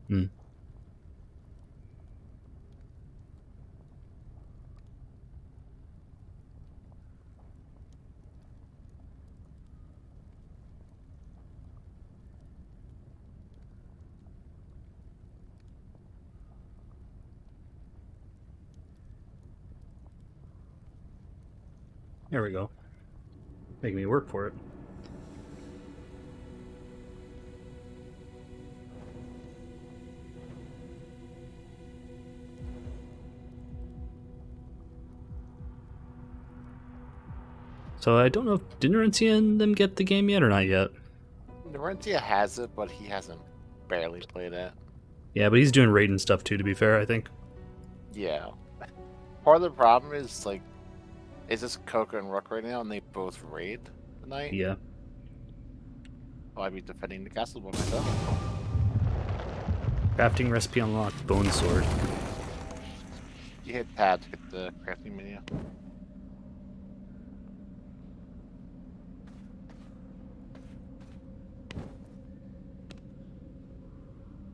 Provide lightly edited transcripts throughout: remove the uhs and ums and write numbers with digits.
Hmm. There we go. Making me work for it. So I don't know if did Rentia and them get the game yet or not yet. Norentia has it, but he hasn't barely played it. Yeah, but he's doing raid and stuff too. To be fair, I think. Yeah. Part of the problem is like, it's just Coca and Rook right now, and they both raid tonight. Yeah. I'll be defending the castle by myself. Crafting recipe unlocked. Bone sword. You hit tab to get the crafting menu.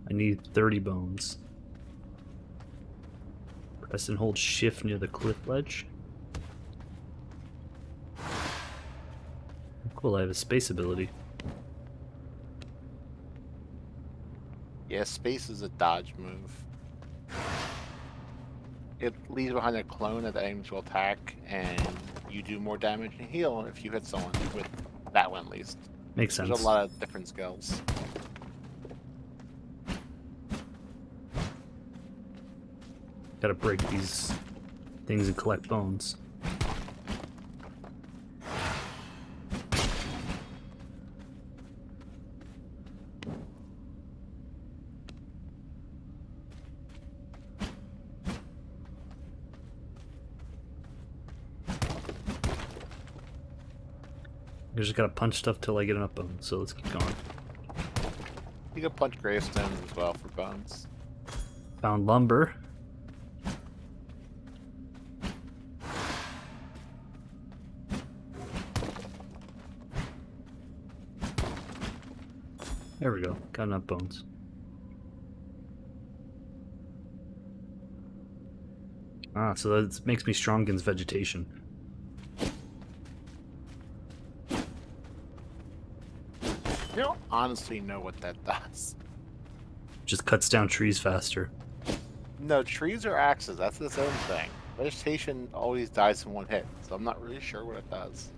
I need 30 bones. Press and hold shift near the cliff ledge. Cool, I have a space ability. Yeah, space is a dodge move. It leaves behind a clone that aims to attack, and you do more damage and heal if you hit someone with that one at least. Makes There's sense. a lot of different skills. Gotta break these things and collect bones. I just gotta punch stuff till I get enough bones, so let's keep going. You can punch gravestones as well for bones. Found lumber. There we go. Got enough bones. Ah, so that makes me strong against vegetation. You don't honestly know what that does. Just cuts down trees faster. No, trees are axes. That's its own thing. Vegetation always dies in one hit, so I'm not really sure what it does.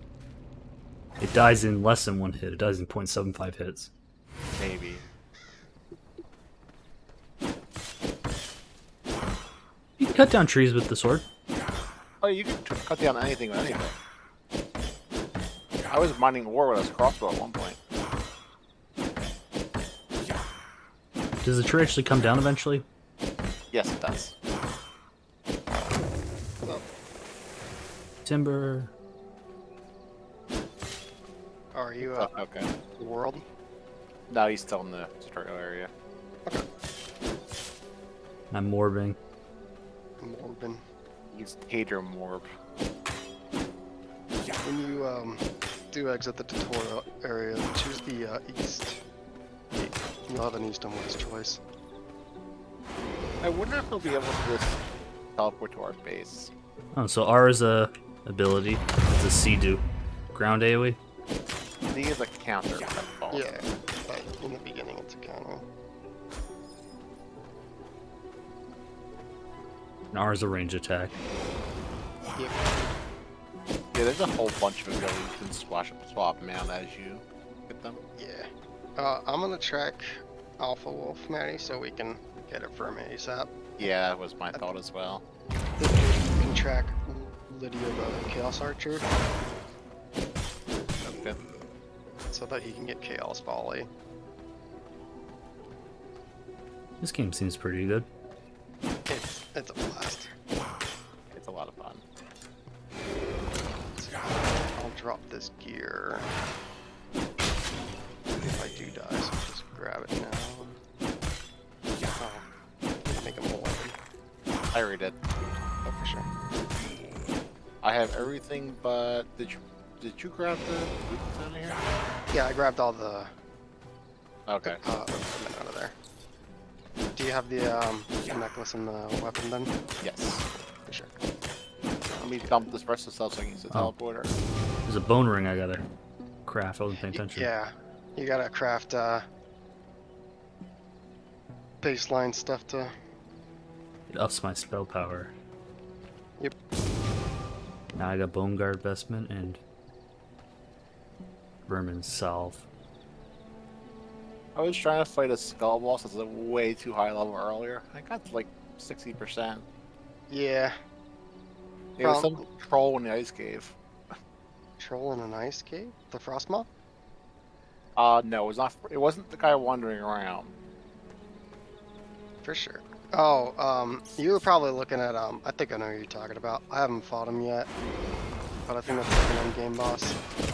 It dies in less than one hit. It dies in 0.75 hits. Maybe. You can cut down trees with the sword. Oh, you can cut down anything with anything. I was mining ore with a crossbow at one point. Does the tree actually come down eventually? Yes, it does. Timber. Are you Okay. the world? No, he's still in the tutorial area. I'm morbing. Morbing. He's Hater Morb. When you do exit the tutorial area, choose the east. You'll have an east and west choice. I wonder if he'll be able to just teleport to our base. Oh, so R is a ability. It's a C-do. Ground AoE. He is a counter by default. Yeah, but in the beginning it's a counter. And R is a range attack. Yep. Yeah, there's a whole bunch of abilities you can swap them out as you get them. Yeah. I'm gonna track Alpha Wolf, Maddie, so we can get it for him ASAP. Yeah, that was my thought as well. You can track Lydia the Chaos Archer, Okay. so that he can get Chaos Volley. This game seems pretty good. It's a blast. It's a lot of fun. I'll drop this gear. If I do die, so just grab it now. Oh, make him 11. I already did. Oh, for sure. I have everything, but did you grab the boots out of here? Yeah, I grabbed all the Okay. equipment out of there. Do you have the necklace and the weapon then? Yes. For sure. Let me dump this rest of the stuff so I can use the Oh. teleporter. There's a bone ring I gotta craft. I wasn't paying attention. Yeah, you gotta craft baseline stuff to. It ups my spell power. Yep. Now I got Bone Guard Vestment and Vermin Salve. I was trying to fight a skull boss that's a way too high level earlier. I got to like 60%. Yeah. It was some troll in the ice cave. Troll in an ice cave? The frost mob? No, it was not. It wasn't the guy wandering around. For sure. Oh, you were probably looking at I think I know who you're talking about. I haven't fought him yet, but I think that's like an end-game boss.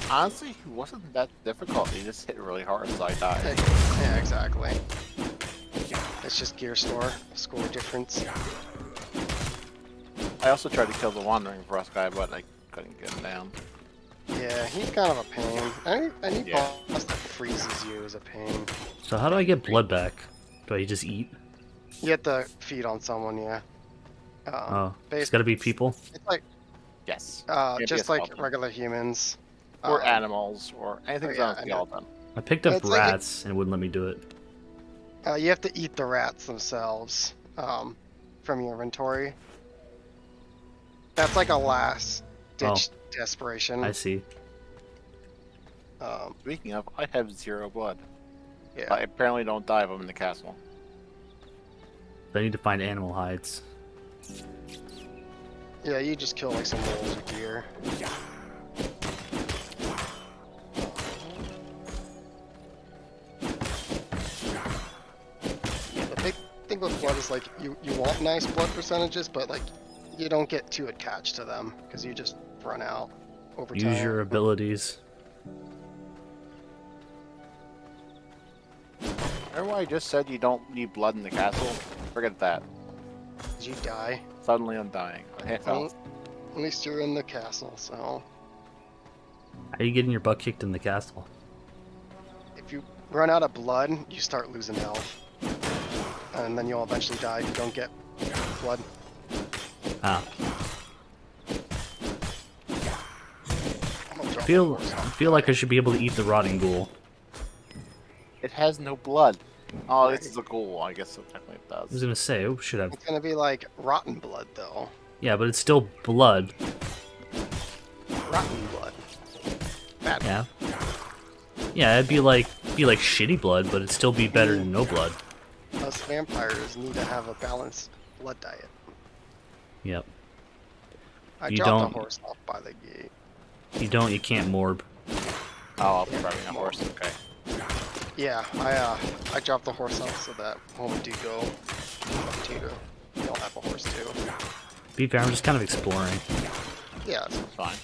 Honestly, he wasn't that difficult. He just hit really hard, so I died. Yeah, exactly. It's just gear score difference. I also tried to kill the wandering frost guy, but I couldn't get him down. Yeah, he's kind of a pain. Any Yeah. boss that freezes you is a pain. So how do I get blood back? Do I just eat? You have to feed on someone, yeah. Oh, it's based- gotta be people? It's like Yes. Can't just be a like skeleton. regular humans. Or animals, or anything that's yeah, not a I know. skeleton. I picked up It's like rats and it wouldn't let me do it. You have to eat the rats themselves from your inventory. That's like a last ditch desperation. I see. Speaking of, I have 0 blood. Yeah. I apparently don't die if I'm in the castle. I need to find animal hides. Yeah, you just kill like some wolves or deer. Yeah, the big thing with blood is like you want nice blood percentages, but like you don't get too attached to them because you just run out over time. Use your abilities. Remember what I just said you don't need blood in the castle? Forget that. 'Cause you die. Suddenly I'm dying. I fell. At least you're in the castle, so How are you getting your butt kicked in the castle? if you run out of blood, you start losing health. And then you'll eventually die if you don't get blood. Ah, I'm gonna drop feel my horse off. feel like I should be able to eat the rotting ghoul. It has no blood. Oh, this is a ghoul. I guess it technically I was does. gonna say, oh, should have. It's gonna be like rotten blood, though. Yeah, but it's still blood. Rotten blood. Bad. Yeah. Yeah, it'd be like shitty blood, but it'd still be better than no blood. Us vampires need to have a balanced blood diet. Yep. I You dropped don't- the horse off by the gate. You don't, you can't morb. Oh, I'll be driving a horse. Okay. Yeah, I dropped the horse off so that when we do go up to you, you'll have a horse too. Be fair, I'm just kind of exploring. Yeah, it's Fine.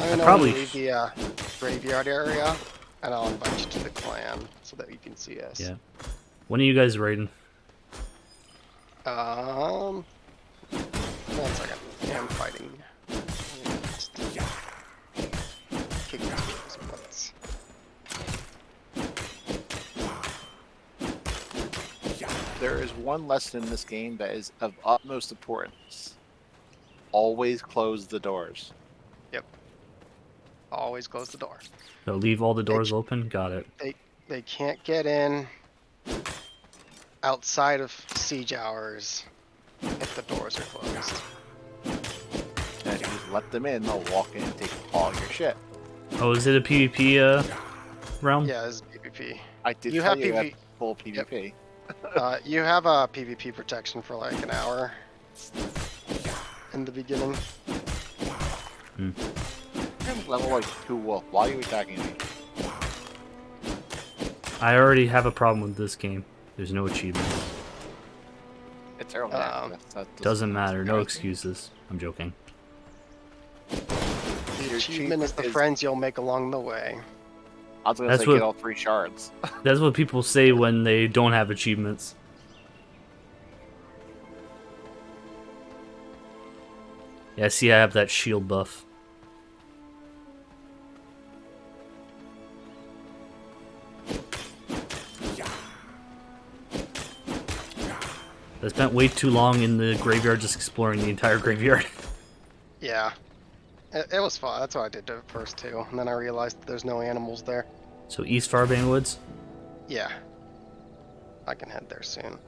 I'm gonna probably leave the graveyard area, and I'll invite you to the clan so that you can see us. Yeah. When are you guys raiding? One second. I'm fighting. Kick these people's butts. There is one lesson in this game that is of utmost importance. Always close the doors. Always close the door. So leave all the doors open? Got it. They can't get in outside of siege hours if the doors are closed. And if you just let them in, they'll walk in and take all your shit. Oh, is it a PvP realm? Yeah, this is PvP. I did You tell have you PvP. full PvP. You have a PvP protection for like an hour in the beginning. I'm level like 2 wolf. Why are you attacking me? I already have a problem with this game. There's no achievements. It's early access. That Doesn't matter. No excuses. I'm joking. The Your achievement is the achievement is- friends you'll make along the way. I was gonna That's say what- get all 3 shards. That's what people say when they don't have achievements. Yeah, see, I have that shield buff. I spent way too long in the graveyard just exploring the entire graveyard. Yeah. It was fun. That's what I did at first too. And then I realized that there's no animals there. So East Farbane Woods? Yeah. I can head there soon.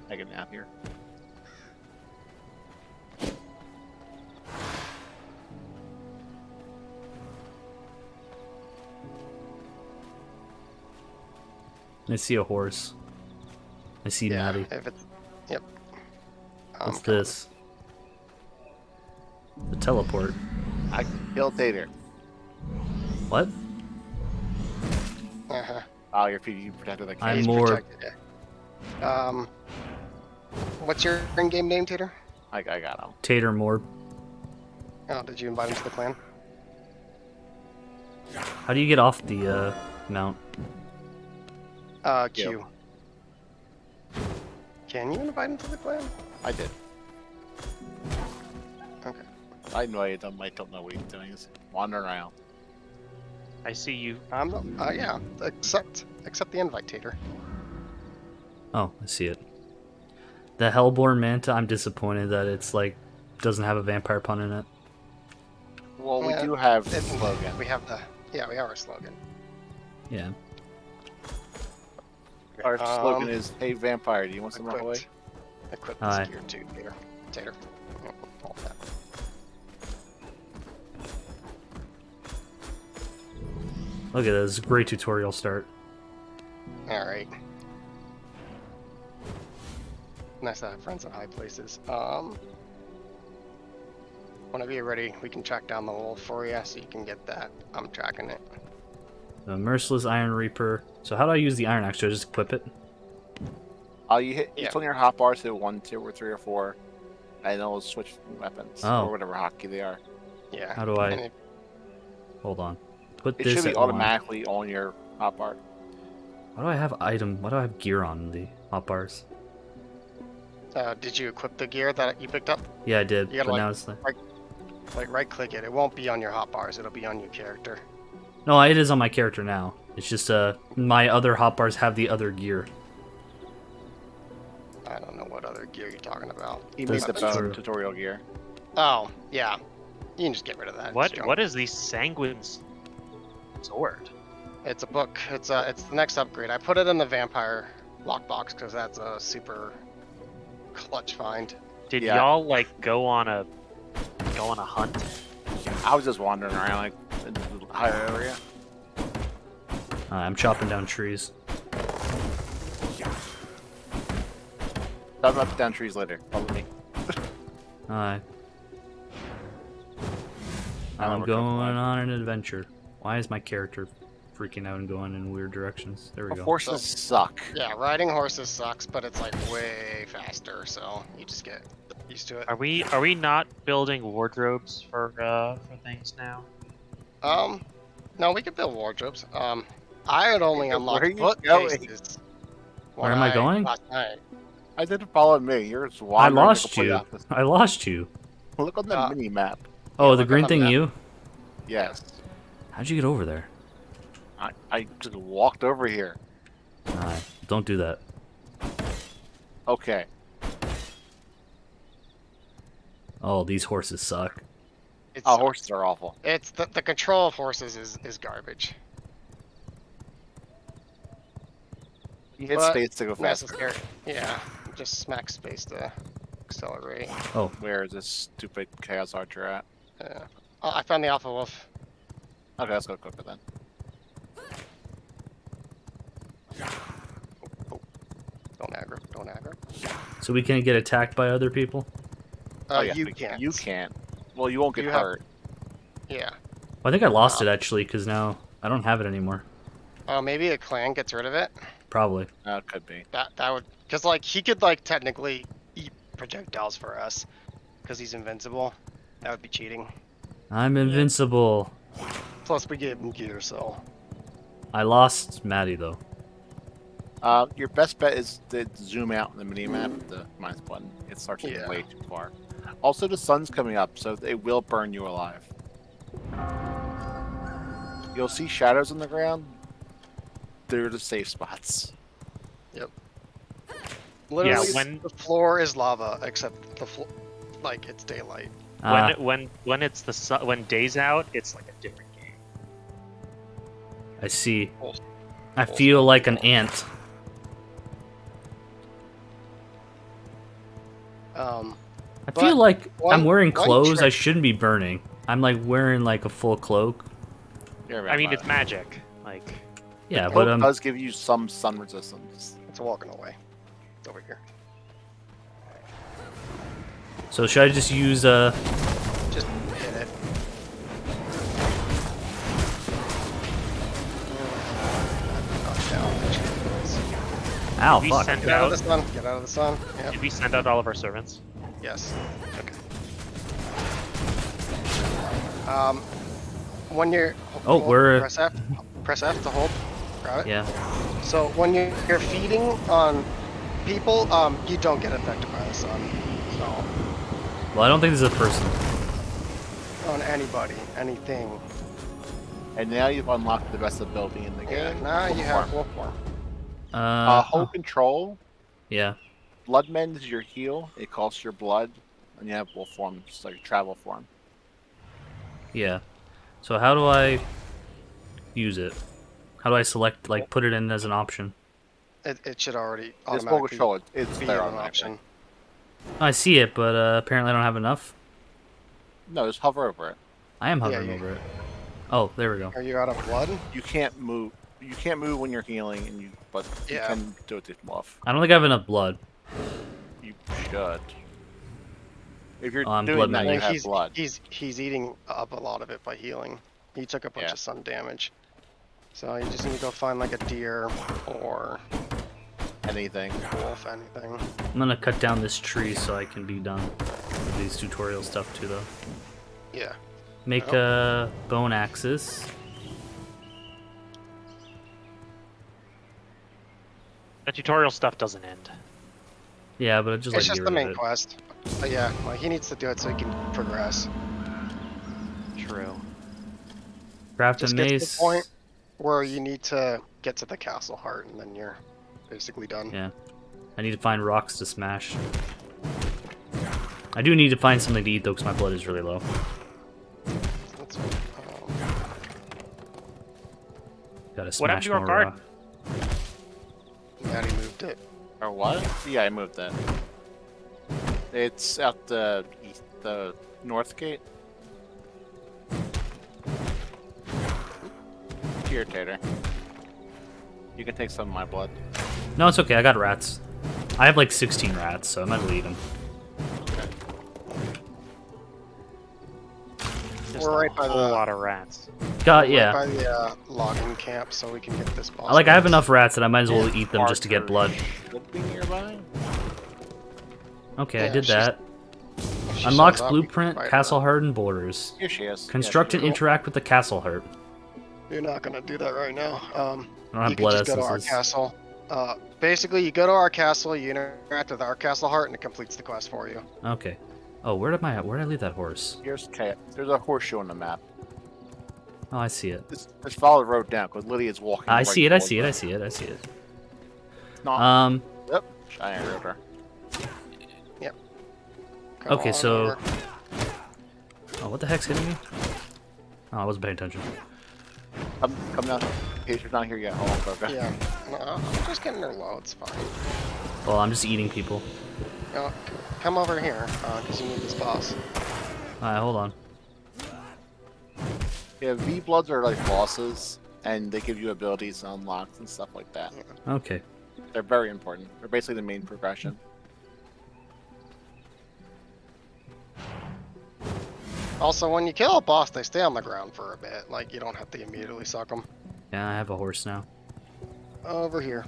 I can nap here. I see a horse. I see Yeah. Maddie. If it's, yep. What's coming. this? The teleport. I killed Tater. What? Uh-huh. Oh, your PvP protected that I'm cave. more- Protected, yeah. What's your in-game name, Tater? I got him. Tater Morb. Oh, did you invite him to the clan? How do you get off the mount? Q. Can you invite him to the clan? I did. Okay. I know I don't know what he's doing. He's wandering around. I see you. Yeah. Accept the invite, Tater. Oh, I see it. The Hellborn Manta, I'm disappointed that it's like doesn't have a vampire pun in it. Well, we Yeah, do have it's- slogan. We have we have our slogan. Yeah. Our slogan is, "Hey vampire, do you want some ahoy?" Equip Aye. this gear too, Tater. Tater. Yeah, all that. Look at this great tutorial start. All right. Nice to have friends in high places. Whenever you're ready, we can track down the wolf for you, so you can get that. I'm tracking it. The Merciless Iron Reaper. So how do I use the Iron Axe? Do I just equip it? You hit Yeah. each on your hotbars, hit 1, 2, or 3, or 4, and it'll switch weapons Oh. or whatever hotkey they are. Yeah. How do I- And Hold on. Put It this should be at one. automatically on your hotbar. Why do I have item? Why do I have gear on the hotbars? did you equip the gear that you picked up? Yeah, I did. You But gotta, now it's like... Like right-click it. It won't be on your hotbars. It'll be on your character. No, it is on my character now. It's just my other hotbars have the other gear. I don't know what other gear you're talking about. He Does made the it bone true? tutorial gear. Oh, yeah. You can just get rid of that. It's junk. What is the sanguine sword? It's a book. It's the next upgrade. I put it in the vampire lockbox because that's a super clutch find. Did Yeah. y'all like go on a hunt? I was just wandering around like in the higher area. I'm chopping down trees. I'm up down trees later. Follow me. Alright. Now I'm we're going coming on an adventure. Why is my character freaking out and going in weird directions? There we go. Horses suck. Yeah, riding horses sucks, but it's like way faster, so you just get used to it. Are we not building wardrobes for things now? No, we could build wardrobes. I had only Where unlocked are you foot going? cases. Where am I going? Last night. I didn't follow me. You're just I wandering. lost the complete you. opposite. I lost you. Look on the Uh, mini map. Oh, Yeah, the look green on the thing map. you? Yes. How'd you get over there? I just walked over here. Alright, don't do that. Okay. Oh, these horses suck. It's, Oh, horses are awful. It's the control of horses is garbage. You hit But space to go faster. Necessary. Yeah, just smack space to accelerate. Where is this stupid Chaos Archer at? Yeah. Oh, I found the Alpha Wolf. Okay, let's go equip it then. Don't aggro. Don't aggro. So we can't get attacked by other people? Oh, yeah, You but can't. You can't. Well, you won't get You have- hurt. Yeah. Well, I think I lost it actually, because now I don't have it anymore. Oh, maybe a clan gets rid of it. Probably. It could be. That would, cause like he could like technically eat projectiles for us, cause he's invincible. That would be cheating. I'm invincible. Plus we gave him gear, so. I lost Maddie though. Your best bet is to zoom out in the mini map, the minus button. It starts getting Yeah. way too far. Also, the sun's coming up, so it will burn you alive. You'll see shadows on the ground. They're the safe spots. Yep. Literally, when- the floor is lava, except the floor, like it's daylight. When it's the sun, when day's out, it's like a different game. I see. Full- I full feel screen. like an ant. I But feel like I'm one- wearing one clothes I trick- shouldn't be burning. I'm like wearing like a full cloak. You're a I mean, vampire. it's magic. Like, Yeah, Cloak but does give you some sun resistance. It's walking away. It's over here. so should I just use Just hit it. Knocked down. Ow, we fuck. send Get out of out. the sun. Get out of the sun. Yep. Did we send out all of our servants? Yes. Okay. When you're Oh, we're- press F to hold. Grab it. Yeah. So when you're feeding on people, you don't get affected by the sun. So Well, I don't think this is a person. on anybody, anything. And now you've unlocked the best ability in the Yeah. game. Now you have Wolf wolf form. Hold control. yeah. Blood Mend is your heal. It costs your blood. And you have wolf form, just like travel form. Yeah. So how do I use it? How do I select, like, put it in as an option? It should already It's full automatically control. It's be there an automatically. option. I see it, but apparently I don't have enough. No, just hover over it. I am hovering you- over it. Oh, there we go. Are you out of blood? You can't move. You can't move when you're healing, and but you Yeah. can do it to buff. I don't think I have enough blood. You should. If you're Oh, I'm doing blood that, you mending. have blood. He's eating up a lot of it by healing. He took a bunch Yeah. of sun damage. So you just need to go find like a deer or Anything. wolf, anything. I'm gonna cut down this tree so I can be done with these tutorial stuff too, though. Yeah. Make bone axes. The tutorial stuff doesn't end. Yeah, but I just It's like to just get the rid of main it. quest. But yeah, like he needs to do it so he can progress. True. Craft a Just get to the mace. point where you need to get to the castle heart and then you're basically done. Yeah. I need to find rocks to smash. I do need to find something to eat though, because my blood is really low. That's, Gotta What happened smash to our more garden? rock. Maddie moved it. Or what? Yeah, I moved that. It's at the east, the north gate. Here, Tater. You can take some of my blood. No, it's okay. I got rats. I have like 16 rats, so I might as well eat them. Just We're right a by whole the- lot of rats. God, Right yeah. by the logging camp so we can get this boss. Like I have fight. enough rats that I might as well eat them just to get Archer blood. should be nearby. Okay, I Yeah, did she's- that. If she Unlocks shows up, we can blueprint, fight her. castle heart, and borders. Here she is. Construct and yeah, interact with the castle heart. You're not gonna do that right now. I don't have You can blood just go to our essences. castle. Basically, you go to our castle, you interact with our castle heart, and it completes the quest for you. Okay. Oh, where did I leave that horse? Here's Kate. There's a horseshoe on the map. Oh, I see it. Just follow the road down, because Lydia's walking. I right see it. I towards see it. I us. see it. I see it. It's not. Yep. Giant river. Come Okay, on so- over. Oh, what the heck's hitting me? Oh, I wasn't paying attention. Come down. Pacer's not here yet. Hold on, Coca. Yeah, no, I'm just getting her low. It's fine. Well, I'm just eating people. Come over here, because you need this boss. Alright, hold on. Yeah, V Bloods are like bosses, and they give you abilities and unlocks and stuff like that. Okay. They're very important. They're basically the main progression. Also, when you kill a boss, they stay on the ground for a bit. Like, you don't have to immediately suck them. Yeah, I have a horse now. Over here.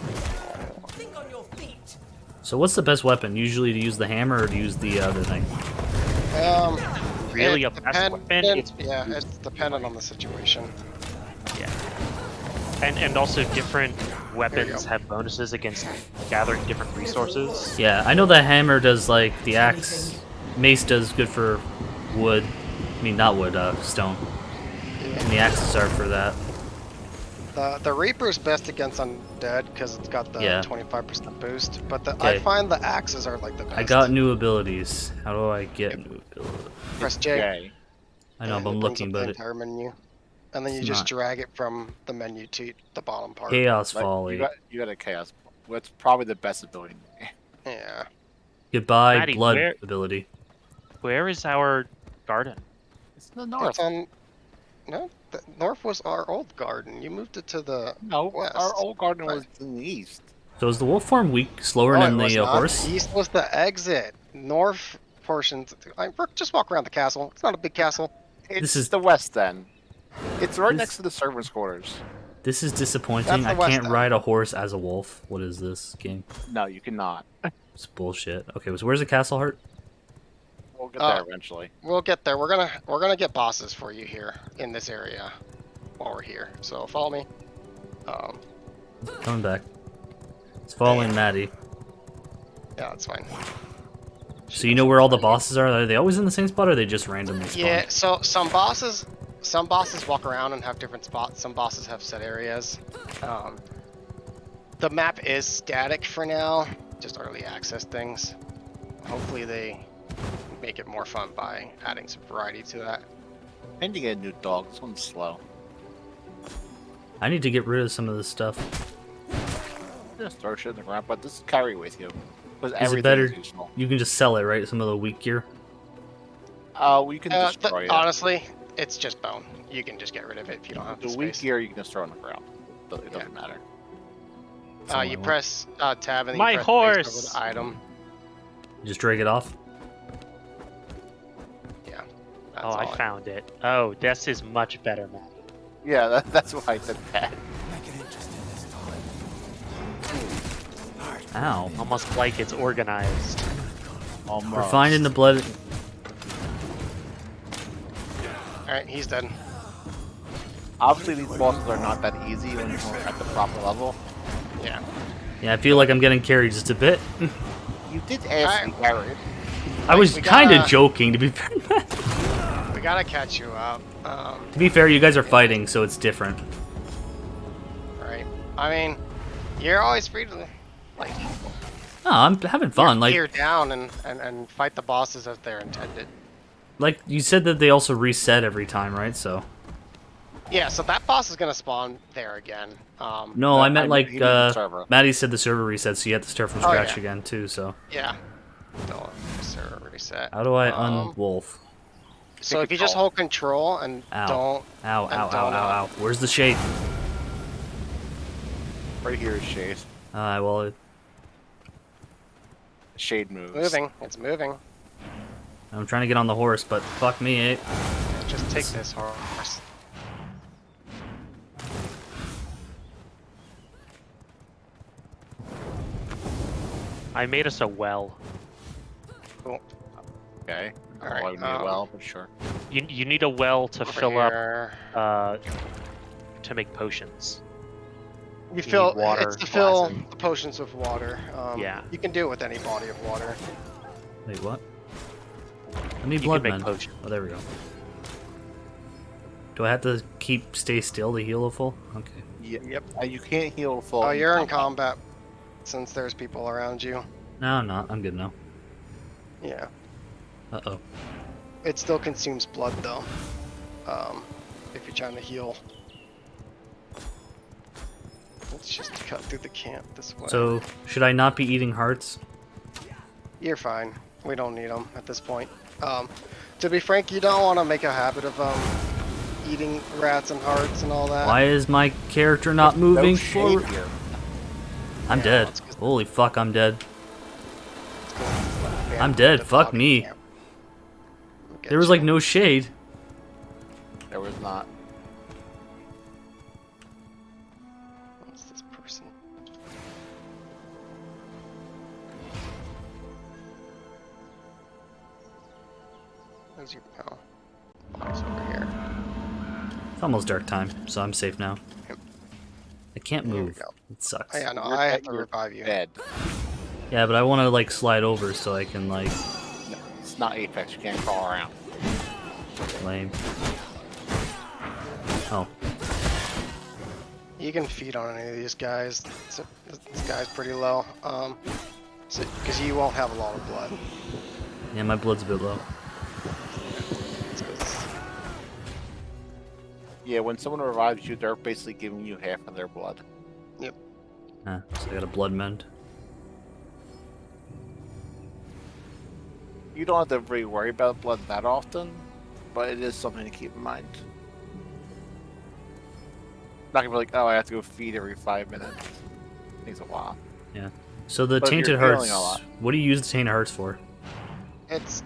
Think on your feet. So what's the best weapon? Usually to use the hammer or to use the other thing? Really, it a best weapon? It's it's dependent on the situation. yeah. And also different There weapons you go. have bonuses against gathering different resources. Yeah, I know the hammer does like the axe. Mace does good for wood. I mean, not wood, stone. And the axes are for that. The Reaper's best against undead because it's got the Yeah. 25% boost, but I Okay. find the axes are like the best. I got new abilities. How do I get new abilities? Press J. Yay. I know, and but I'm it brings looking, up the but entire menu, and then you it's just not. drag it from the menu to the bottom part. Chaos Like, Folly. you got a chaos. What's probably the best ability in the game. Yeah. Goodbye Maddie, blood where- ability. Where is our garden? It's in the north. It's on. No, the north was our old garden. You moved it to the No, west. our old garden Right. was in the east. So is the wolf form weak, slower No, than it was the not. horse? East was the exit. North portions. Just walk around the castle. It's not a big castle. It's is- the west then. It's right This- next to the servants' quarters. This is disappointing. That's the I west can't end. ride a horse as a wolf. What is this game? No, you cannot. It's bullshit. Okay, so where's the castle heart? We'll get there eventually. We'll get there. We're gonna get bosses for you here in this area while we're here. So follow me. Coming back. It's following Maddie. Yeah, that's fine. So you know where all the bosses are? Are they always in the same spot, or are they just randomly spawn? Yeah. So some bosses walk around and have different spots. Some bosses have set areas. The map is static for now, just early access things. Hopefully they make it more fun by adding some variety to that. And you get a new dog. This one's slow. I need to get rid of some of this stuff. Just throw shit in the ground, but just carry with you. Because Is everything it better? is useful. You can just sell it, right? Some of the weak gear. We can destroy it. Honestly, it's just bone. You can just get rid of it if you don't have the The weak space. gear you can just throw on the ground. It doesn't matter. That's all I You want. press tab and then My you press space over horse! the item. Just drag it off. Yeah. Oh, I found it. Oh, this is much better, Maddie. Yeah, that's why I said that. Ow. Almost like it's organized. Almost. We're finding the blood. Alright, he's dead. Obviously, these bosses are not that easy when you're at the proper level. Yeah. Yeah, I feel like I'm getting carried just a bit. You did ask me, Garrett. I was we kind of gotta- joking, to be fair. We gotta catch you up. To be fair, you guys are fighting, so it's different. Right. I mean, you're always free to like No, I'm having fun. gear down and fight the bosses as they're intended. Like you said that they also reset every time, right? So. Yeah, so that boss is gonna spawn there again. No, I meant like he meant the server. Maddie said the server resets, so you have to start from Oh, scratch yeah. again too. So Yeah. No, server reset. how do I Um, unwolf? So if you just hold control and Ow. don't. Ow! Ow! and Ow! don't, Ow! Ow! Where's the shade? Right here is Shade. Well, Shade moves. Moving. It's moving. I'm trying to get on the horse, but fuck me, eh? Just take this horse. I made us a well. Cool. Okay. All Oh, I right. would need well, but sure. You need a well to over fill up here. to make potions. You need fill. water It's to fill glasses. the potions with water. Yeah. You can do it with any body of water. Wait, what? I need You blood, can make man. potions. Oh, there we go. Do I have to stay still to heal a full? Okay. Yep. You can't heal full. Oh, you're in combat since there's people around you. No, I'm not. I'm good now. Yeah. Uh-oh. It still consumes blood though. If you're trying to heal. Let's just cut through the camp this way. So, should I not be eating hearts? You're fine. We don't need them at this point. To be frank, you don't want to make a habit of eating rats and hearts and all that. Why is my character not moving No Shade forward? here. I'm Yeah, dead. it's 'cause- Holy fuck, I'm dead. Yeah, I'm dead. the Fuck dog me. camp. We'll get There was you. like no shade. There was not. What's this person? Where's your pal? Box over here. It's almost dark time, so I'm safe now. Yep. I can't There we move. go. It sucks. Oh, yeah, no, You're I have at to your revive you. Bed. Yeah, but I want to like slide over so I can like No, it's not Apex. You can't crawl around. lame. Oh, You can feed on any of these guys. So this guy's pretty low. Because you won't have a lot of blood. Yeah, my blood's a bit low. So it's- Yeah, when someone revives you, they're basically giving you half of their blood. So I got a blood mend. You don't have to really worry about blood that often, but it is something to keep in mind. Not gonna be like, oh, I have to go feed every 5 minutes. Takes a while. Yeah. So the But if you're tainted healing hearts. a lot. What do you use the tainted hearts for? It's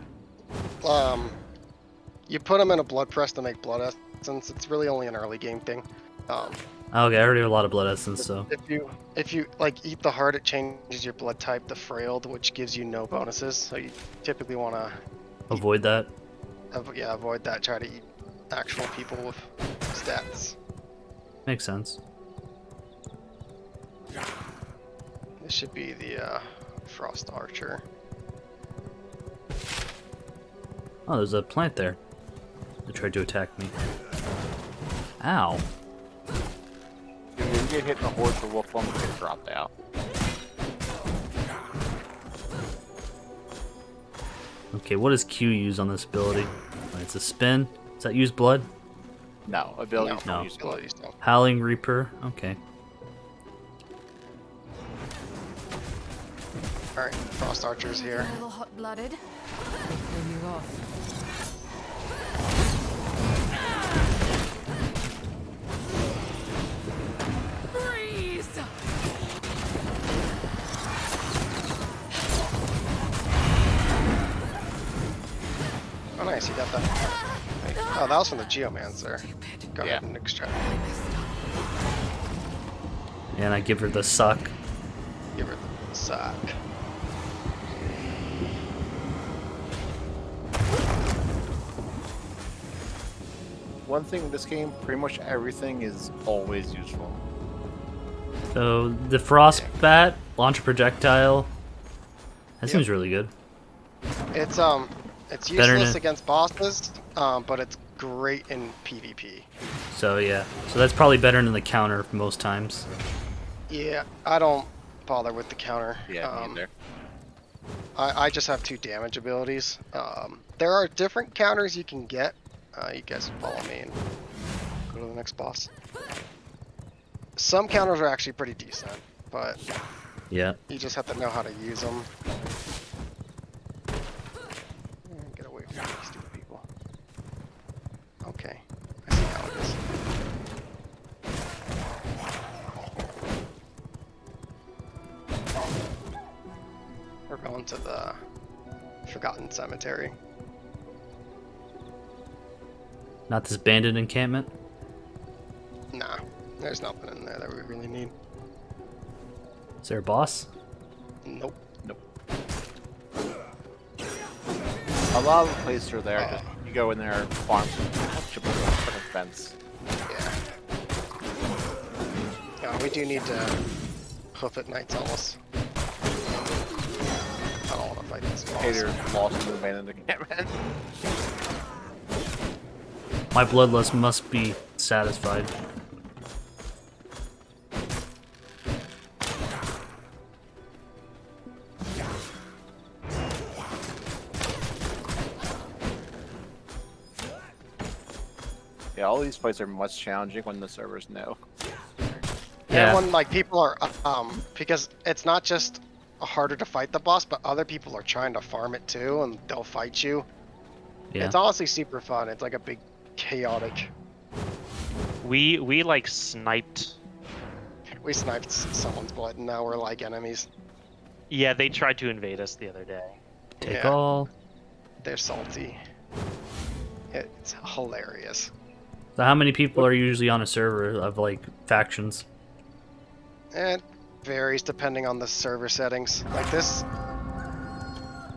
you put them in a blood press to make blood essence. It's really only an early game thing. Okay, I already have a lot of blood essence, so If you like eat the heart, it changes your blood type to frailed, which gives you no bonuses. So you typically want to avoid that. avoid that. Try to eat actual people with stats. Makes sense. This should be the frost archer. Oh, there's a plant there. They tried to attack me. Ow. If you get hit in the horse or wolf form, you get dropped out. Okay, what does Q use on this ability? It's a spin. Does that use blood? No, abilities No. don't use blood. Abilities don't. Howling Reaper. Okay. Alright, frost archer's here. A little hot-blooded. Then you off. Freeze! Oh nice, you got that. Oh, that was from the Geomancer. Go ahead Yeah. and extract. And I give her the suck. Give her the sack. One thing in this game, pretty much everything is always useful. So the frost bat, launch a projectile. That Yep. seems really good. It's Better useless than- against bosses, but it's great in PvP. So yeah. So that's probably better than the counter most times. Yeah, I don't bother with the counter. Yeah, me either. I just have 2 damage abilities. There are different counters you can get. You guys follow me and go to the next boss. Some counters are actually pretty decent, but Yeah. you just have to know how to use them. Get away from these stupid people. Okay, I see how it is. We're going to the Forgotten Cemetery. Not this bandit encampment. Nah, there's nothing in there that we really need. Is there a boss? Nope. A lot of the places are there. Just, you go in there, farm, touch a fucking fence. Yeah. Yeah, we do need to hoof it Knights almost. I don't want to fight this boss. Hater lost in the abandoned encampment. My bloodlust must be satisfied. Yeah, all these fights are much challenging when the servers know. Yeah. And when like people are because it's not just harder to fight the boss, but other people are trying to farm it too, and they'll fight you. Yeah. It's honestly super fun. It's like a big chaotic. We like sniped. We sniped someone's blood, and now we're like enemies. Yeah, they tried to invade us the other day. Take Yeah. all. They're salty. It's hilarious. So how many people are usually on a server of like factions? It varies depending on the server settings. Like this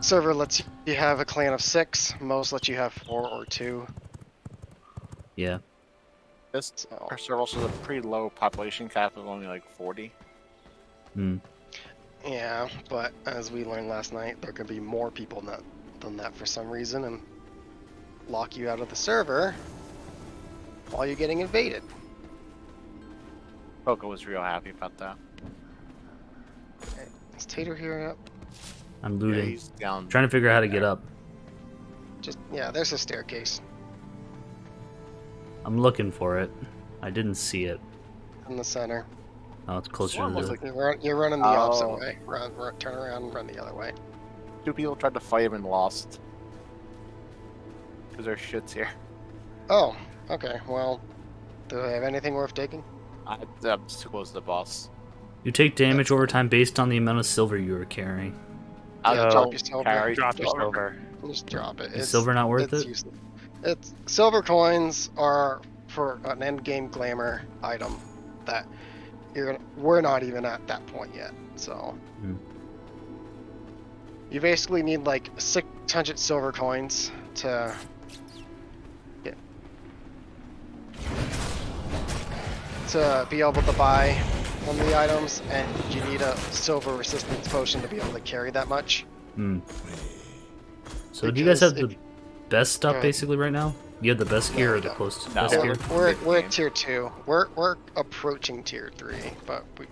server lets you have a clan of 6. Most let you have 4 or 2. Yeah. This So, our server also has a pretty low population cap of only like 40. Hmm. yeah, but as we learned last night, there could be more people than that for some reason and lock you out of the server while you're getting invaded. Coco was real happy about that. Is Tater here yet? I'm Yeah, looting. he's down. Trying to figure out how to get up. Just yeah, there's a staircase I'm looking for it. I didn't see it. in the center. Oh, it's closer Swarm to was the... like You're running the opposite Oh. way. Turn around and run the other way. 2 people tried to fight him and lost. Because there's shits here. Oh, okay. Well, do they have anything worth taking? I'm just too close to the boss. You take damage over time based on the amount of silver you are carrying. I'll Yeah, drop your don't silver. carry Drop your silver. silver. Just drop it. Is silver not worth it's it? Useless. It's silver coins are for an end game glamour item that we're not even at that point yet. So Hmm. you basically need like 600 silver coins to get be able to buy one of the items, and you need a silver resistance potion to be able to carry that much. Hmm. So do you guys have Because the best stuff Go ahead. basically right now? You have the best No, gear we or the don't. close No. best Yeah, gear? We're at tier 2. We're approaching tier 3, but we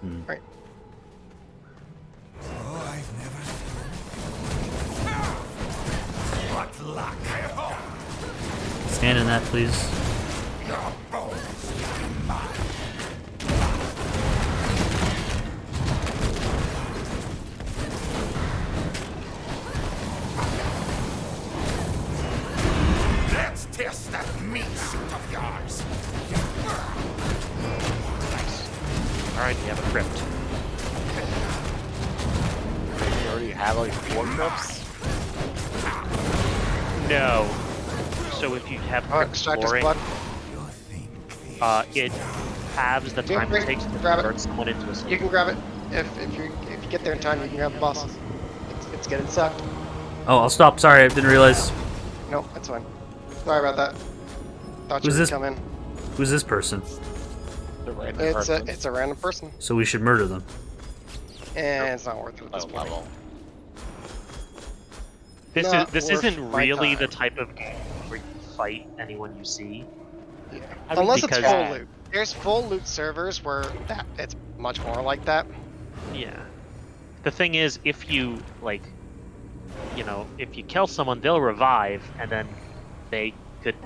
Hmm. right. Oh, I've never. What luck! Stand in that, please. Your bones will be mine. Let's test that meat suit of yours. Alright, you have a crypt. You already have like 4 crypts? No. So if you have Oh, crypt extract his exploring, blood. You think it halves the Yeah, time bring- it takes to grab it. convert someone into a You slave. can grab it if you get there in time. You can grab the boss. It's getting sucked. Oh, I'll stop. Sorry, I didn't realize. No, that's fine. Sorry about that. Thought you Who's would this? come in. Who's this person? The random It's person. a random person, So we should murder them. and it's not worth it at this Low point. level. This Not this worth isn't my really the time. type of game where you fight anyone you see. Yeah. I mean, Unless it's because- full loot. There's full loot servers where it's much more like that. Yeah. The thing is, if you if you kill someone, they'll revive, and then they could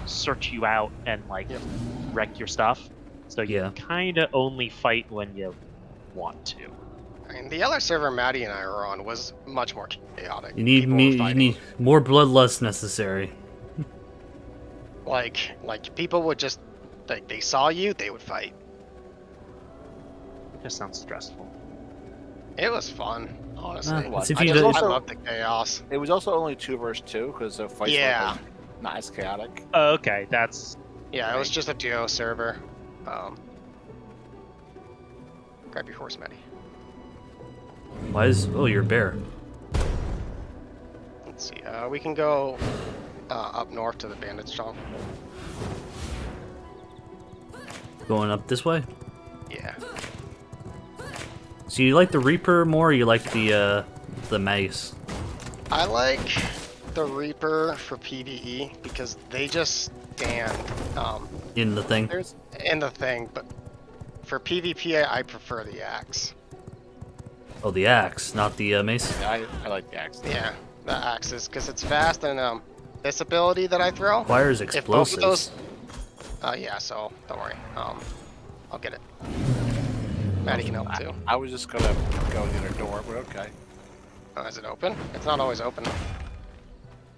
search you out and Yep. wreck your stuff. So you Yeah. kind of only fight when you want to. I mean, the other server Maddie and I were on was much more chaotic. You need People me. were You fighting. need more bloodlust necessary. Like people would just they saw you, they would fight. It just sounds stressful. It was fun, honestly. It's if I you just don't- I love the chaos. It was also only 2 versus 2 because the fights Yeah. were like, not as chaotic. Oh, okay, that's Yeah, it was just a duo server. Grab your horse, Maddie. Why is? Oh, you're a bear. Let's see. We can go up north to the bandits' jump. Going up this way. Yeah. So you like the Reaper more? Or you like the mace? I like the Reaper for PvE because they just stand In the thing. There's in the thing, but for PvP I prefer the axe. Oh, the axe, not the mace. I like the axe. Yeah, the axes because it's fast and this ability that I throw. Requires If both explosives. of those, yeah. So don't worry. I'll get it. Maddie can help too. I was just gonna go in the other door, but okay. Oh, is it open? It's not always open.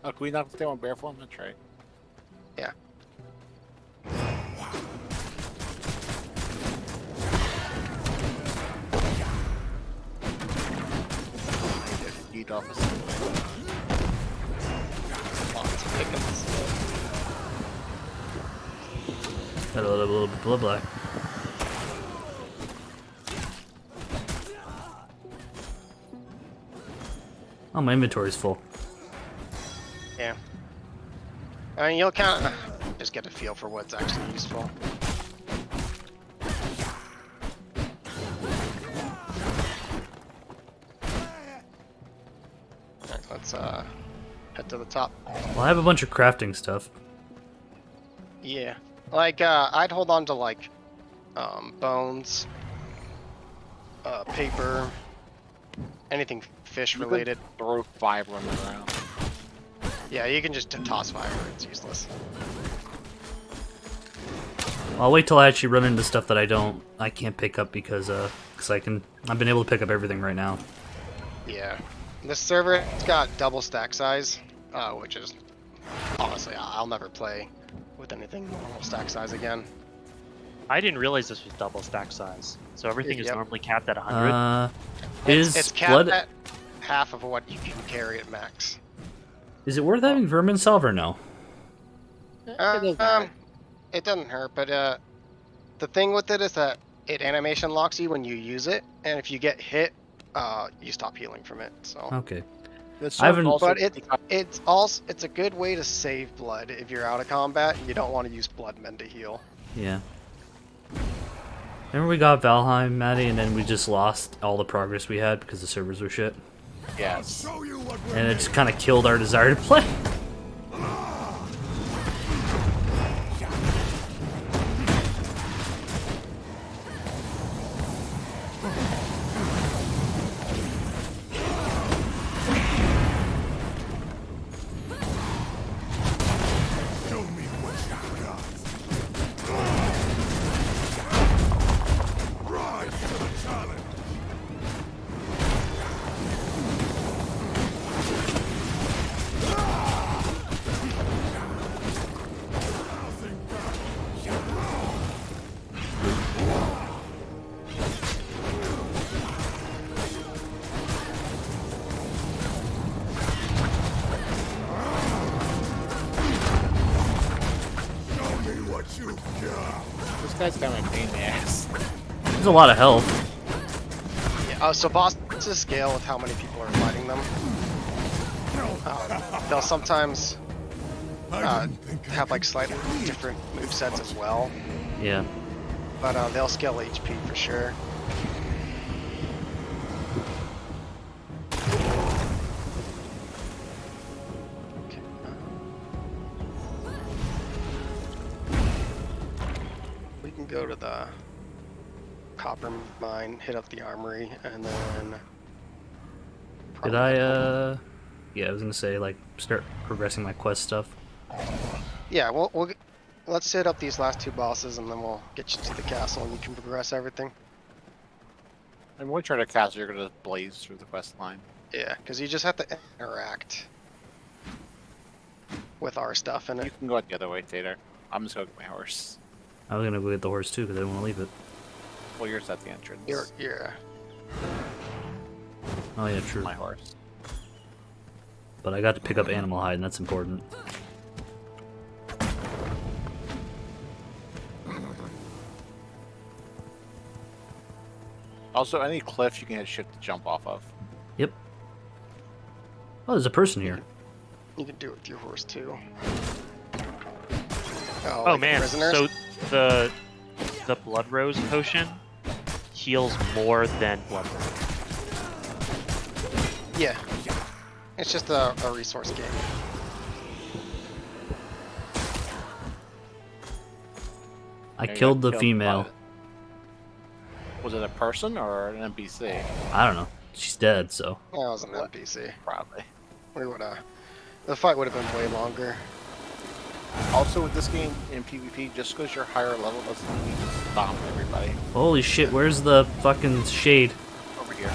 Oh, can we not stay on bear form? That's right. Yeah. Eat off us. Lots of pickets. Got a little bit blood black. Oh, my inventory's full. Yeah. I mean, you'll kind of just get a feel for what's actually useful. Alright, let's head to the top. Well, I have a bunch of crafting stuff. Yeah. Like, I'd hold on to like bones, paper, anything fish You could related. throw fiber on the ground. Yeah, you can just toss fiber. It's useless. I'll wait till I actually run into stuff that I can't pick up because I've been able to pick up everything right now. Yeah. This server has got double stack size, which is honestly I'll never play with anything normal stack size again. I didn't realize this was double stack size. So everything is Yep. normally capped at 100. It's capped blood? at half of what you can carry at max. Is it worth having vermin salve or no? It doesn't hurt, but the thing with it is that it animation locks you when you use it, and if you get hit, you stop healing from it. So, Okay. I haven't- but it's a good way to save blood if you're out of combat. You don't want to use blood men to heal. Yeah. Remember we got Valheim, Maddie, and then we just lost all the progress we had because the servers were shit? Yes. Show you what we're And it just kind of killed our desire to play. Show me what you got. Rise to the challenge. Show me what you got. This guy's kind of a pain in the ass. There's a lot of health. Yeah. So bosses scale with how many people are fighting them. They'll sometimes have like slightly different movesets as well, Yeah. but they'll scale HP for sure. Okay, we can go to the copper mine, hit up the armory, and then. Did probably I, head home. Yeah, I was gonna say, like, start progressing my quest stuff. Yeah, let's hit up these last two bosses, and then we'll get you to the castle, and you can progress everything. And when we try to cast, you're gonna blaze through the quest line. Yeah, because you just have to interact with our stuff in You it. can go out the other way, Tater. I'm just gonna get my horse. I was gonna go get the horse too because I didn't want to leave it. Well, yours at the entrance. You're Oh yeah, true. My horse. But I got to pick up animal hide, and that's important. Also, any cliff you can hit shift to jump off of. Yep. Oh, there's a person here. You can do it with your horse too. Oh like man, prisoners? so the blood rose potion heals more than blood rose. Yeah. It's just a resource game. I Yeah, you killed got the killed female. by- Was it a person or an NPC? I don't know. She's dead, so. That was an What? NPC. Probably. We would the fight would have been way longer. Also, with this game in PvP, just because you're higher level doesn't mean you just bomb everybody. Holy shit, where's the fucking shade? Over here.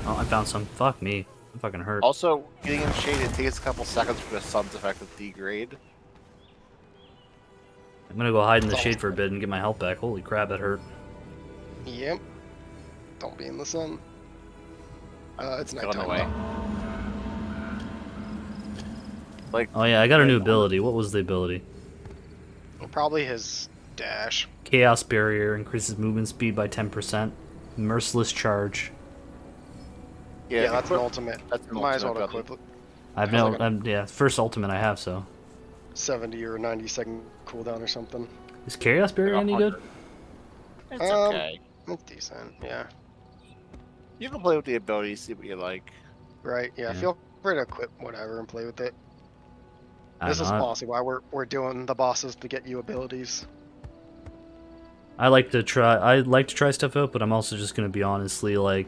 Oh, I found some. Fuck me. I'm fucking hurt. Also, getting in shade, it takes a couple seconds for the sun's effect to degrade. I'm gonna go hide in the shade for a bit and get my health back. Holy crap, that hurt. Yep. Don't be in the sun. It's Going nighttime. away. Like, Oh yeah, I got a new ability. What was the ability? Probably his dash. Chaos Barrier increases movement speed by 10%. Merciless Charge. Yeah, that's an equip- ultimate. that's an Might as well ultimate equip it. I've Sounds no, like yeah, first ultimate I have, so. 70 or 90 second cooldown or something. Is Chaos Barrier Like any good? 100. It's okay. It's decent, yeah. You can play with the abilities, see what you like. Right, yeah. Yeah. Feel free to equip whatever and play with it. I This don't is know. honestly why we're doing the bosses to get you abilities. I like to try stuff out, but I'm also just gonna be honestly like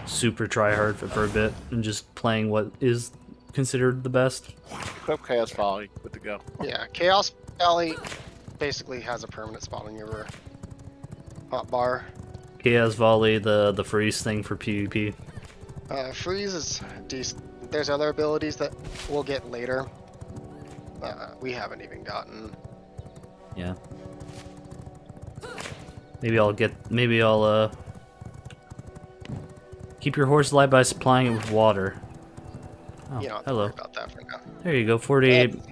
super try hard for a bit and just playing what is considered the best. Equip Chaos Volley, good to go. Yeah, Chaos Valley basically has a permanent spot on your hotbar. Chaos Volley, the freeze thing for PvP. Freeze is decent. There's other abilities that we'll get later. We haven't even gotten. Yeah. Maybe I'll keep your horse alive by supplying it with water. Oh, You don't have to hello. worry about that for now. There you go, 48. And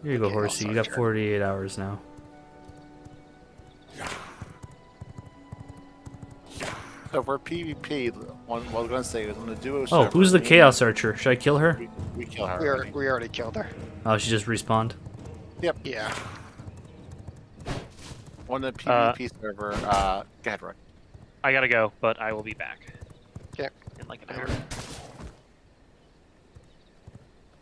Here you go, Okay, horsey. You also got turn. 48 hours now. So for PvP, what I was gonna say is on the duo Oh, server, who's the me and- Chaos Archer? Should I kill her? We kill her. we already. already killed her. Oh, she just respawned. Yeah. On the PvP server, go ahead, Rick. I gotta go, but I will be back. 'Kay. In like an hour.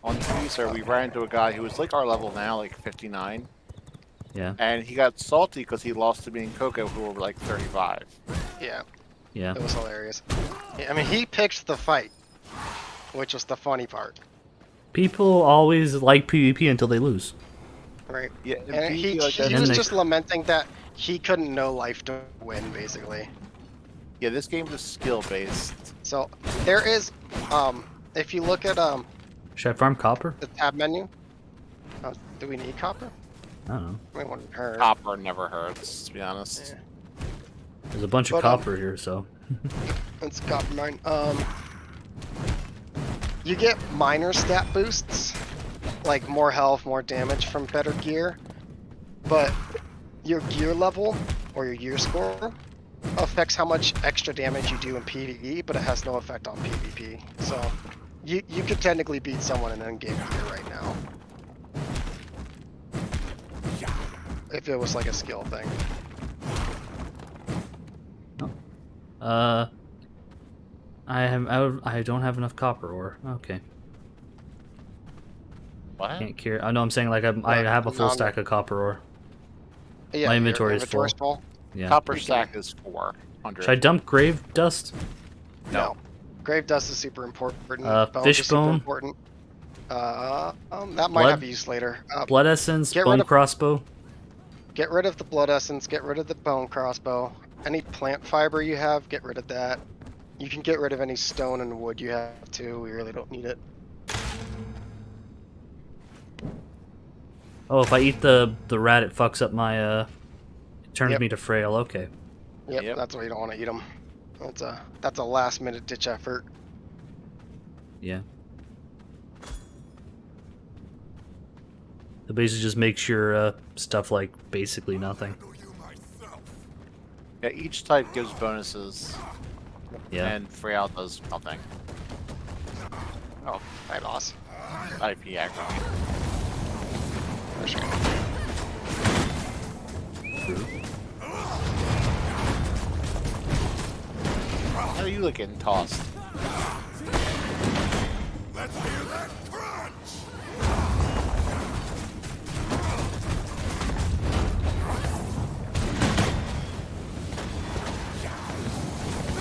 On the PvP server, we ran into a guy who was like our level now, like 59, Yeah, and he got salty because he lost to me and Coco, who were like 35. Yeah. yeah. It was hilarious. Yeah, I mean, he picked the fight, which was the funny part, People always like PvP until they lose. right? Yeah, in And he, PvP, like, he And was they- just lamenting that he couldn't know life to win, basically. yeah, this game is skill based. So there is, if you look at Should I farm copper? the tab menu, do we need copper? I don't know. We wouldn't hurt. Copper never hurts, to be honest. Yeah. There's a bunch of But, copper here, so. Let's copper mine. You get minor stat boosts, like more health, more damage from better gear, but your gear level or your gear score affects how much extra damage you do in PvE, but it has no effect on PvP. So you could technically beat someone in in-game gear right now, if it was like a skill thing. I don't have enough copper ore. Okay. What? Can't carry. I know I'm saying like I have a full No, stack of copper ore. Yeah, My your inventory is inventory's full. Yeah. Copper stack is 400. Should I dump grave dust? No. Grave dust is super important. Bones Fish are super bone? important. That might Blood? have use later. Blood essence, get rid bone of- crossbow. Get rid of the blood essence. Get rid of the bone crossbow. Any plant fiber you have, get rid of that. You can get rid of any stone and wood you have too. We really don't need it. Oh, if I eat the rat, it fucks up my it turns Yep. me to frail. Okay. Yep, Yep. that's why you don't want to eat them. That's a last minute ditch effort. Yeah. So basically just makes your stuff like basically nothing. Know you myself. Yeah, each type gives bonuses, Yeah. and Freya does nothing. Oh, I lost. IP aggro. For sure. How are you like getting tossed? Let's hear that crunch.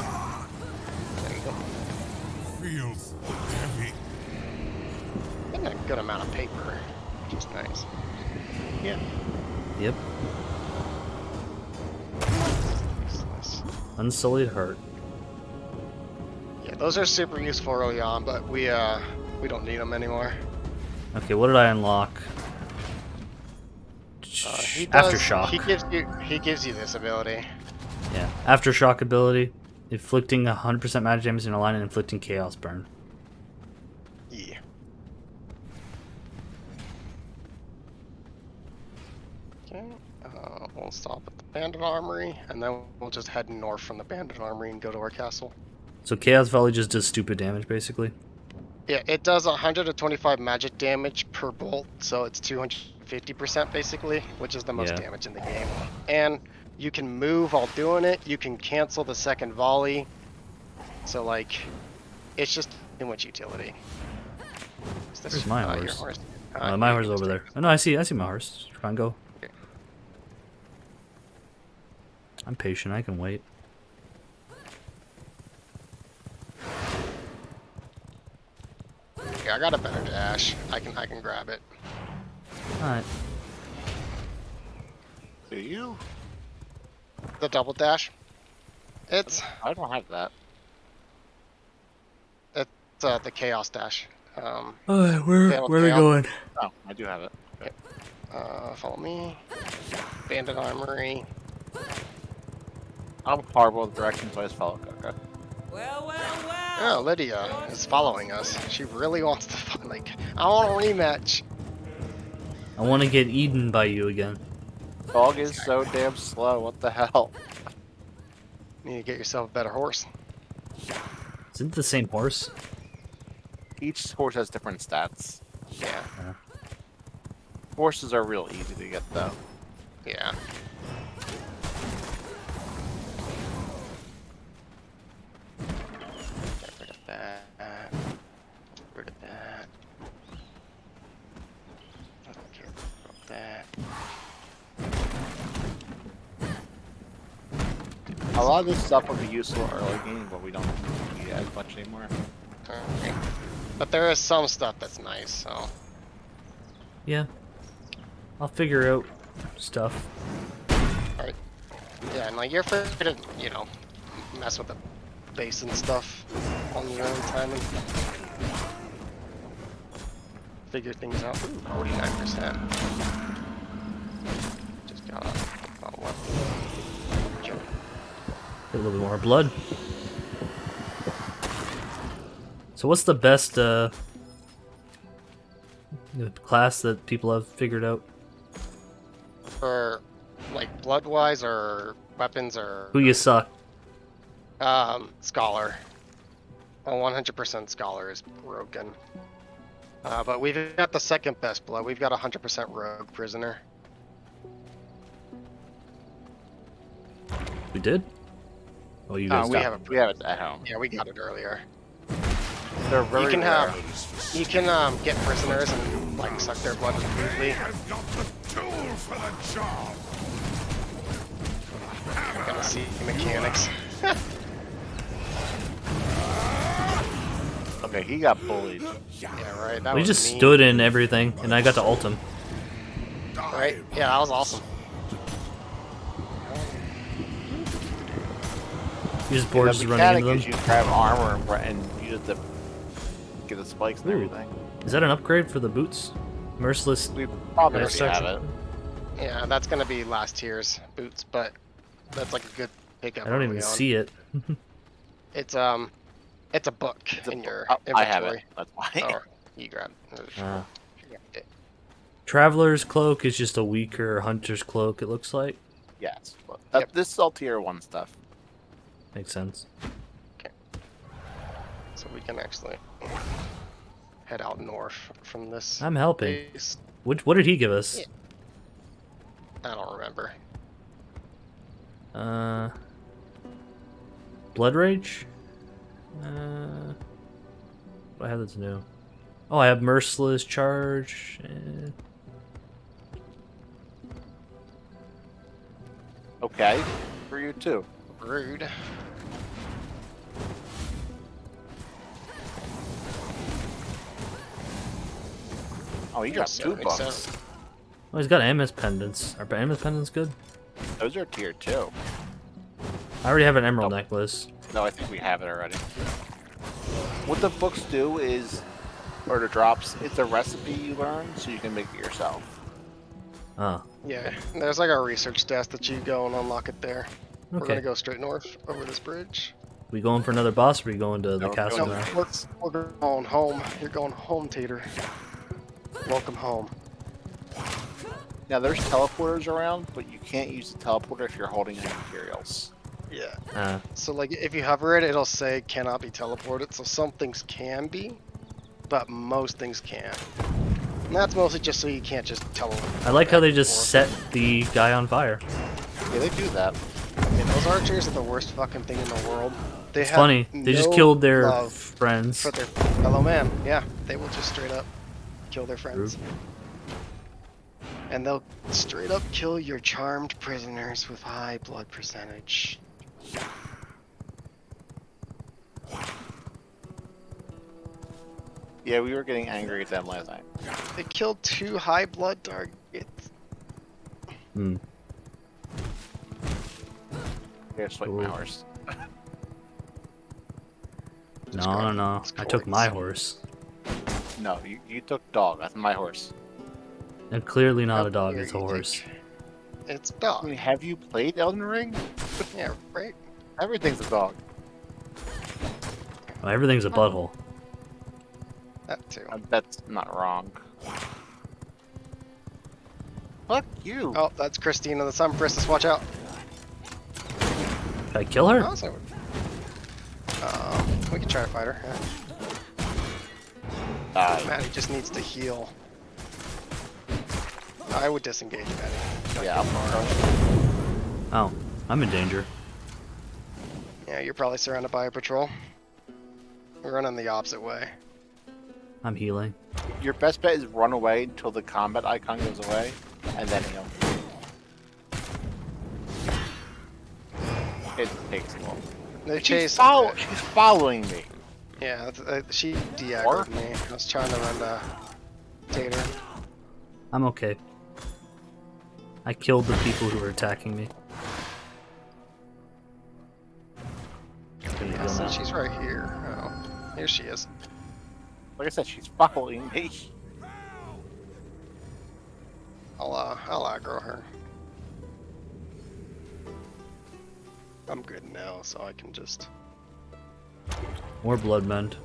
There you go. Feels heavy. And a good amount of paper, which is nice. Yeah. Yep. Nice. Unsullied heart. Yeah, those are super useful early on, but we don't need them anymore. Okay, what did I unlock? He does- Aftershock. He gives you this ability. Yeah. Aftershock ability. Inflicting 100% magic damage in a line and inflicting chaos burn. Yeah. Okay. We'll stop at the Bandit Armory, and then we'll just head north from the Bandit Armory and go to our castle. So chaos volley just does stupid damage basically. Yeah, it does 125 magic damage per bolt, so it's 250% basically, which is the most Yeah. damage in the game. And you can move while doing it. You can cancel the second volley. So like, it's just too much utility. Is this, Where's my your horse? horse? My you horse is can over stay. there. Oh, no, I see my horse. Try and go. I'm patient. I can wait. Yeah, I got a better dash. I can grab it. All right. Do you? The double dash. It's I don't have that. the chaos dash. All right, where Failed are we fail. going? Oh, I do have it. Okay. Follow me. Bandit armory. I'm horrible with directions, so I just follow Coco. Well, well, well. Oh, Lydia is following us. She really wants to fight. Like, I want a rematch. I want to get eaten by you again. Dog is so damn slow. What the hell? Need to get yourself a better horse. Isn't it the same horse? Each horse has different stats. Yeah. Horses are real easy to get, though. Yeah. Get rid of that. Get rid of that. Okay, about that. A lot of this stuff will be useful early game, but we don't need it as much anymore. Alright. But there is some stuff that's nice, so. Yeah. I'll figure out stuff. Alright. Yeah, and like you're free to, you know, mess with the base and stuff on your own time and figure things out. Ooh, 49%. Just got about what? Get a little bit more blood. So what's the best class that people have figured out? For like blood wise or weapons or Who you suck? scholar. A 100% scholar is broken. But we've got the second best blood. We've got 100% rogue prisoner. We did? Oh, you guys We got have it. We have it at home. Yeah, we got it earlier. They're very You can rare. you can get prisoners and like suck their blood completely. Has got the tool for the job. You're gonna see mechanics. Okay, he got bullied. Yeah, right. That We was just mean. stood in everything, and I got to ult him. Right? Yeah, that was awesome. You just bored The just running mechanic into is them. you grab armor and use it to get the spikes and Ooh. everything. Is that an upgrade for the boots? Merciless. We probably Yeah, already section. have it. Yeah, that's gonna be last tier's boots, but that's like a good pickup. I don't even early on. see it. It's a book It's a in your oh, inventory. I have it. That's why. Oh, you grab it. Ah. it. Traveler's cloak is just a weaker hunter's cloak. It looks like. Yes. But Yep. this is all tier 1 stuff. Makes sense. So we can actually head out north from this. I'm helping. base. What did he give us? Yeah. I don't remember. Blood Rage? What I have that's new? Oh, I have Merciless Charge. Okay. For you too. Rude. Oh, you got 2 makes bucks. sense. Oh, he's got Amos pendants. Are Amos pendants good? Those are tier 2. I already have an emerald Nope. necklace. No, I think we have it already. What the books do is, or the drops, it's a recipe you learn so you can make it yourself. Oh, Yeah, there's like a research desk that you go and unlock it there. We're okay. gonna go straight north over this bridge. We going for another boss, or we going to the No, we're castle going now? to- We're going home. You're going home, Tater. Welcome home. Now there's teleporters around, but you can't use the teleporter if you're holding any materials. Yeah. So like if you hover it, it'll say cannot be teleported. So some things can be, but most things can't. And that's mostly just so you can't just teleport. I like how they back and just set the guy on fire. Yeah, they do that. forth. Yeah, those archers are the worst fucking thing in the world. They It's have funny. They just no killed their love friends. for their fellow man. Yeah, they will just straight up kill their friends. And they'll straight up kill your charmed prisoners with high blood percentage. Yeah, we were getting angry at them last night. They killed 2 high blood targets. Hmm. Here, swipe my horse. No. I took my horse. No, you took dog. That's my horse. And clearly not How a dog, dare it's a you horse. take- It's I dog. mean, have you played Elden Ring? Yeah, right? Everything's a dog. Well, everything's a butthole. That too. That's not wrong. Fuck you. Oh, that's Christine and the Sun Princess. Watch out. Did I kill her? Oh, so- we can try to fight her. Yeah. Maddie just needs to heal. I would disengage Maddie. Yeah, Oh, I'm in danger. Yeah, you're probably surrounded by a patrol. We're running the opposite way. I'm healing. your best bet is run away until the combat icon goes away, and then heal. It takes long. They She's chase. following me. Yeah, she Or? de-aggroed me. I was trying to run the Tater. I'm okay. I killed the people who were attacking me. Gonna Yeah, heal so now. she's right here. Oh, here she is. Like I said, she's following me. I'll aggro her. I'm good now, so I can just. More blood mend.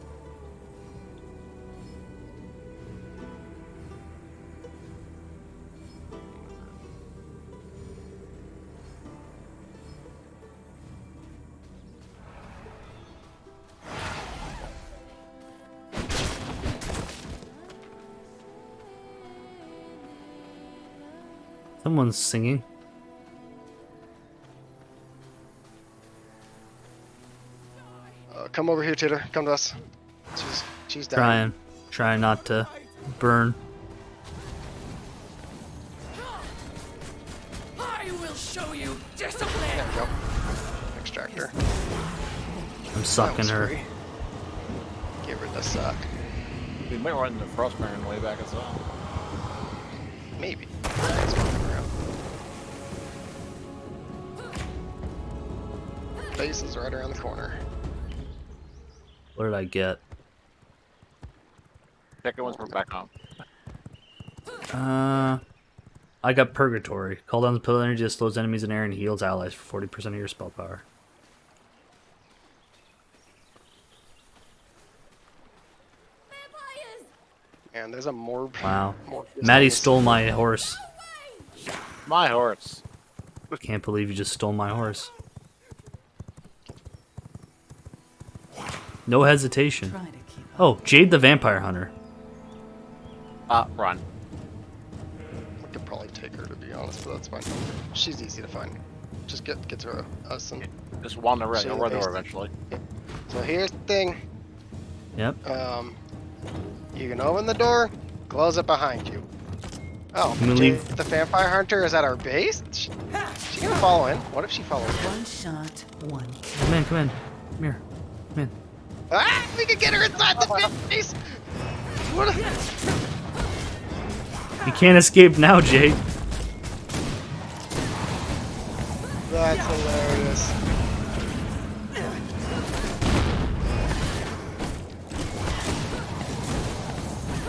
Someone's singing. Come over here, Tater. Come to us. She's dying. Trying not to burn. I will show you discipline. There we go. Extractor. I'm sucking her. Give her the suck. We might run into Frostburn on the way back as well. Maybe. Thanks for coming around. Base is right around the corner. What did I get? Second one's we're back home. I got Purgatory. Call down the pill energy that slows enemies in air and heals allies for 40% of your spell power. And there's a Morb. Wow. Morb Maddie stole my horse. My horse. Can't believe you just stole my horse. No hesitation. Try to keep up. Oh, Jade the Vampire Hunter. Run. I could probably take her, to be honest, but that's fine. She's easy to find. Just get to us and. Just wander around. So You'll run they- over eventually. So here's the thing. Yep. You can open the door, close it behind you. Oh, Can we leave? the vampire hunter is at our base? She gonna follow in? What if she follows in? One shot, one kill. Come in, come in. Come here. Come in. Ah! We can get her inside the base! What a... You can't escape now, Jade. That's hilarious.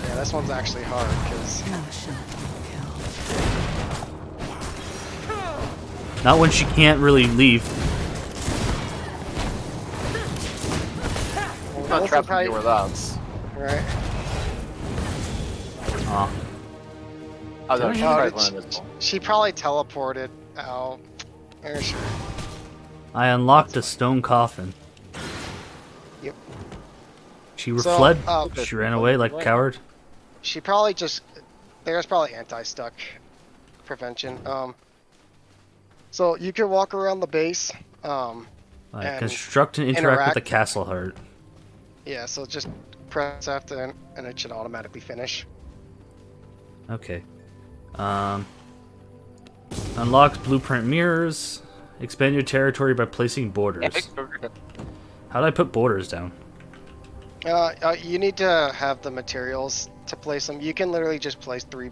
Yeah, this one's actually hard, because... One shot, one kill. Not when she can't really leave. Not trapped in here with us. Right? Aw. Oh, no, she's Oh, probably did one invisible. she probably teleported out. There she. I unlocked a stone coffin. Yep. She So, fled. oh. She ran away like a coward. She probably just. There's probably anti-stuck prevention. So you can walk around the base. Like, and construct and interact interact. with the castle heart. Yeah, so just press F and it should automatically finish. Okay. Unlocks blueprint mirrors. Expand your territory by placing borders. How do I put borders down? You need to have the materials to place them. You can literally just place 3.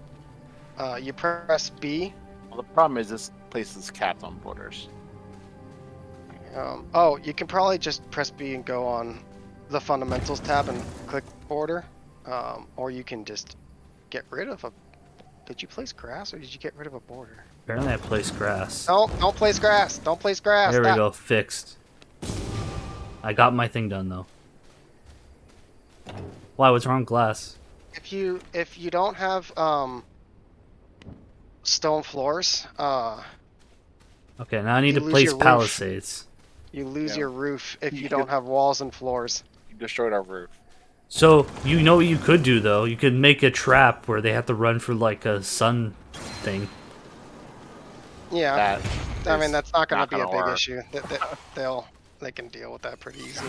You press B. Well, the problem is this place is capped on borders. Oh, you can probably just press B and go on the fundamentals tab and click border. Or you can just get rid of a. Did you place grass or did you get rid of a border? Apparently I placed grass. Don't place grass. Don't place grass. There we Stop. go, fixed. I got my thing done though. Why, what's wrong with glass? If you don't have stone floors, Okay, now I need to You lose place your roof. palisades. you lose Yeah. your roof if you You don't could- have walls and floors. You destroyed our roof. So, you know what you could do though? You could make a trap where they have to run for like a sun thing. Yeah, That I mean is that's not going to be a gonna big work. issue. They can deal with that pretty easy.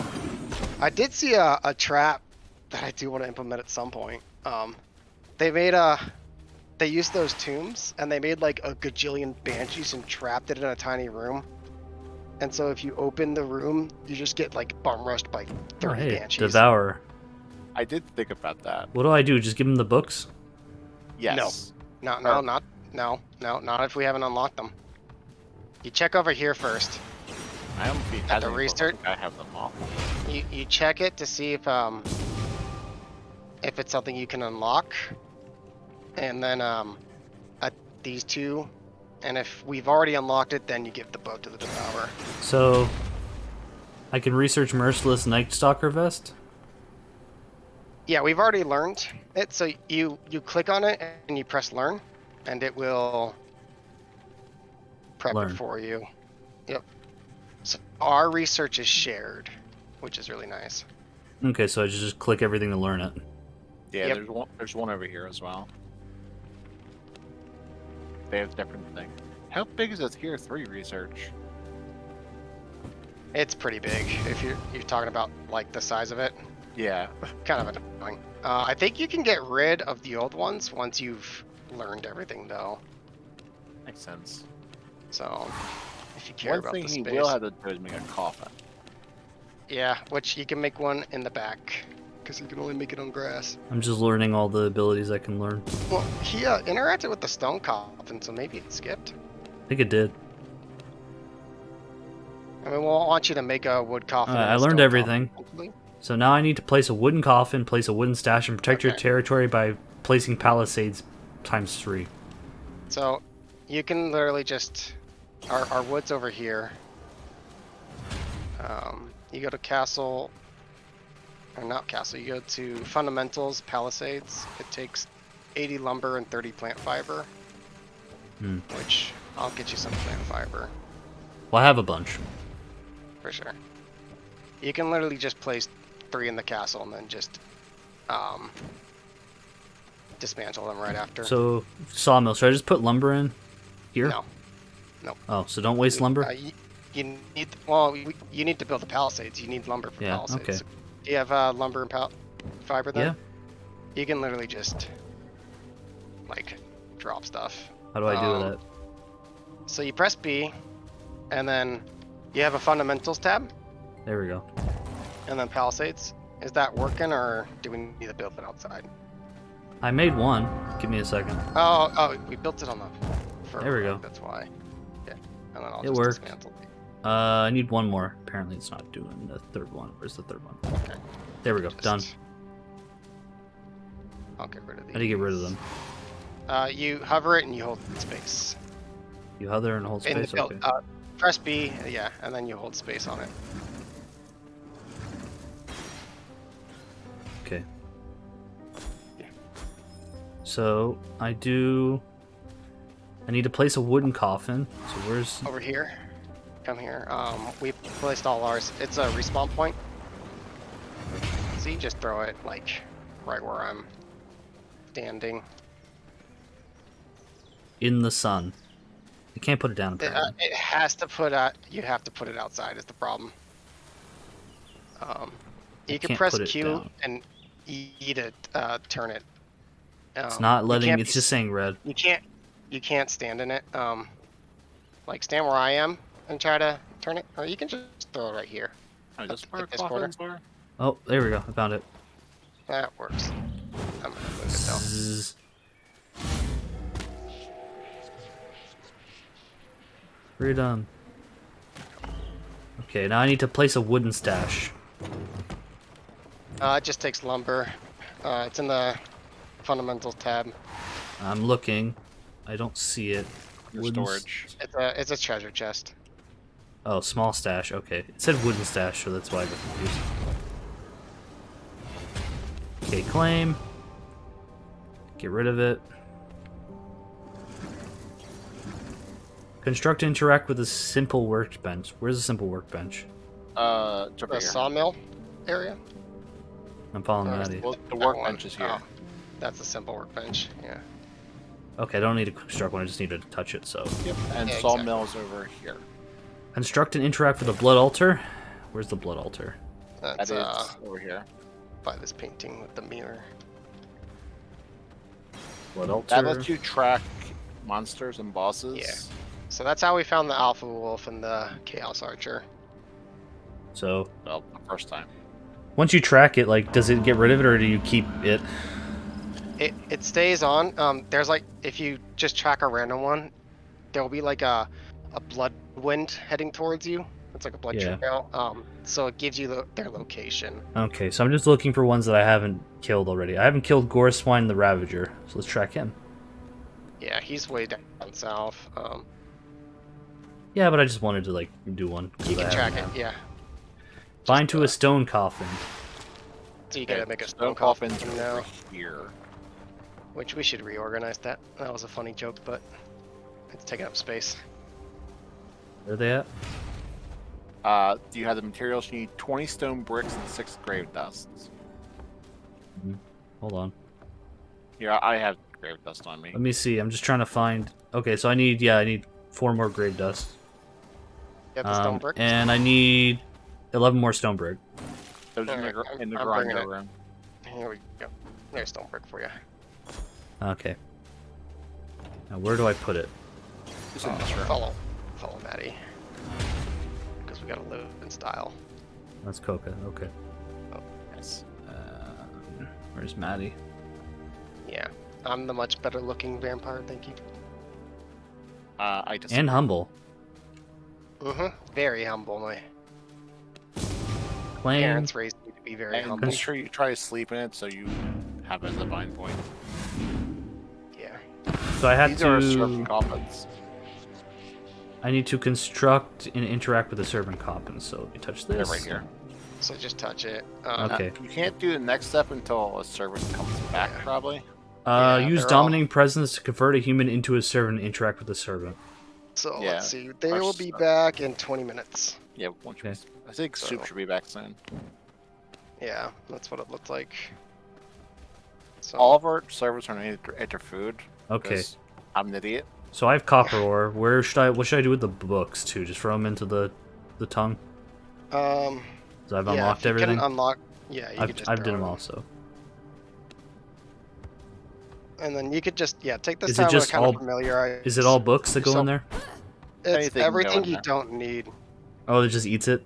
I did see a trap that I do want to implement at some point. They used those tombs and they made like a gajillion banshees and trapped it in a tiny room. And so if you open the room, you just get like bum rushed by 30 Oh, hey, banshees. Devourer. I did think about that. What do I do? Just give them the books? Yes. No, Or- not if we haven't unlocked them. You check over here first. I don't think At the research- I have them all. You check it to see if it's something you can unlock, and then at these 2, and if we've already unlocked it, then you give the bow to the Devourer. So, I can research Merciless Night Stalker Vest? Yeah, we've already learned it. So you click on it and you press learn, and it will prep Learn. it for you. Yep. So our research is shared, which is really nice. Okay, so I just click everything to learn it. Yeah, Yep. there's one over here as well. They have different things. How big is this Tier 3 research? It's pretty big if you're talking about like the size of it. Yeah. Kind of annoying. I think you can get rid of the old ones once you've learned everything, though. Makes sense. So, if you care One about thing the he space, will have to do is make a coffin. yeah, which you can make one in the back because you can only make it on grass. I'm just learning all the abilities I can learn. Well, he interacted with the stone coffin, so maybe it skipped. I think it did. I mean, we'll want you to make a wood coffin. Alright, and a I learned stone everything. coffin, hopefully. So now I need to place a wooden coffin, place a wooden stash, and protect your Okay. territory by placing palisades times 3. So, you can literally just our wood's over here. You go to castle, or not castle. You go to fundamentals, palisades. It takes 80 lumber and 30 plant fiber. Hmm. Which I'll get you some plant fiber Well, I have a bunch. for sure. You can literally just place 3 in the castle and then just dismantle them right after. So, sawmill, should I just put lumber in here? No. Oh, so don't waste lumber? You need you need to build the palisades. You need lumber for Yeah, palisades. okay. Do you have lumber and fiber there? Yeah. You can literally just like drop stuff. How do I do that? So you press B, and then you have a fundamentals tab, There we go. and then palisades. Is that working, or do we need to build it outside? I made one. Give me a second. Oh, we built it on the. There we go. That's why. Yeah, and then I'll It just worked. dismantle. I need one more. Apparently it's not doing the third one. Where's the third one? Okay. There we go. Done. I'll get rid of these. How do you get rid of them? You hover it and you hold space. You hover and hold In the space? build, Okay. press B, yeah, and then you hold space on it. Okay. Yeah. So, I need to place a wooden coffin. So where's... Over here. Come here. We placed all ours. It's a respawn point. So you just throw it, like, right where I'm standing. In the sun. You can't put it down, apparently. It has to put you have to put it outside is the problem. You can can't press put it Q down. and E to turn it. It's not you letting... can't It's be just saying red. You can't you can't stand in it. Like stand where I am and try to turn it, or you can just throw it right here. Oh, Up this at where this corner. coffins are? Oh, there we go. I found it. That works. I'm gonna move it though. Zzz. Freedom. Okay, now I need to place a wooden stash. It just takes lumber. It's in the fundamentals tab. I'm looking. I don't see it. Your Wooden storage. It's a treasure chest. Oh, small stash. Okay. It said wooden stash, so that's why I got confused. Okay, claim. Get rid of it. Construct and interact with a simple workbench. Where's the simple workbench? It's over The here. sawmill area. I'm following Or is Maddie. Well, the that workbench one? is here. Oh, that's a simple workbench. Yeah. Okay, I don't need to construct one, I just need to touch it, so. Yep. And Yeah, sawmill's over here. Construct and interact with a blood altar. Where's the blood altar? That's That is over here. by this painting with the mirror. Blood altar. That lets you track monsters and bosses. Yeah. So that's how we found the Alpha Wolf and the Chaos Archer. So, Well, the first time. once you track it, like, does it get rid of it, or do you keep it? It stays on. There's like, if you just track a random one, there will be like a blood wind heading towards you. It's like a blood Yeah. trail. So it gives you their location. Okay, so I'm just looking for ones that I haven't killed already. I haven't killed Gore Swine the Ravager, so let's track him. Yeah, he's way down south. Yeah, but I just wanted to, like, do one. 'cause You I can track haven't it, now. yeah. Bind Just, to a stone coffin. So you gotta make a stone stone coffins coffin are now, over here. which we should reorganize that. That was a funny joke, but it's taking up space. Where are they at? Do you have the materials? You need 20 stone bricks and 6 grave dusts. Hold on. Here, I have grave dust on me. Let me see. I'm just trying to find... Okay, so I need 4 more grave dust. You have the stone brick? And I need 11 more stone brick. Those in the, Alright, in the I'm bringing grinder it. room. Here we go. There's stone brick for you. Okay. Now, where do I put it? It's in this room. Follow Maddie. Because we gotta live in style. That's Coca. Okay. Yes. Where's Maddie? Yeah. I'm the much better looking vampire, thank you. I just And humble. Very humble. My Claim. parents raised me to be very and humble. make sure you try to sleep in it so you have it as a bind point. Yeah. So I had These are serpent to... coffins. I need to construct and interact with the serpent coffin. So let me touch They're this. right here. So just touch it. Okay. You can't do the next step until a servant comes back, probably. Yeah, Use they're all- dominating presence to convert a human into a servant and interact with the servant. So Yeah, let's see. They fresh will be stuff. back in 20 minutes. Yeah, once Okay. I think Soup So- should be back soon. Yeah, that's what it looked like. So All of our servants are going to eat their food. Okay. 'cause I'm an idiot. So I have copper ore. Where should I? What should I do with the books too? Just throw them into the tongue. um, So I've yeah, unlocked if you everything. Can unlock. Yeah, you I've could just I've throw did them it. all. So And then you could just take this Is it time just to kind all- of familiarize. is it all books that go in yourself- there? It's Anything can go everything in you there. don't need. Oh, it just eats it.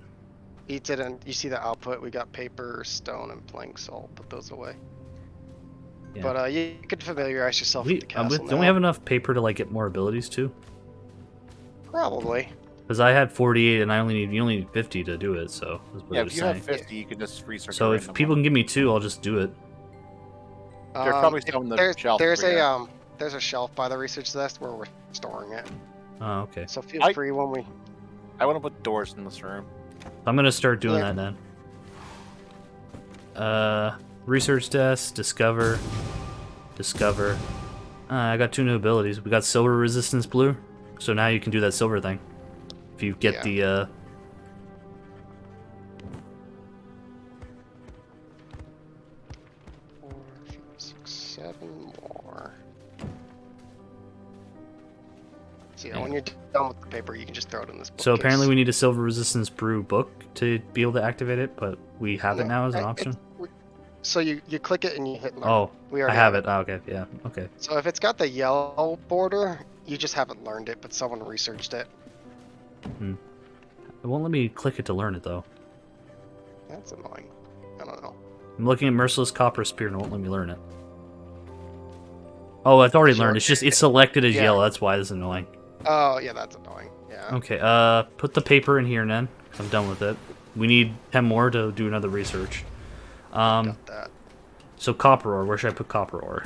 Eats it, and you see the output. We got paper, stone, and planks. So I'll put those away. Yeah. But you could familiarize yourself We, with the castle. don't we have enough paper to like get more abilities too? Probably. Because I had 48 and you only need 50 to do it. So that's what Yeah, I if was you saying. have 50, you can just research. So if people can give me 2, I'll just do it. There's probably if some on the there's, shelf There's over a here. there's a shelf by the research desk where we're storing it. Oh, okay. So feel I- free when we. I want to put doors in this room. I'm gonna start doing Yeah. that then. Research desk, discover. I got 2 new abilities. We got silver resistance blue, so now you can do that silver thing. If you get Yeah. 4, 5, 6, 7 more. So yeah, when you're done with the paper, you can just throw it in this bookcase. So apparently we need a silver resistance brew book to be able to activate it, but we have it now as an option. So you click it and you hit. Learn. Oh, we I already have it. Oh, okay, yeah, okay. So if it's got the yellow border, You just haven't learned it, but someone researched it. It won't let me click it to learn it though. That's annoying. I don't know. I'm looking at Merciless Copper Spear and it won't let me learn it. Oh, it's already learned. It's just it's selected as Yeah. yellow. That's why this is annoying. Oh, yeah, that's annoying. Yeah. Okay, put the paper in here, then. 'Cause I'm done with it. We need 10 more to do another research. Got that. So copper ore. Where should I put copper ore?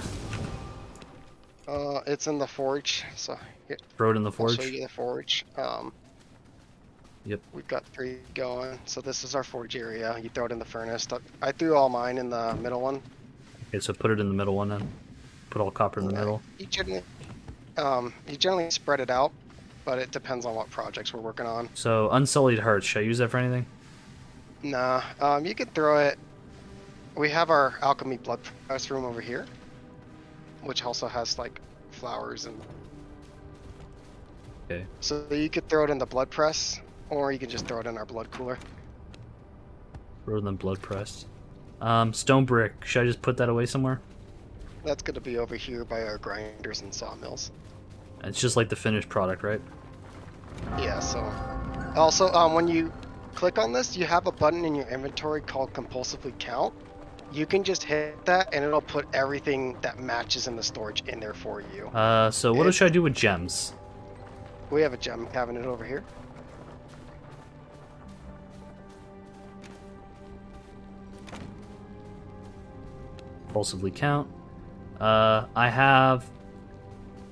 It's in the forge, so yeah, Throw it in the I'll forge. show you the forge. Yep. We've got 3 going. So this is our forge area. You throw it in the furnace. I threw all mine in the middle one. Okay, so put it in the middle one then. Put all copper in the Yeah. middle. You generally spread it out, but it depends on what projects we're working on. So unsullied hearts. Should I use that for anything? Nah, you could throw it. We have our alchemy blood press room over here, which also has like flowers and. Okay. So you could throw it in the blood press, or you can just throw it in our blood cooler. Rather than blood pressed. Stone brick. Should I just put that away somewhere? That's gonna be over here by our grinders and sawmills. It's just like the finished product, right? Yeah. So, also, when you click on this, you have a button in your inventory called compulsively count. You can just hit that, and it'll put everything that matches in the storage in there for you. So what should I do with gems? We have a gem cabinet over here. Compulsively count. I have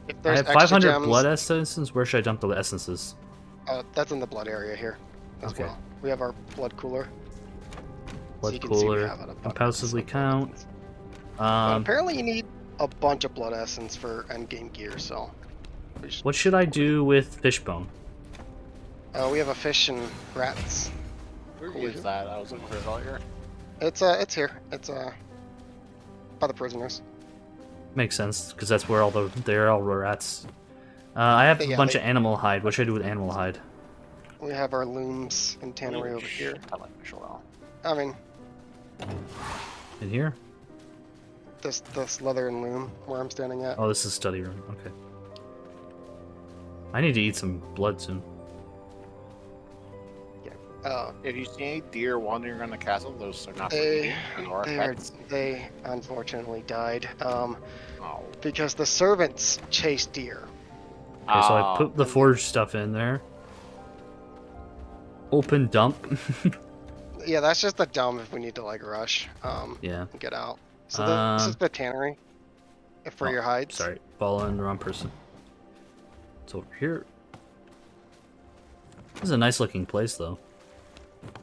If I there's have extra 500 gems, blood essences. Where should I dump the essences? that's in the blood area here as Okay. well. We have our blood cooler. Blood you can see we cooler. have an abundance Compulsively of blood count. essence. But Um, apparently you need a bunch of blood essence for endgame gear, so. what should I do with fishbone? We have a fish and rats. Where Cool. is that? I was looking for it earlier. It's here. It's by the prisoners. Makes sense because that's where they're all rats. I have a Yeah, bunch of animal hide. What should I do with animal hide? We have our looms and tannery over here. I like fish oil. I mean, In here? this leather and loom where I'm standing at. Oh, this is study room. Okay. I need to eat some blood soon. If you see any deer wandering around the castle, those are not They for they unfortunately died Oh. because the servants chased deer. Okay, so I Oh. put the forge stuff in there. Open dump. Yeah, that's just a dump if we need to like rush. Yeah. And get out. So this is the tannery for Oh, your hides. Sorry, following the wrong person. It's over here. This is a nice looking place though.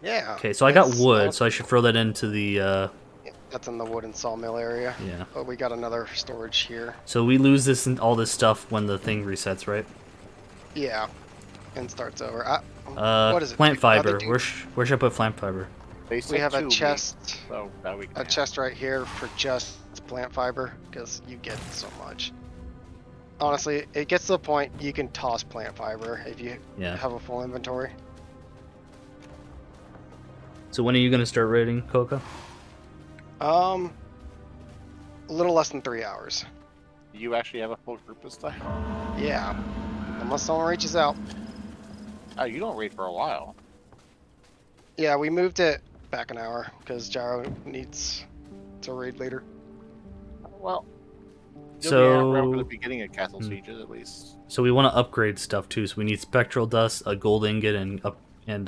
Yeah. Okay, so I got that's- wood, so I should throw that into the That's in the wood and sawmill area. yeah. But we got another storage here. So we lose this and all this stuff when the thing resets, right? Yeah. And starts over. What is it? Plant Like, fiber. other Where should I put plant fiber? They We said have a 2 chest. weeks, so that we can A have. chest right here for just plant fiber because you get so much. Honestly, it gets to the point you can toss plant fiber if you Yeah. have a full inventory. So when are you gonna start raiding Coca? A little less than 3 hours. You actually have a full group this time? Yeah, unless someone reaches out. Oh, you don't raid for a while. Yeah, we moved it back an hour because Gyro needs to raid later. Well, you'll So- be around for the beginning of Castle Sieges at least. So we want to upgrade stuff too. So we need spectral dust, a gold ingot, and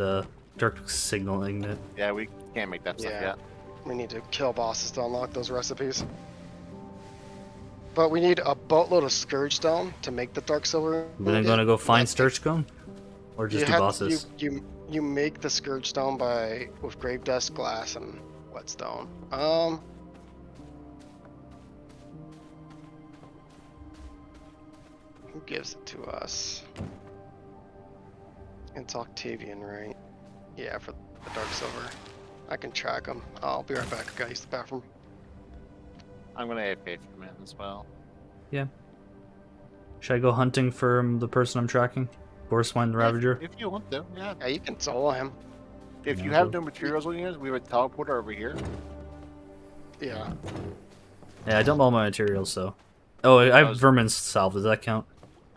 dark signal ingot. Yeah, we can't make that stuff Yeah. yet. We need to kill bosses to unlock those recipes. But we need a boatload of Scourge Stone to make the Dark Silver. We're then gonna go find Sturchcombe, or just do bosses. You make the Scourge Stone with Grave Dust, Glass, and Whetstone. Who gives it to us? It's Octavian, right? Yeah, for the Dark Silver. I can track him. I'll be right back. I gotta use the bathroom. I'm gonna AFK for a minute as well. Yeah. Should I go hunting for the person I'm tracking? Goreswine the Ravager? If you want to, yeah. Yeah, you can solo him. If Yeah, you have go. no materials on you, we have a teleporter over here. Yeah. Yeah, I dumped all my materials, so. Oh, I have was- vermin salve. Does that count?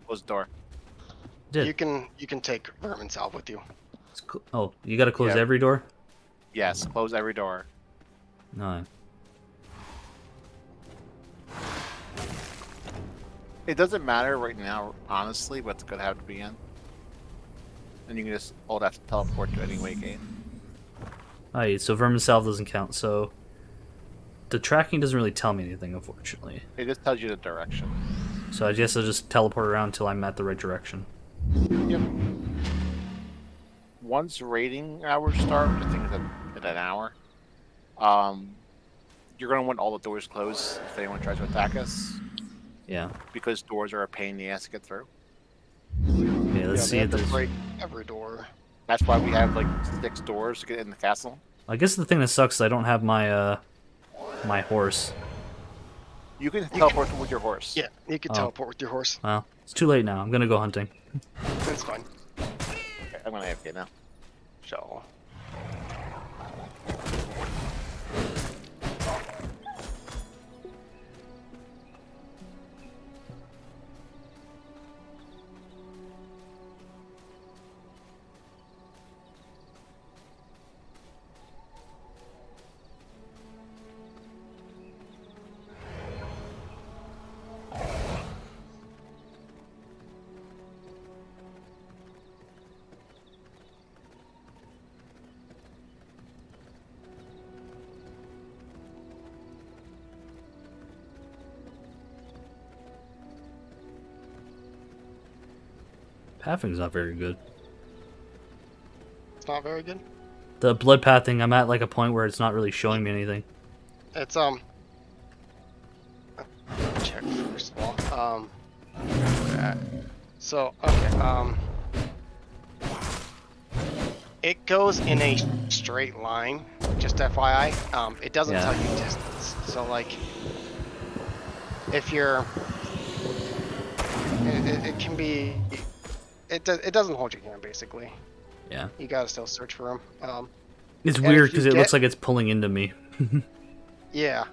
Close the door. Did. You can take vermin salve with you. Oh, you gotta close Yeah. every door? Yes, close every door. No. It doesn't matter right now, honestly, what's gonna have to be in. And you can just hold F to teleport to any way gate. Alright, so vermin salve doesn't count, so the tracking doesn't really tell me anything, unfortunately. It just tells you the direction. So I guess I'll just teleport around until I'm at the right direction. Yep. Once raiding hours start, I think it's at an hour. You're gonna want all the doors closed if anyone tries to attack us, Yeah. because doors are a pain in the ass to get through. Okay, let's Yeah, see they if have to there's... break every door. That's why we have like 6 doors to get in the castle. I guess the thing that sucks is I don't have my, my horse. You can teleport with your horse. Yeah, you can Oh. teleport with your horse. Well, it's too late now. I'm gonna go hunting. That's fine. Okay, I'm gonna AFK now. So, Pathing's not very good. it's not very good. The blood pathing, I'm at like a point where it's not really showing me anything. It's check first of all. So okay. It goes in a straight line. Just FYI. It doesn't Yeah. tell you distance. So like, if you're, it can be. It doesn't hold your hand basically. Yeah. You gotta still search for them. It's And weird if you because it get- looks like it's pulling into me. Yeah.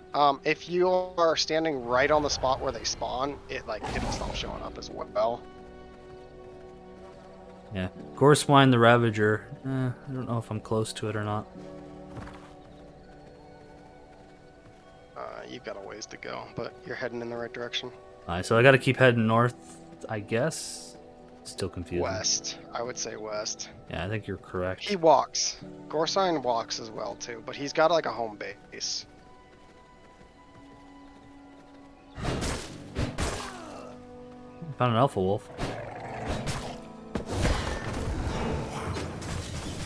If you are standing right on the spot where they spawn, it'll stop showing up as well. Yeah. Goreswine the Ravager. I don't know if I'm close to it or not. You've got a ways to go, but you're heading in the right direction. Alright, so I gotta keep heading north, I guess? Still confused. West. I would say west. Yeah, I think you're correct. He walks. Gorsine walks as well too, but he's got like a home base. Found an alpha wolf.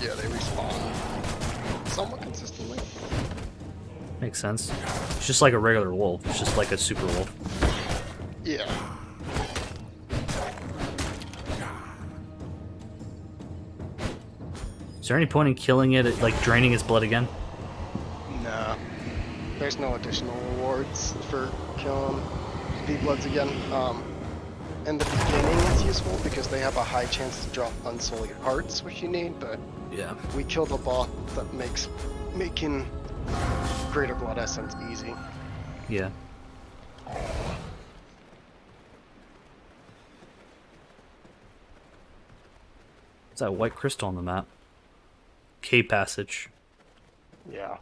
Yeah, they respawn somewhat consistently. Makes sense. It's just like a regular wolf. It's just like a super wolf. Yeah. Is there any point in killing it, like draining its blood again? Nah. There's no additional rewards for killing V-Bloods again. In the beginning it's useful because they have a high chance to drop unsullied hearts, which you need, but Yeah. we killed a bot that makes making Greater Blood Essence easy. Yeah. What's that white crystal on the map? K passage. Yeah.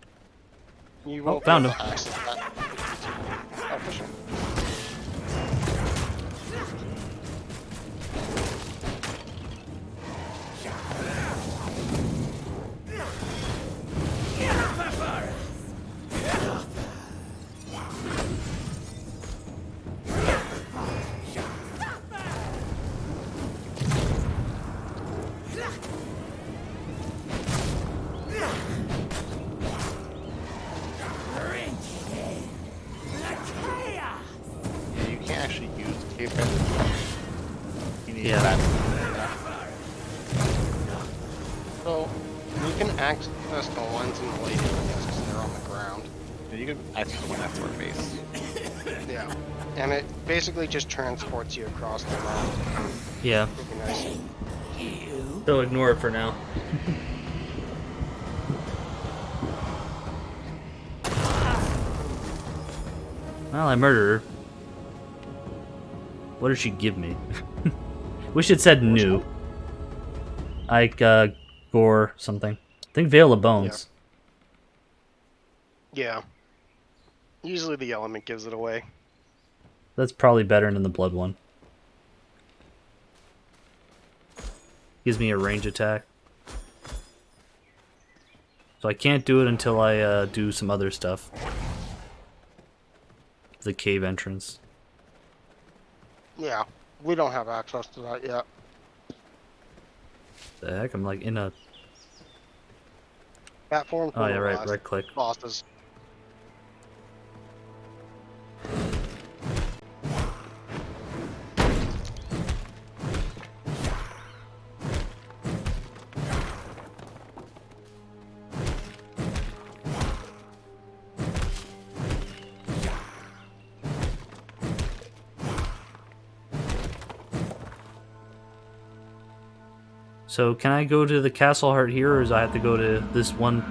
You Oh, won't be found able him. to access that. Oh, for sure. Yeah, you can't actually use cave passage. You need Yeah. that. So, you can access the ones in the lady because they're on the ground. Yeah, you can access the one that's our base. Yeah. And it basically just transports you across the map. Yeah. Pretty nice. They'll ignore it for now. Well, I murdered her. What did she give me? Wish it said new. Like, gore something. I think Veil of Bones. Yeah. Usually the element gives it away. That's probably better than the blood one. Gives me a range attack. So I can't do it until I do some other stuff. The cave entrance. Yeah. We don't have access to that yet. The heck? I'm like in a... Platform. Oh yeah, right click. Bosses. So can I go to the castle heart here, or does I have to go to this one?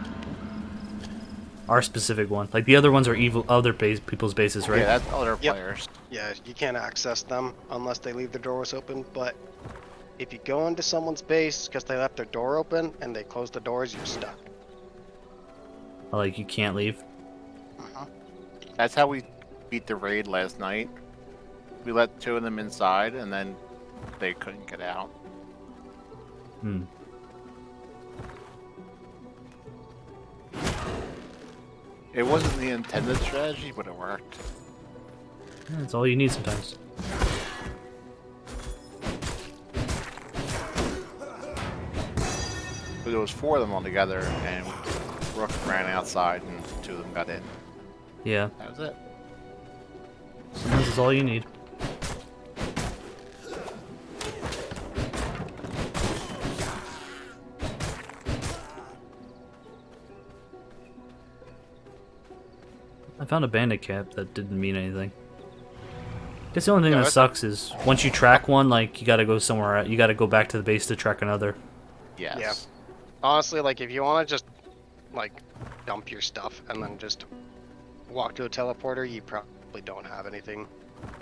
Our specific one. Like the other ones are evil other people's bases, right? Yeah, that's other Yep. players. Yeah, you can't access them unless they leave their doors open, but if you go into someone's base because they left their door open and they close the doors, you're stuck. Like you can't leave. That's how we beat the raid last night. We let 2 of them inside, and then they couldn't get out. Hmm. It wasn't the intended strategy, but it worked. Yeah, that's all you need sometimes. But there was 4 of them all together, and Rook ran outside, and 2 of them got in. Yeah. That was it. Sometimes it's all you need. I found a bandit cap that didn't mean anything. Guess the only thing that sucks is once you track one, like you gotta go somewhere. You gotta go back to the base to track another. Yes. Yeah. Honestly, like if you want to just like dump your stuff and then just walk to a teleporter, you probably don't have anything.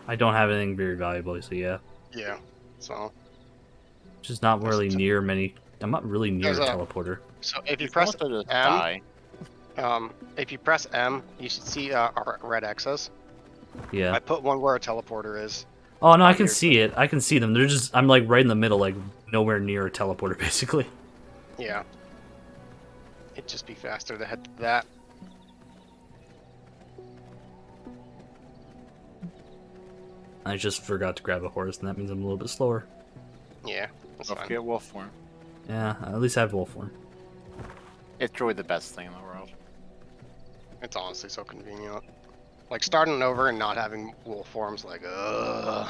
I don't have anything very valuable, so yeah. Yeah. So Just not really near many. I'm not really near a There's a- teleporter. if you You're press supposed to just M, die. if you press M, you should see our red X's. Yeah. I put one where a teleporter is. Oh no, I can here. see it. I can see them. They're just. I'm like right in the middle, like nowhere near a teleporter, basically. Yeah. It'd just be faster to head to that. I just forgot to grab a horse, and that means I'm a little bit slower. Yeah. That's Don't fine. forget wolf form. Yeah, at least I have wolf form. It's really the best thing in the world. It's honestly so convenient. Like starting over and not having wolf forms, like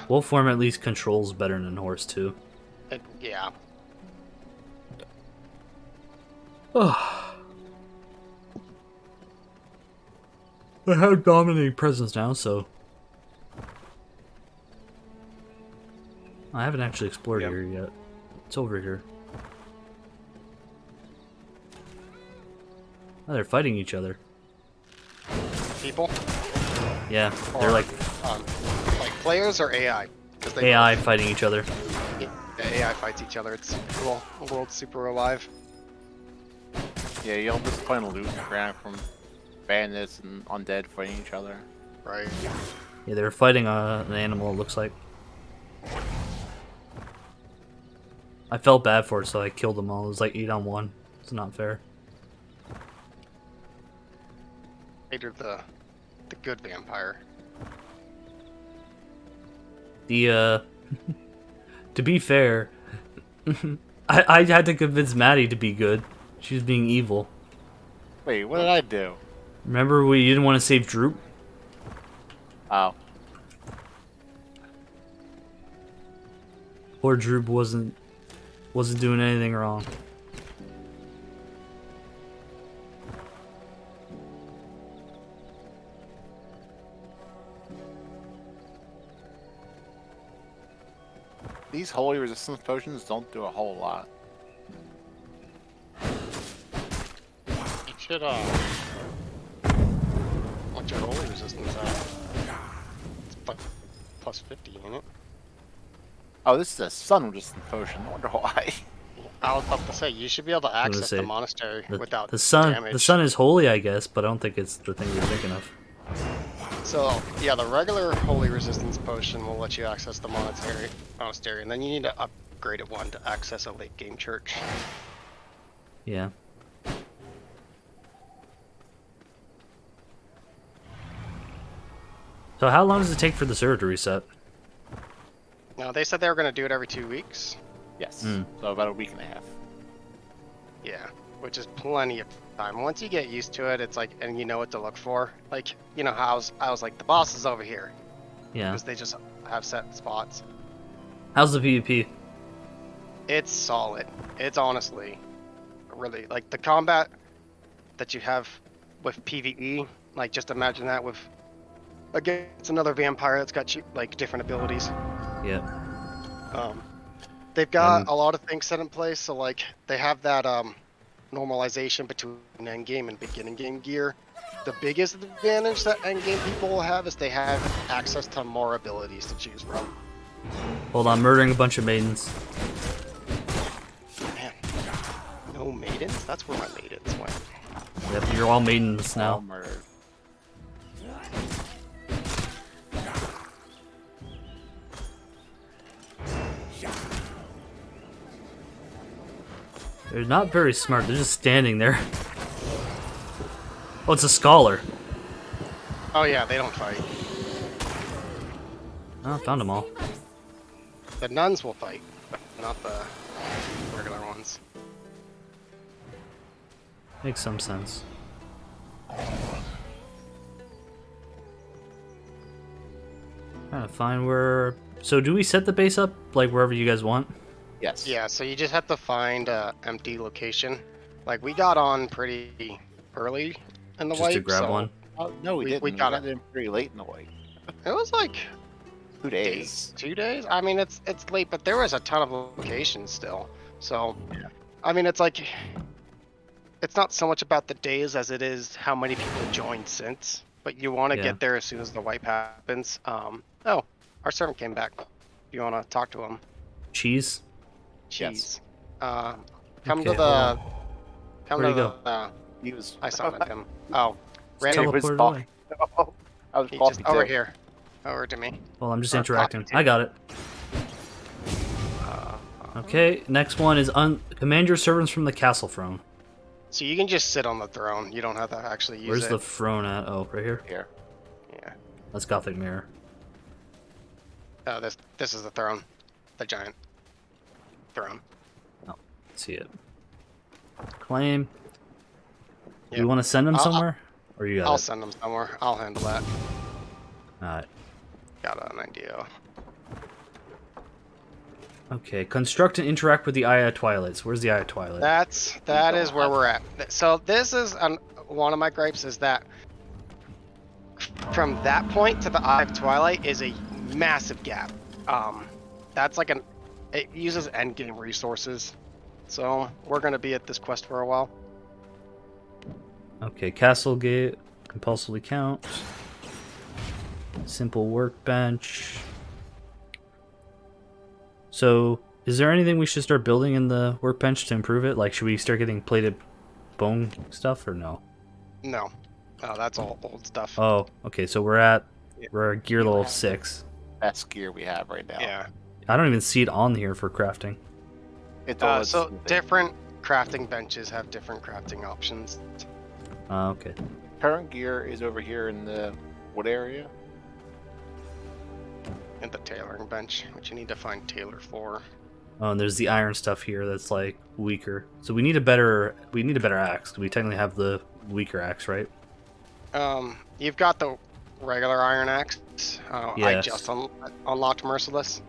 Wolf form at least controls better than horse too. Yeah. I have dominating presence now, so I haven't actually explored here yet. It's over here. Oh, they're fighting each other. People, Yeah, they're like like players or AI, because they AI fighting each other. the AI fights each other. It's cool. The world's super alive. Yeah, you'll just find loot ground from bandits and undead fighting each other. Right. Yeah, they're fighting an animal, it looks like. I felt bad for it, so I killed them all. It was like 8 on 1. It's not fair. Hated the good vampire. The, to be fair, I had to convince Maddie to be good. She was being evil. Wait, what did I do? Remember you didn't want to save Droop? Oh. Poor Droop wasn't doing anything wrong. These holy resistance potions don't do a whole lot. You should what's your holy resistance at? It's plus 50, ain't it? Oh, this is a sun resistant potion. I wonder why. I was about to say, you should be able to gonna access the say, monastery without the sun. damage. The sun is holy, I guess, but I don't think it's the thing you're thinking of. So, yeah, the regular holy resistance potion will let you access the monastery, and then you need to upgrade it one to access a late game church. Yeah. So how long does it take for the server to reset? Now, they said they were going to do it every 2 weeks. Yes. Mm. So about a week and a half. Yeah, which is plenty of time. Once you get used to it, it's like, and you know what to look for. Like, you know how I was like, the boss is over here. Yeah. Because they just have set spots. How's the PvP? It's solid. It's honestly really, like, the combat that you have with PvE, like, just imagine that with, against another vampire that's got, like, different abilities. Yeah. They've got a lot of things set in place, so like they have that normalization between end game and beginning game gear. The biggest advantage that end game people will have is they have access to more abilities to choose from. Hold on, murdering a bunch of maidens. Man, no maidens? That's where my maidens went. Yep, you're all maidens All now. murdered. They're not very smart. They're just standing there. Oh, it's a scholar. Oh yeah, they don't fight. Oh, found them all. The nuns will fight, but not the regular ones. Makes some sense. Trying to find where... So do we set the base up, like, wherever you guys want? Yes. Yeah, so you just have to find a empty location. Like we got on pretty early in the Just wipe, to grab so one? Oh, no, we didn't. we got it. in pretty late in the week. It was like 2 days. 2 days. I mean, it's late, but there was a ton of locations still. So, Yeah. I mean, it's like it's not so much about the days as it is how many people joined since. But you want to Yeah. get there as soon as the wipe happens. Oh, our servant came back. You want to talk to him? Cheese? Jeez. Yes. Come Okay, to hold the. on. Come Where'd to he the. He was. I summoned him. Oh, ran He was teleported talking. away. I was he talking just over too. here, over to me. Well, I'm just Or interacting. copy I got it. Okay, next one is command your servants from the castle throne. So you can just sit on the throne. You don't have to actually use Where's it. the throne at? Oh, right here. Here. Yeah. That's Gothic Mirror. Oh, this is the throne, the giant throne. See it. Claim. Do Yeah. you want to send them I'll- somewhere? Or you got I'll it? send them somewhere. I'll handle that. Alright. Got an idea. Okay, construct and interact with the Eye of Twilight. So where's the Eye of Twilight? That is where we're at. So this is one of my gripes is that from that point to the Eye of Twilight is a massive gap. That's like it uses endgame resources. So we're gonna be at this quest for a while. Okay, Castle Gate. Compulsively count. Simple workbench. So, is there anything we should start building in the workbench to improve it? Like, should we start getting plated bone stuff or no? No, that's all old stuff. Oh, okay, so we're at gear level 6. Best gear we have right now. Yeah. I don't even see it on here for crafting. It's all So different crafting benches have different crafting options. Okay. current gear is over here in the wood area. And the tailoring bench, which you need to find tailor for. Oh, and there's the iron stuff here that's like weaker. So we need a better axe. We technically have the weaker axe, right? You've got the regular iron axe. I Yes. just unlocked Merciless,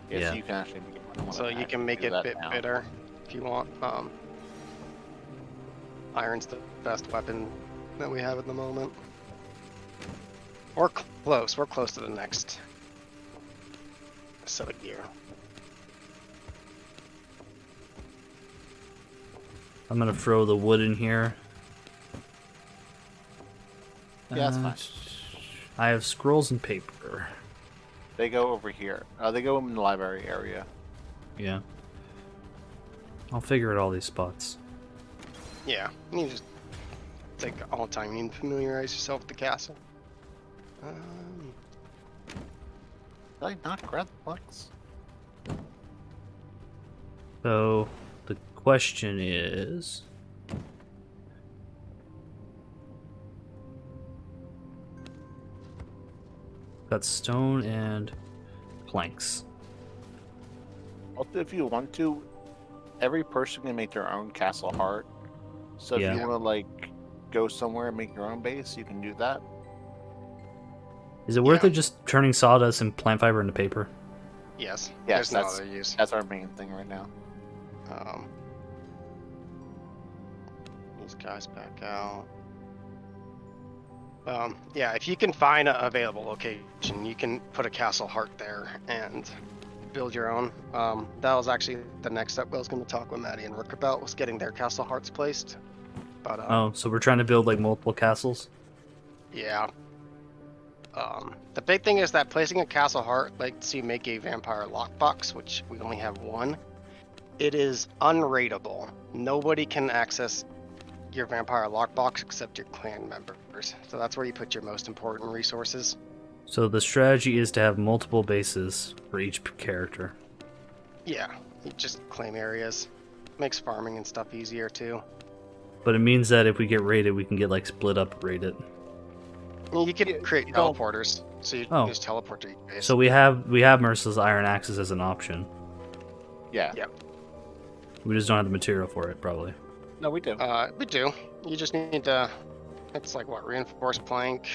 Yeah, Yeah. so you can actually make it. so you can make it a bit bitter if you want. Iron's the best weapon that we have at the moment. We're close. We're close to the next set of gear. I'm gonna throw the wood in here. Yeah, that's fine. I have scrolls and paper. They go over here. They go in the library area. Yeah. I'll figure out all these spots. Yeah, you need to take all the time. You need to familiarize yourself with the castle. Did I not grab the box? So the question is, got stone and planks. Also, if you want to, every person can make their own castle heart. So if Yeah. you want to like go somewhere and make your own base, you can do that. Is it worth Yeah. it just turning sawdust and plant fiber into paper? Yes. Yes, There's no that's other use. that's our main thing right now. These guys back out. Yeah, if you can find an available location, you can put a castle heart there and build your own. That was actually the next step I was going to talk with Maddie and Rick about, was getting their castle hearts placed. But Oh, so we're trying to build like multiple castles? yeah. The big thing is that placing a castle heart lets you make a vampire lockbox, which we only have one. It is unrateable. Nobody can access your vampire lockbox except your clan members. So that's where you put your most important resources. So the strategy is to have multiple bases for each character. Yeah, you just claim areas. Makes farming and stuff easier too. But it means that if we get raided, we can get like split up raided. I mean, you could create you don't- teleporters, so you Oh. just teleport to your base. So we have merciless iron axes as an option. Yeah. Yep. We just don't have the material for it, probably. No, we do. We do. You just need to. It's like what, reinforced plank.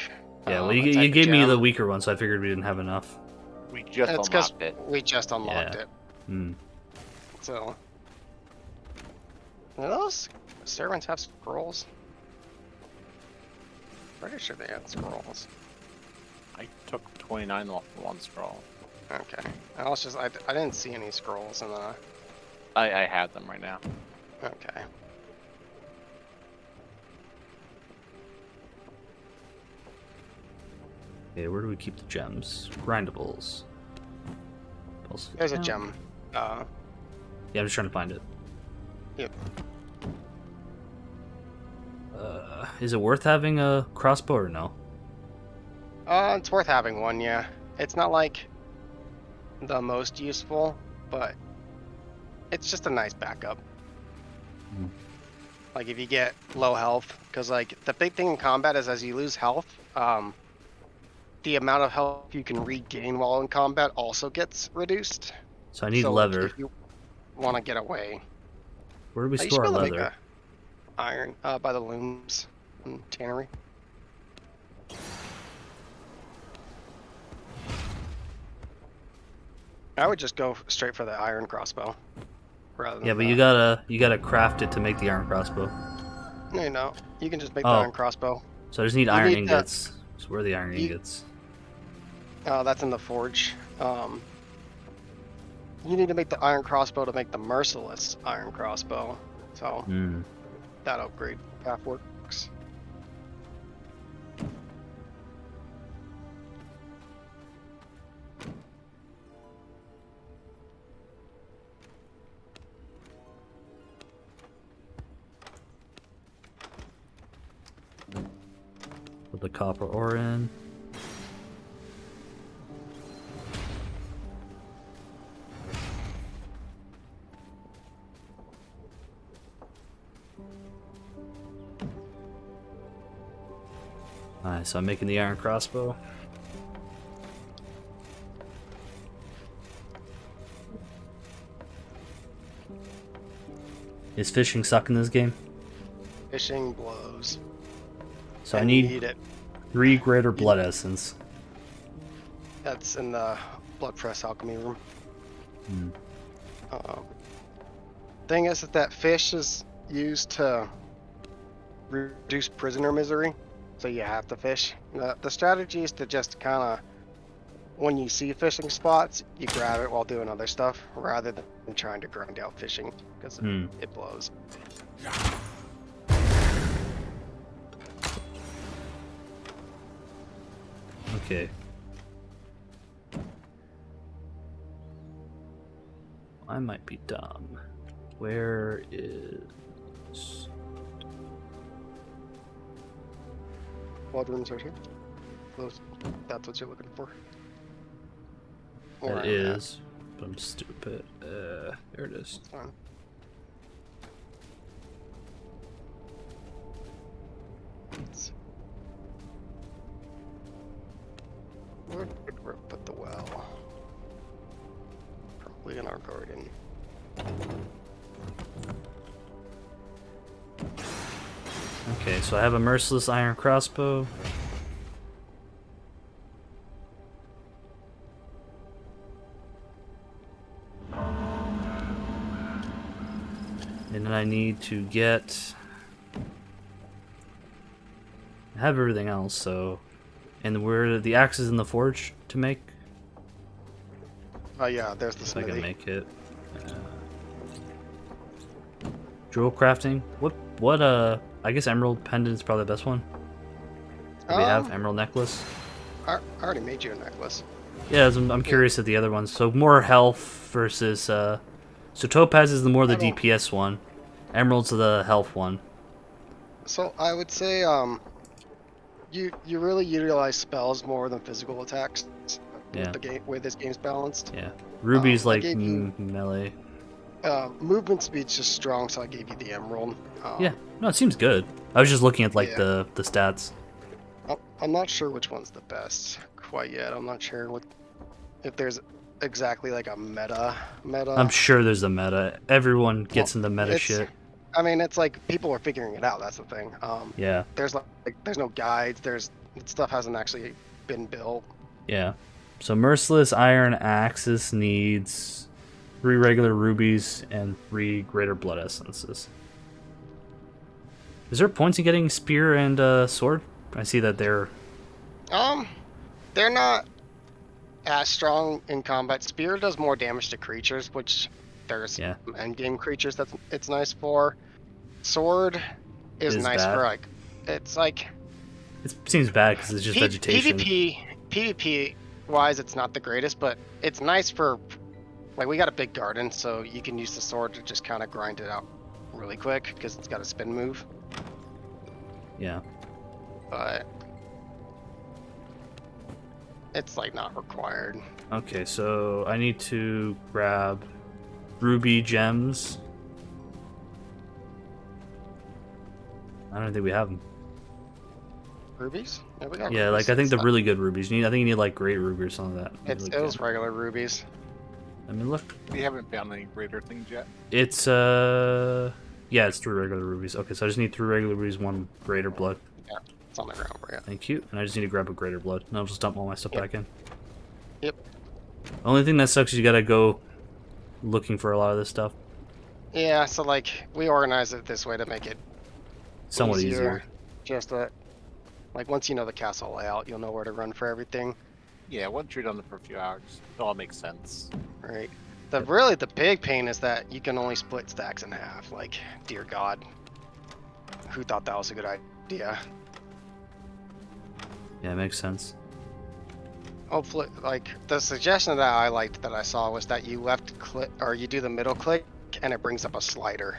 Yeah, well, a you type of gave me gem. the weaker one, so I figured we didn't have enough. We just It's because unlocked it. we just unlocked Yeah. it. Hmm. So. Do those servants have scrolls? Pretty sure they had scrolls. I took 29 off one scroll. Okay. I didn't see any scrolls in the. I have them right now. Okay. Okay, where do we keep the gems? Grindables. Pulse- There's a oh. gem. Yeah, I'm just trying to find it. Yep. Is it worth having a crossbow or no? It's worth having one, yeah. It's not like the most useful, but it's just a nice backup. Hmm. Like if you get low health, because like the big thing in combat is as you lose health, the amount of health you can regain while in combat also gets reduced. So I need So, like, leather. if you want to get away, Where do we you should store be our able to make leather? a iron by the looms and tannery. I would just go straight for the iron crossbow, rather than Yeah, but the- you gotta craft it to make the iron crossbow. No, you can just make the Oh. iron crossbow. So I just need You iron need to- ingots. So where are the iron you- ingots? That's in the forge. You need to make the iron crossbow to make the merciless iron crossbow. So Hmm. that upgrade path works. Put the copper ore in. Nice, so I'm making the iron crossbow. Is fishing suck in this game? Fishing blows. So I And you need it. 3 greater blood essence. That's in the blood press alchemy room. Hmm. Thing is that fish is used to reduce prisoner misery, so you have to fish. The strategy is to just kind of, when you see fishing spots, you grab it while doing other stuff, rather than trying to grind out fishing, because Hmm. it blows. Okay. I might be dumb. Where is... Blood rooms right here. Those, that's what you're looking for. Or That I'm is, but I'm stupid. There it is. at. Fine. Let's- Where would we put the well? Probably in our garden. Okay, so I have a merciless iron crossbow. And then I need to get... I have everything else, so... And where the axe is in the forge to make? Oh yeah, there's the If I can smithy. make it. Jewel crafting? What, I guess emerald pendant is probably the best one. Do we have emerald necklace? I already made you a necklace. Yeah, I'm curious at the other ones. So more health versus, so topaz is the more the I don't- DPS one. Emerald's the health one. So I would say, you really utilize spells more than physical attacks. Yeah. With the game, way this game's balanced. Yeah. Ruby's I like gave you- melee. Movement speed's just strong, so I gave you the emerald. Yeah. No, it seems good. I was just looking at like Yeah. the stats. I'm not sure which one's the best quite yet. I'm not sure if there's exactly like a meta. I'm sure there's a meta. Everyone gets into meta it's- shit. I mean, it's like people are figuring it out. That's the thing. Yeah. There's there's no guides. Stuff hasn't actually been built. Yeah. So merciless iron axis needs 3 regular rubies and 3 greater blood essences. Is there points in getting spear and sword? I see that they're... They're not as strong in combat. Spear does more damage to creatures, which there's Yeah. some endgame creatures it's nice for. Sword is Is nice bad. for like it's like It seems bad because it's just vegetation. PvP wise, it's not the greatest, but it's nice for like we got a big garden, so you can use the sword to just kind of grind it out really quick because it's got a spin move. Yeah. But it's like not required. Okay, so I need to grab ruby gems. I don't think we have them. Rubies? Yeah, we got Yeah, rubies. like I think It's the not- really good rubies. I think you need like great ruby or something like that. it was regular rubies. Let me look. We haven't found any greater things yet. It's yeah, it's 3 regular rubies. Okay, so I just need 3 regular rubies, 1 greater blood. It's on the ground for you. Thank you. And I just need to grab a greater blood. And I'll just dump all my stuff Yep. back in. Yep. Only thing that sucks is you gotta go looking for a lot of this stuff. Yeah, so like we organize it this way to make it Somewhat easier. Just that, like once you know the castle layout, you'll know where to run for everything, Yeah, once you're done it for a few hours, it all makes sense. right? Really the big pain is that you can only split stacks in half. Like, dear God, who thought that was a good idea? Yeah, it makes sense. Hopefully, like the suggestion that I liked that I saw was that you left click or you do the middle click and it brings up a slider.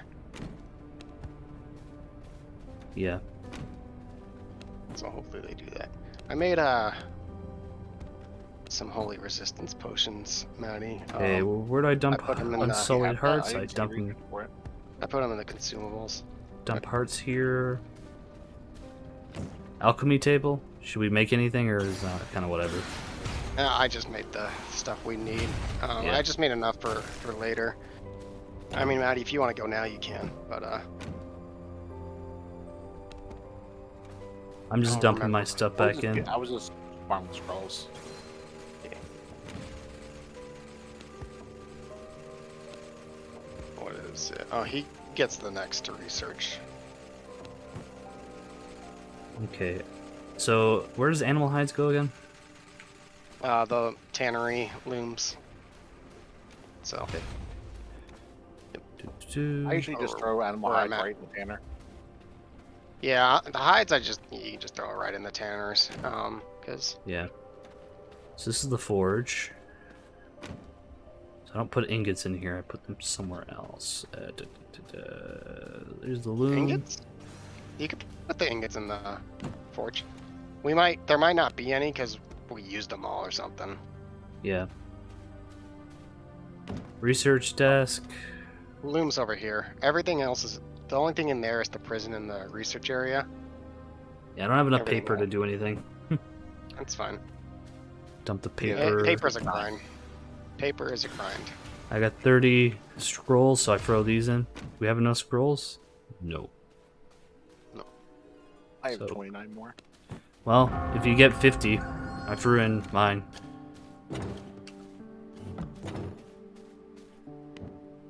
Yeah. So hopefully they do that. I made some holy resistance potions, Maddie. Hey, well, where do I dump put 'em in the- unsullied Yeah, hearts? I didn't see a dump reason for it. I put them in the consumables. hearts here. Alchemy table. Should we make anything, or is that kind of whatever? I just made the stuff we need. Yeah. I just made enough for later. I mean, Maddie, if you want to go now, you can. But I'm just don't dumping remember. my stuff I was back just- in. I was just farming scrolls. what is it? Oh, he gets the next to research. Okay. So where does animal hides go again? The tannery looms. So I usually just Or- throw animal where I'm hides at. right in the tanner. yeah, the hides you can just throw it right in the tanners. Because Yeah. So this is the forge. So I don't put ingots in here. I put them somewhere else. There's the loom. Ingots? You could put the ingots in the forge. There might not be any because we used them all or something. Yeah. Research desk. Loom's over here. Everything else is, the only thing in there is the prison and the research area. Yeah, I don't have enough Everything paper to else. do anything. That's fine. Dump the Yeah, paper. paper's a grind. Paper is a grind. I got 30 scrolls, so I throw these in. Do we have enough scrolls? No. I have So- 29 more. Well, if you get 50, I threw in mine.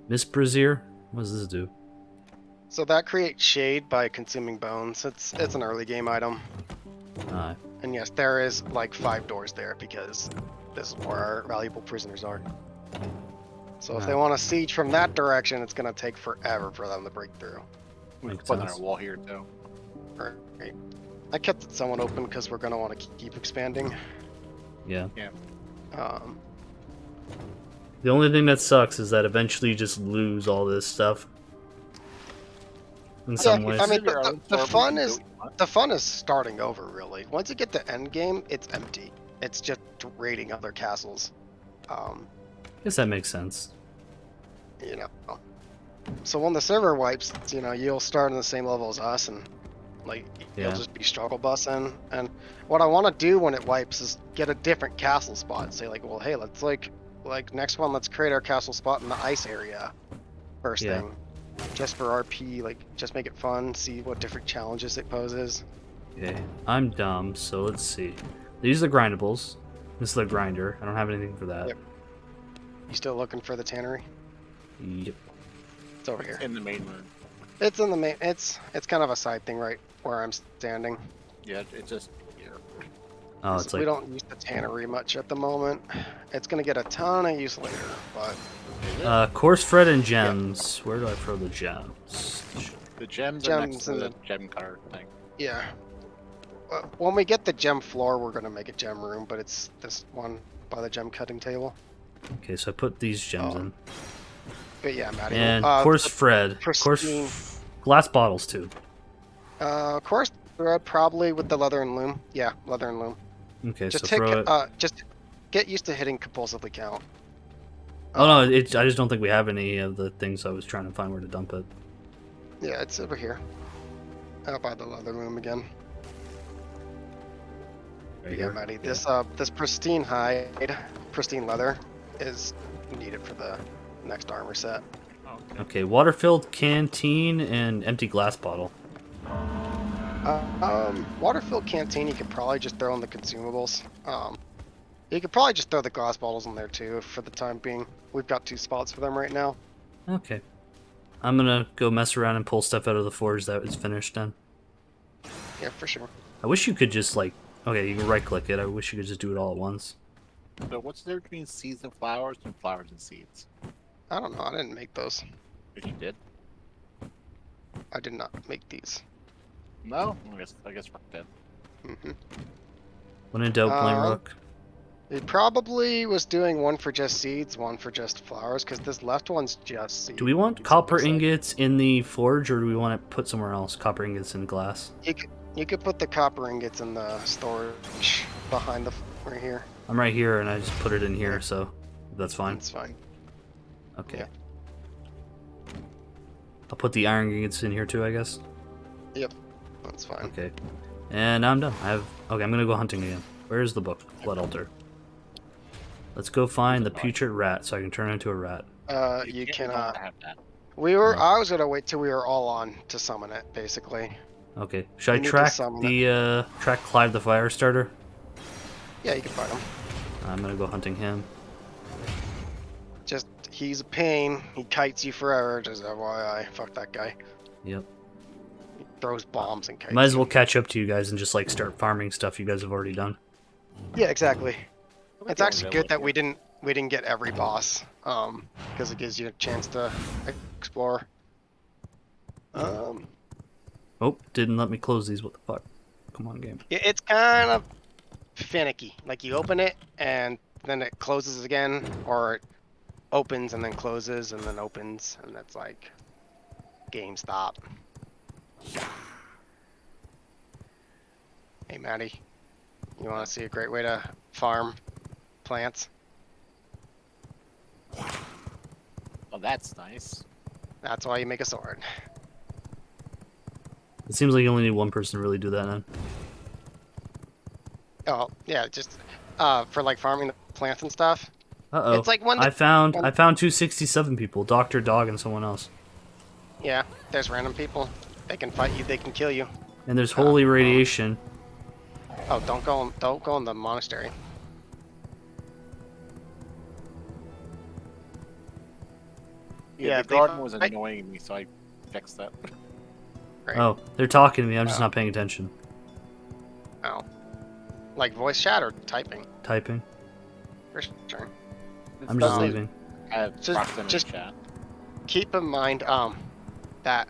Miss Brazier? What does this do? So that creates shade by consuming bones. It's an early game item. Uh, And yes, there is like 5 doors there because this is where our valuable prisoners are. So if they want to siege from that direction, it's gonna take forever for them to break through. We can Makes put it on sense. our wall here too. Right. I kept it somewhat open because we're gonna want to keep expanding. yeah. Um, The only thing that sucks is that eventually you just lose all this stuff. In some ways. I mean, Your own the farm, fun you can is do what you want. the fun is starting over. Really, once you get to end game, it's empty. It's just raiding other castles. Guess that makes sense. You know. So when the server wipes, you know, you'll start on the same level as us, and like Yeah. you'll just be struggle bussing. And what I want to do when it wipes is get a different castle spot. Say like, well, hey, let's like next one, let's create our castle spot in the ice area. First Yeah. thing, just for RP, like just make it fun. See what different challenges it poses. Okay. I'm dumb, so let's see. These are the grindables. This is the grinder. I don't have anything for that. Yep. You still looking for the tannery? Yep. It's over here. In the main room. It's in the main. It's kind of a side thing, right where I'm standing. Yeah, it's just here. Oh, it's we like don't use the tannery much at the moment. It's gonna get a ton of use later, but coarse thread and gems. Where do I throw the gems? The gems are next Gems to and the gem cutter thing. yeah. When we get the gem floor, we're gonna make a gem room, but it's this one by the gem cutting table. Okay, so I put these gems Oh, in. But yeah, Maddie. And coarse thread. pristine- Glass bottles too. Coarse thread probably with the leather and loom. Yeah, leather and loom. Okay, Just so throw it. just get used to hitting compulsively count. Oh no, I just don't think we have any of the things I was trying to find where to dump it. Yeah, it's over here. Out by the leather loom again. Right Yeah, here. Maddie. This pristine hide, pristine leather is needed for the next armor set. Okay, water-filled canteen and empty glass bottle. Water-filled canteen, you could probably just throw in the consumables. You could probably just throw the glass bottles in there too for the time being. We've got 2 spots for them right now. Okay. I'm gonna go mess around and pull stuff out of the forge that is finished then. Yeah, for sure. I wish you could just like, okay, you can right-click it. I wish you could just do it all at once. So what's there between seeds and flowers and seeds? I don't know. I didn't make those. If you did? I did not make these. No? I guess Rook did. hmm When in doubt, blame Uh, Rook. He probably was doing one for just seeds, one for just flowers, because this left one's just seeds. Do we want it copper looks like. ingots in the forge, or do we want to put somewhere else? Copper ingots in glass. You could put the copper ingots in the storage behind the right here. I'm right here, and I just put it in here, so that's fine. It's fine. Okay. Yeah. I'll put the iron ingots in here too, I guess. That's fine. Okay. And now I'm done. Okay, I'm gonna go hunting again. Where's the book? Blood Altar. Let's go find the putrid rat so I can turn into a rat. You can't cannot. have that. I was gonna wait till we were all on to summon it, basically. Okay. Should I You need to track summon track Clive the Fire Starter? Yeah, you can fight him. I'm gonna go hunting him. Just he's a pain. He kites you forever. Just FYI, fuck that guy. Yep. He throws bombs and kites. Might as you. well catch up to you guys and just like start farming stuff you guys have already done. Yeah, exactly. Look It's at actually the good that village we didn't get every boss, because it gives you a chance to explore. Oh, didn't let me close these. What the fuck? Come on, game. It's kind of finicky. Like you open it and then it closes again, or opens and then closes and then opens, and that's like game stop. Hey Maddie, you want to see a great way to farm plants? Oh, that's nice. That's why you make a sword. It seems like you only need one person to really do that now. Oh yeah, just for like farming the plants and stuff. Uh-oh. It's like when I found 267 people, Dr. Dog and someone else. Yeah, there's random people. They can fight you. They can kill you. And there's holy radiation. Oh, don't go in the monastery. Yeah, the they garden was fight- annoying me, so I fixed that. Right. Oh, they're talking to me. I'm just Oh. not paying attention. Oh. Like voice chat or typing? Typing. For sure. I'm just Um, leaving. I have Just- proximity just- chat. Keep in mind that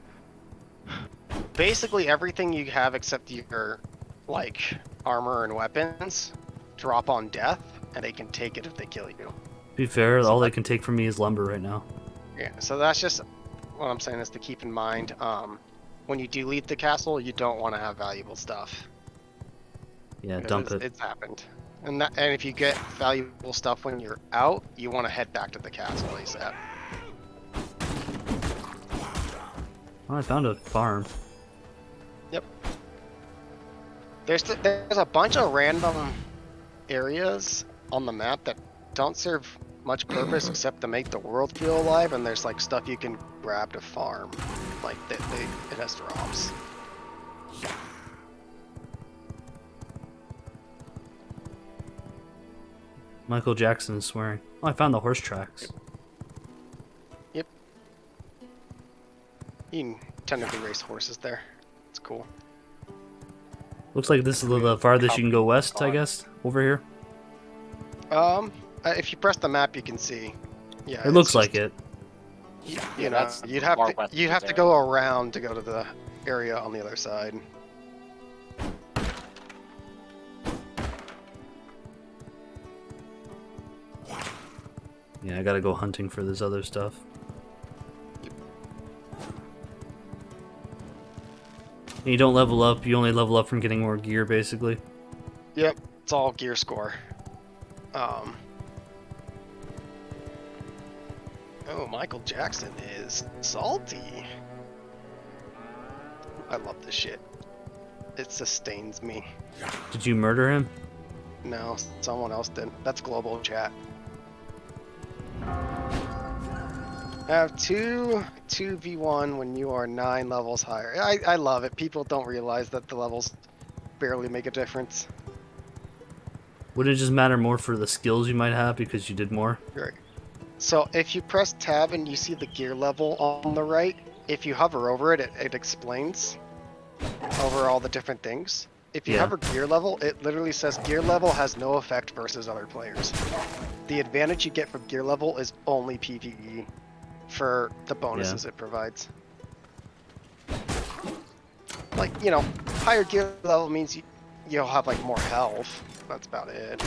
basically everything you have except your like armor and weapons drop on death, and they can take it if they kill you. To be fair, so all they that- can take from me is lumber right now. Yeah, so that's just what I'm saying is to keep in mind. When you do leave the castle, you don't want to have valuable stuff. Yeah, Because dump it. It's happened. And if you get valuable stuff when you're out, you want to head back to the castle ASAP. Oh, I found a farm. There's a bunch of random areas on the map that don't serve much purpose except to make the world feel alive, and there's like stuff you can grab to farm. Like it has drops. Michael Jackson is swearing. Oh, I found the horse tracks. You can technically race horses there. It's cool. Looks like this is the farthest you can go west, I guess, over here. If you press the map, you can see. Yeah, It looks like it. You Yeah, know, that's you'd the have far to west you'd have to there. go around to go to the area on the other side. Yeah, I gotta go hunting for this other stuff. And you don't level up, you only level up from getting more gear, basically. Yep, it's all gear score. Oh, Michael Jackson is salty. I love this shit. It sustains me. Did you murder him? No, someone else did. That's global chat. Have 2v1 when you are 9 levels higher. I love it. People don't realize that the levels barely make a difference. Wouldn't it just matter more for the skills you might have because you did more? Right. So if you press tab and you see the gear level on the right, if you hover over it, it explains over all the different things. If you Yeah. hover gear level, it literally says gear level has no effect versus other players. The advantage you get from gear level is only PvE for the bonuses it provides. Like, you know, higher gear level means you'll have like more health. That's about it.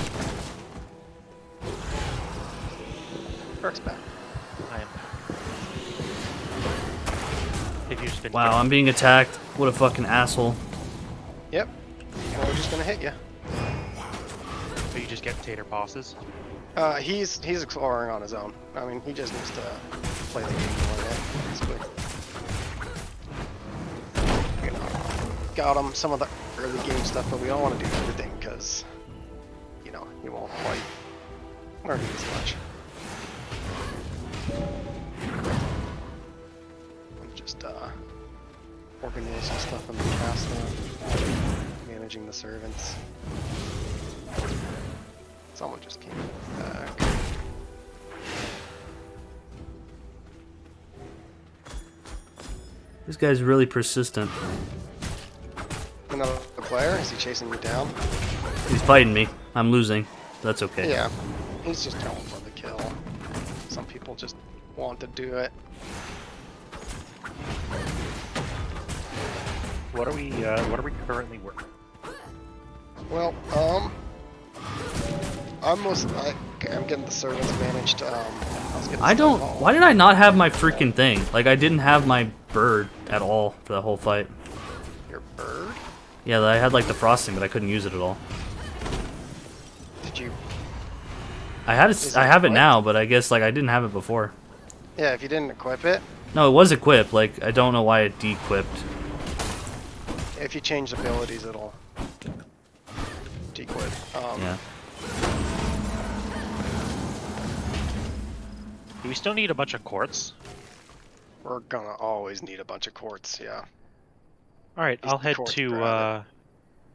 Perk's back. I am. Have you just been Wow, I'm being attacked. What a fucking asshole. Yep. Well, we're just gonna hit you. So you just get tater bosses? He's exploring on his own. I mean, he just needs to play the game more, basically. You know, got him some of the early game stuff, but we don't want to do everything because, you know, he won't quite learn as much. I'm just organizing stuff in the castle, managing the servants. Someone just came back. This guy's really persistent. Another player? Is he chasing you down? He's fighting me. I'm losing. That's okay. Yeah. He's just going for the kill. Some people just want to do it. What are we currently working? Well, I Okay, I'm getting the servants managed. I don't. Why did I not have my freaking thing? Like, I didn't have my bird at all for the whole fight. Your bird? Yeah, I had like the frosting, but I couldn't use it at all. Did you? I had Is it. it I have it equipped? now, but I guess like I didn't have it before. Yeah, if you didn't equip it, No, it was equipped. Like, I don't know why it de-equipped. if you change abilities, it'll dequit. Yeah. Do we still need a bunch of quartz? We're gonna always need a bunch of quartz. Yeah. All right, These I'll head quartz to. grab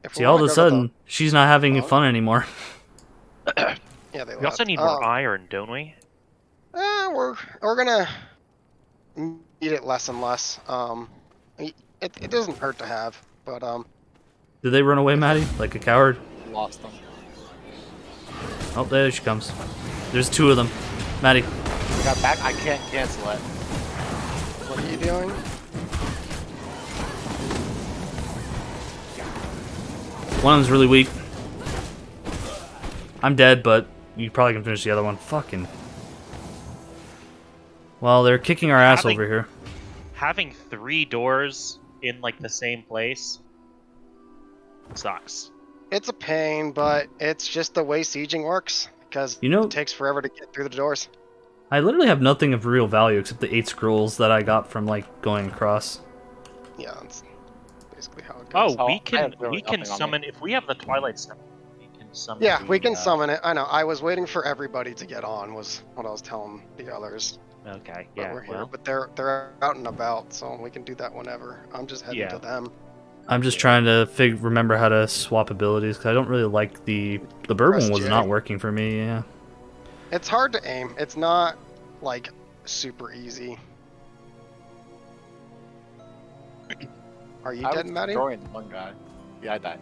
If See, we all of wanna a go to sudden, she's not having Huh? fun anymore. yeah, they We also left. need more iron, don't we? We're gonna need it less and less. It doesn't hurt to have, but Did they run away, Maddie? Like a coward? Lost them. Oh, there she comes. There's two of them. Maddie. I got back. I can't cancel it. what are you doing? One of them's really weak. I'm dead, but you probably can finish the other one. Fucking. Well, they're kicking our ass over here. Having 3 doors in like the same place sucks. It's a pain, but it's just the way sieging works because You know- it takes forever to get through the doors. I literally have nothing of real value except the 8 scrolls that I got from like going across. Yeah, that's basically how it Oh, goes. we I can have really nothing on me. summon if we have the Twilight Stone. We can summon. Yeah, we the, can summon it. I know. I was waiting for everybody to get on. Was what I was telling the others. Okay, But yeah. we're here, Well, but they're out and about, so we can do that whenever. I'm just heading Yeah. to them. I'm just trying to remember how to swap abilities because I don't really like the bird Press one was J. not working for me. Yeah. It's hard to aim. It's not like super easy. Are you I dead, was Maddie? destroying one guy. Yeah, I died.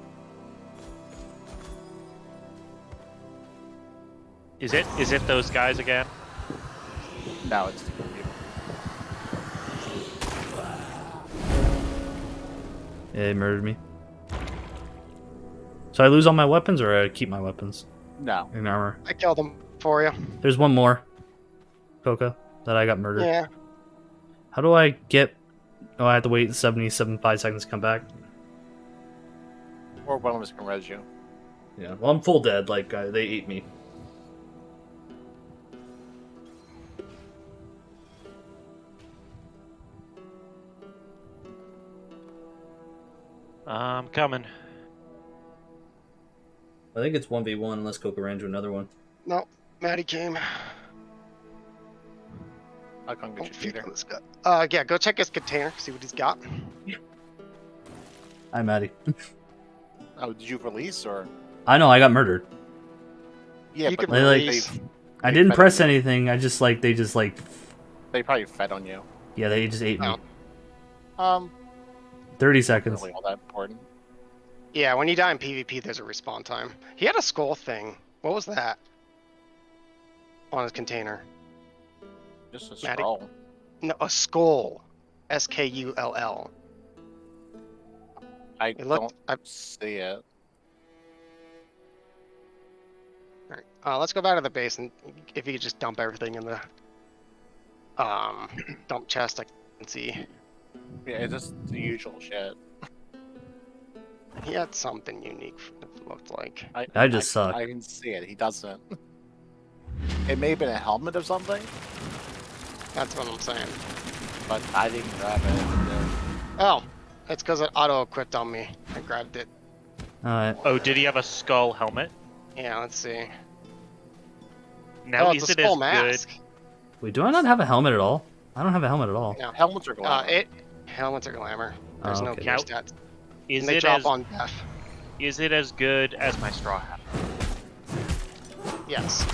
is it those guys again? Now it's people. Yeah, he murdered me. So I lose all my weapons, or I keep my weapons No. in armor? I killed them for you. There's one more, Coca, that I got murdered. Yeah. How do I get? Oh, I have to wait 75 seconds to come back. Or one of us can res you. Yeah. Well, I'm full dead. Like they ate me. I'm coming. I think it's 1v1 unless Coca ran to another one. No, Maddie came. I'll come get you, feed Peter. on this guy. Yeah, go check his container, see what he's got. Hi, Maddie. Oh, did you release or? I know I got murdered. Yeah, You but can They, like, release. I They didn't fed press on you. anything. I just like they They probably fed on you. yeah they just ate me. Oh. 30 Not seconds. really all that important. Yeah, when you die in PvP, there's a respawn time. He had a skull thing. What was that? On his container. Just a Maddie? scroll. No, a skull. SKULL. I It looked. don't see it. Alright, let's go back to the base, and if you could just dump everything in the dump chest, I can see. Yeah, it's just the usual shit. He had something unique. It looked like. I just suck. I can see it. He doesn't. It may have been a helmet or something, That's what I'm saying. but I didn't grab it. Oh, it's because it auto-equipped on me. I grabbed it. All right. Oh, did he have a skull helmet? Yeah, let's see. Now oh, is it's a it skull as mask. Wait, do I not have a helmet at all? I don't have a helmet at all. No. Helmets are glamour. Helmets are glamour. There's Oh, no okay. gear Now- stats. Is And they it drop as on death. is it as good as my straw hat? Yes.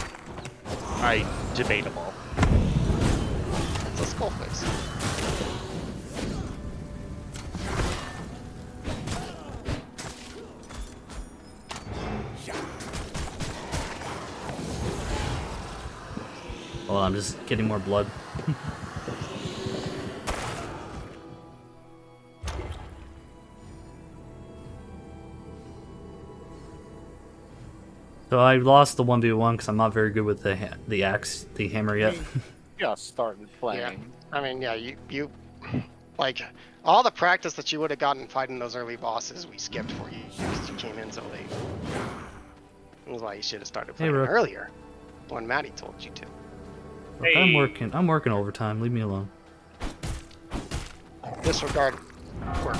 Debatable. It's a skull face. Well, I'm just getting more blood. So I lost the 1v1 because I'm not very good with the axe, the hammer yet. Just started playing. I mean, yeah, you like all the practice that you would have gotten fighting those early bosses, we skipped for you because you came in so late. That's why you should have started Hey, playing Rook. earlier when Maddie told you to. Look, I'm working overtime. Leave me alone. Disregard work.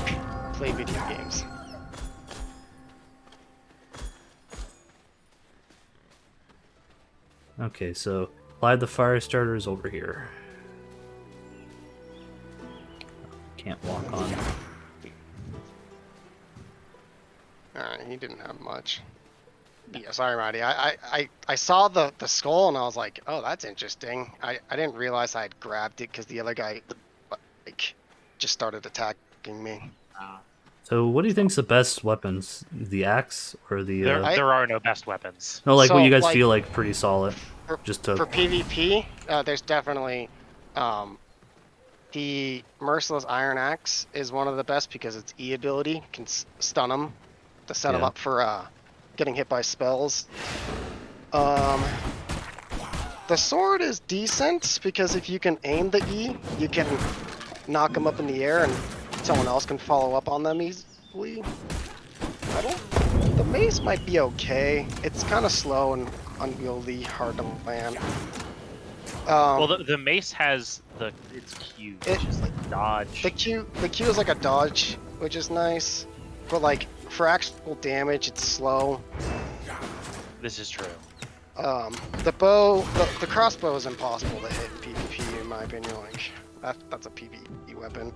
Play video games. Okay, so light the fire starters over here. Can't walk on. Alright, he didn't have much. Yeah, sorry, Maddie. I saw the skull and I was like, oh, that's interesting. I didn't realize I had grabbed it because the other guy like just started attacking me. So what do you think's the best weapons? The axe or the? There are no best weapons. No, like what So, you guys like, feel like pretty solid. For, Just to for PvP, there's definitely the Merciless Iron Axe is one of the best because its E ability can stun them to set them Yeah. up for getting hit by spells. The sword is decent because if you can aim the E, you can knock them up in the air and someone else can follow up on them easily. The mace might be okay. It's kind of slow and unwieldy, hard to land. Well, the mace has its Q, which is like dodge. The Q is like a dodge, which is nice, but like for actual damage, it's slow. This is true. The bow, the crossbow is impossible to hit in PvP, in my opinion. Like that's a PvE weapon.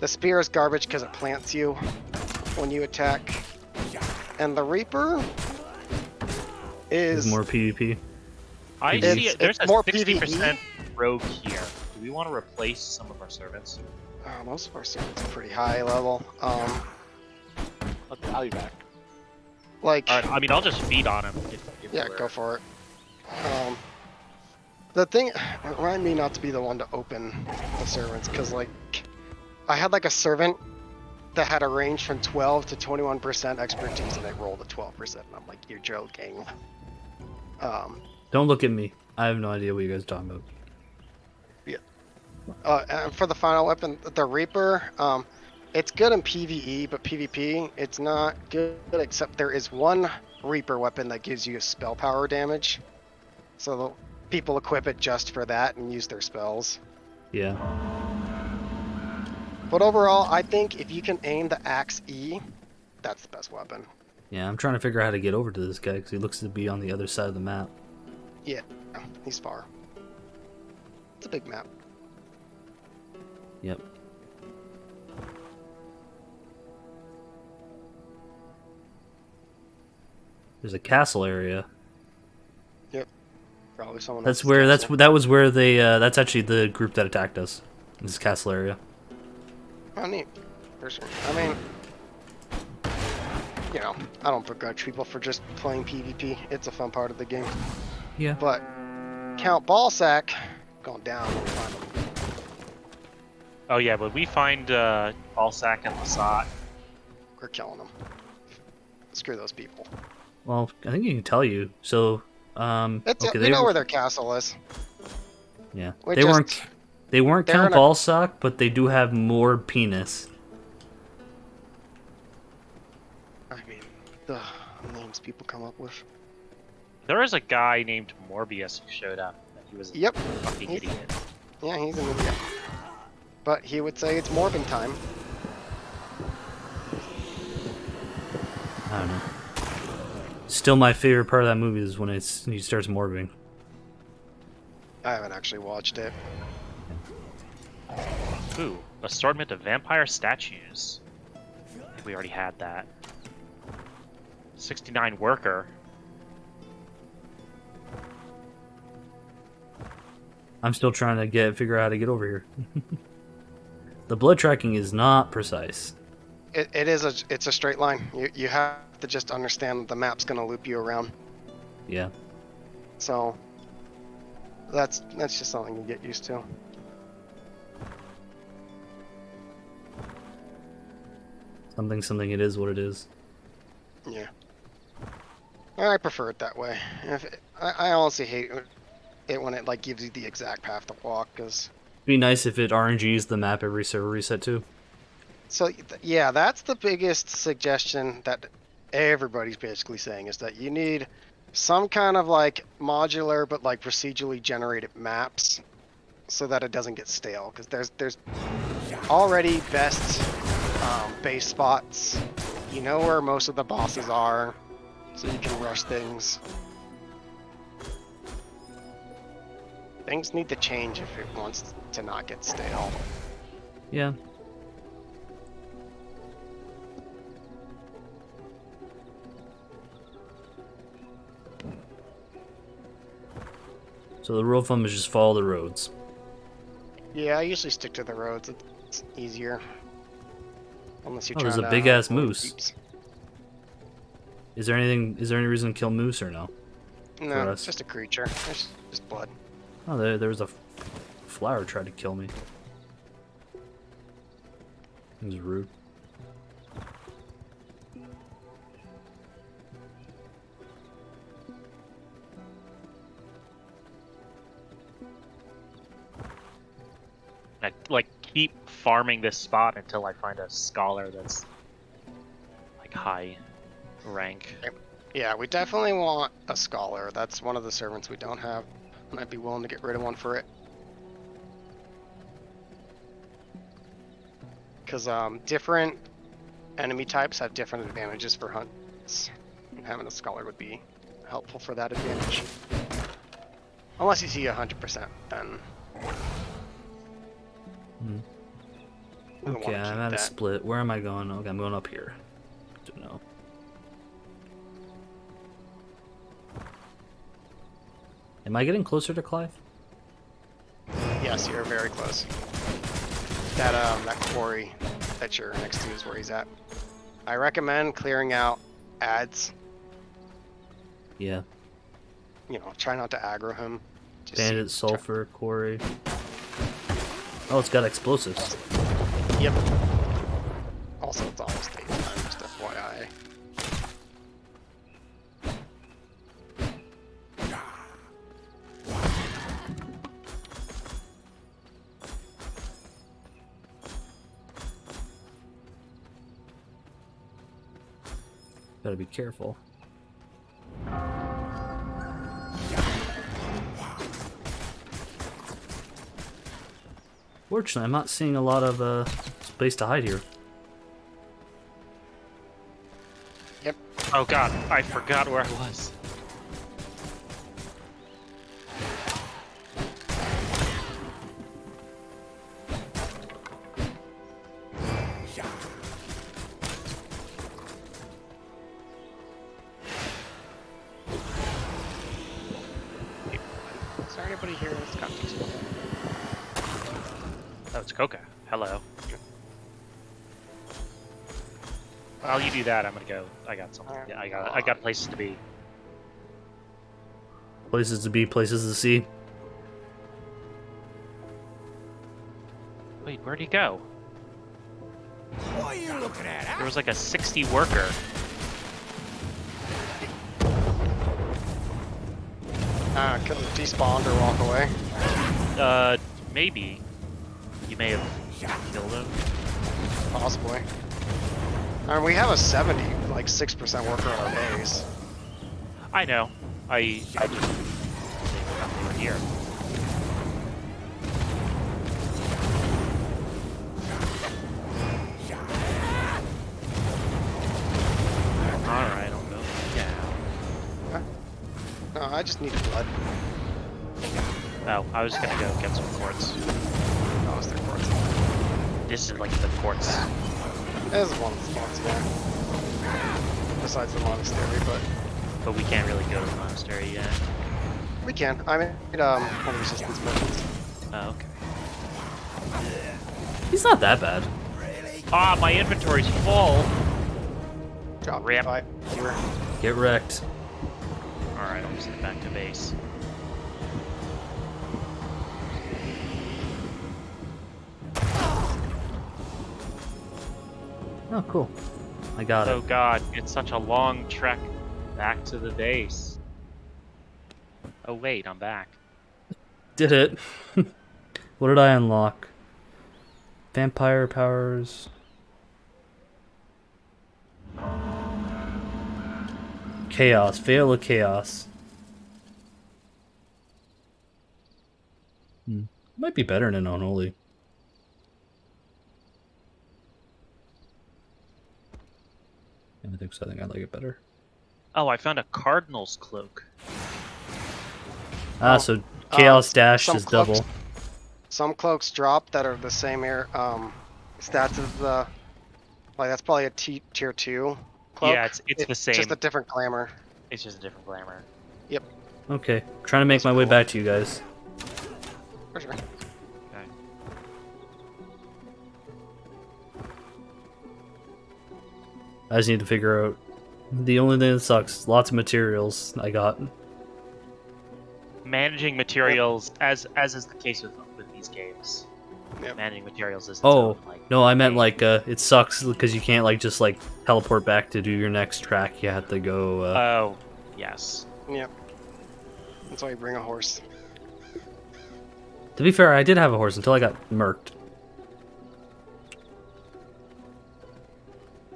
The spear is garbage because it plants you when you attack, and the Reaper is more PvP. I It's- see it. it's There's a more 60% rogue here. Do we want to replace some of our servants? most of our servants are pretty high level. I'll be back. Like Alright, I mean, I'll just feed on him. If yeah, we're- go for it. The thing, remind me not to be the one to open the servants, because like, I had like a servant that had a range from 12 to 21% expertise, and it rolled a 12%. And I'm like, you're joking. Don't look at me. I have no idea what you guys are talking about. And for the final weapon, the Reaper, it's good in PvE, but PvP, it's not good, except there is one Reaper weapon that gives you spell power damage. So the people equip it just for that and use their spells. Yeah. But overall, I think if you can aim the axe E, that's the best weapon. Yeah, I'm trying to figure out how to get over to this guy because he looks to be on the other side of the map. Yeah, he's far. It's a big map. Yep. There's a castle area. Probably someone That's else's where castle. that was where they that's actually the group that attacked us. This castle area. Oh, neat. I mean, you know, I don't begrudge people for just playing PvP. It's a fun part of the game. Yeah. But Count Ballsack going down when we find him. Oh yeah, when we find Balsac and Lasat, We're killing them. Screw those people. Well, I think you can tell you. So, It's okay, we know where their castle is. yeah, We they just- weren't they're Count in a- Ballsack, but they do have more penis. I mean, the names people come up with. there is a guy named Morbius who showed up. He was a Yep. fucking He's- idiot. Yeah, he's an idiot. But he would say it's Morbing time. I don't know. Still, my favorite part of that movie is when he starts morbing. I haven't actually watched it. Ooh, assortment of vampire statues. I think we already had that. 69 worker. I'm still trying to figure out how to get over here. The blood tracking is not precise. It's a straight line. You have to just understand that the map's gonna loop you around. Yeah. So that's just something you get used to. Something it is what it is. Yeah. I prefer it that way. I honestly hate it when it like gives you the exact path to walk, because Be nice if it RNGs the map every server reset too. so yeah, that's the biggest suggestion that everybody's basically saying is that you need some kind of like modular but like procedurally generated maps so that it doesn't get stale, because there's already best base spots. You know where most of the bosses are, so you can rush things. Things need to change if it wants to not get stale. Yeah. So the rule of thumb is just follow the roads. Yeah, I usually stick to the roads. It's easier. Unless you're Oh, trying there's to a big-ass avoid moose. creeps. Is there any reason to kill moose or no? No, For it's us. just a creature. It's just blood. Oh, there was a flower tried to kill me. It was rude. I like keep farming this spot until I find a scholar that's like high rank. Yeah, we definitely want a scholar. That's one of the servants we don't have, and I'd be willing to get rid of one for it. Because different enemy types have different advantages for hunts, and having a scholar would be helpful for that advantage. Unless you see 100%, then. Hmm. we don't Okay, wanna I'm keep at a that. split. Where am I going? Okay, I'm going up here. Don't know. Am I getting closer to Clive? Yes, you're very close. That quarry that you're next to is where he's at. I recommend clearing out ads. Yeah. You know, try not to aggro him. Just Bandit, sulfur, quarry. Oh, it's got explosives. Yep. Also, it's almost daytime, just FYI. Gotta be careful. Fortunately, I'm not seeing a lot of space to hide here. Yep. Oh god, I forgot where I was. Is there anybody here that's got these? Oh, it's Coca. Hello. While you do that, I'm gonna go. I got something. Yeah, I got places to be. Places to be, places to see. Wait, where'd he go? What are you looking at? There was like a 60 worker. Couldn't despawn or walk away. Maybe. You may have killed him. Possibly. I mean, we have a 70, like 6% worker on our base. I know. I just didn't know they were here. Alright, I'll go. Yeah. No, I just need blood. Oh, I was gonna go get some quartz. Oh, it's their quartz. This is like the quartz. There's one of the spots, yeah. Besides the monastery, but But we can't really go to the monastery yet. we can. I made one of resistance potions. Oh, okay. He's not that bad. Ah, my inventory's full! Drop Rip. 5 here. Get wrecked. Alright, I'll just head back to base. Oh, cool. I got Oh it. god, it's such a long trek. Back to the base. Oh wait, I'm back. Did it. What did I unlock? Vampire powers. Chaos. Veil of Chaos. Might be better than Unholy. I think so. I think I like it better. Oh, I found a Cardinal's cloak. Ah, Oh, so Chaos Dash some is cloaks- double. Some cloaks drop that are the same stats as the. Like that's probably a tier 2 cloak. Yeah, it's the same. Just a different glamour. It's just a different glamour. Okay, trying to make my way cool. back to you guys. For sure. Okay. I just need to figure out. The only thing that sucks, lots of materials I got. Managing materials, as is the case with these games. Yep. Managing materials is its Oh, own, like, no, I meant game. like, it sucks because you can't like just like teleport back to do your next track. You have to go, Oh, yes. Yep. That's why you bring a horse. To be fair, I did have a horse until I got murked.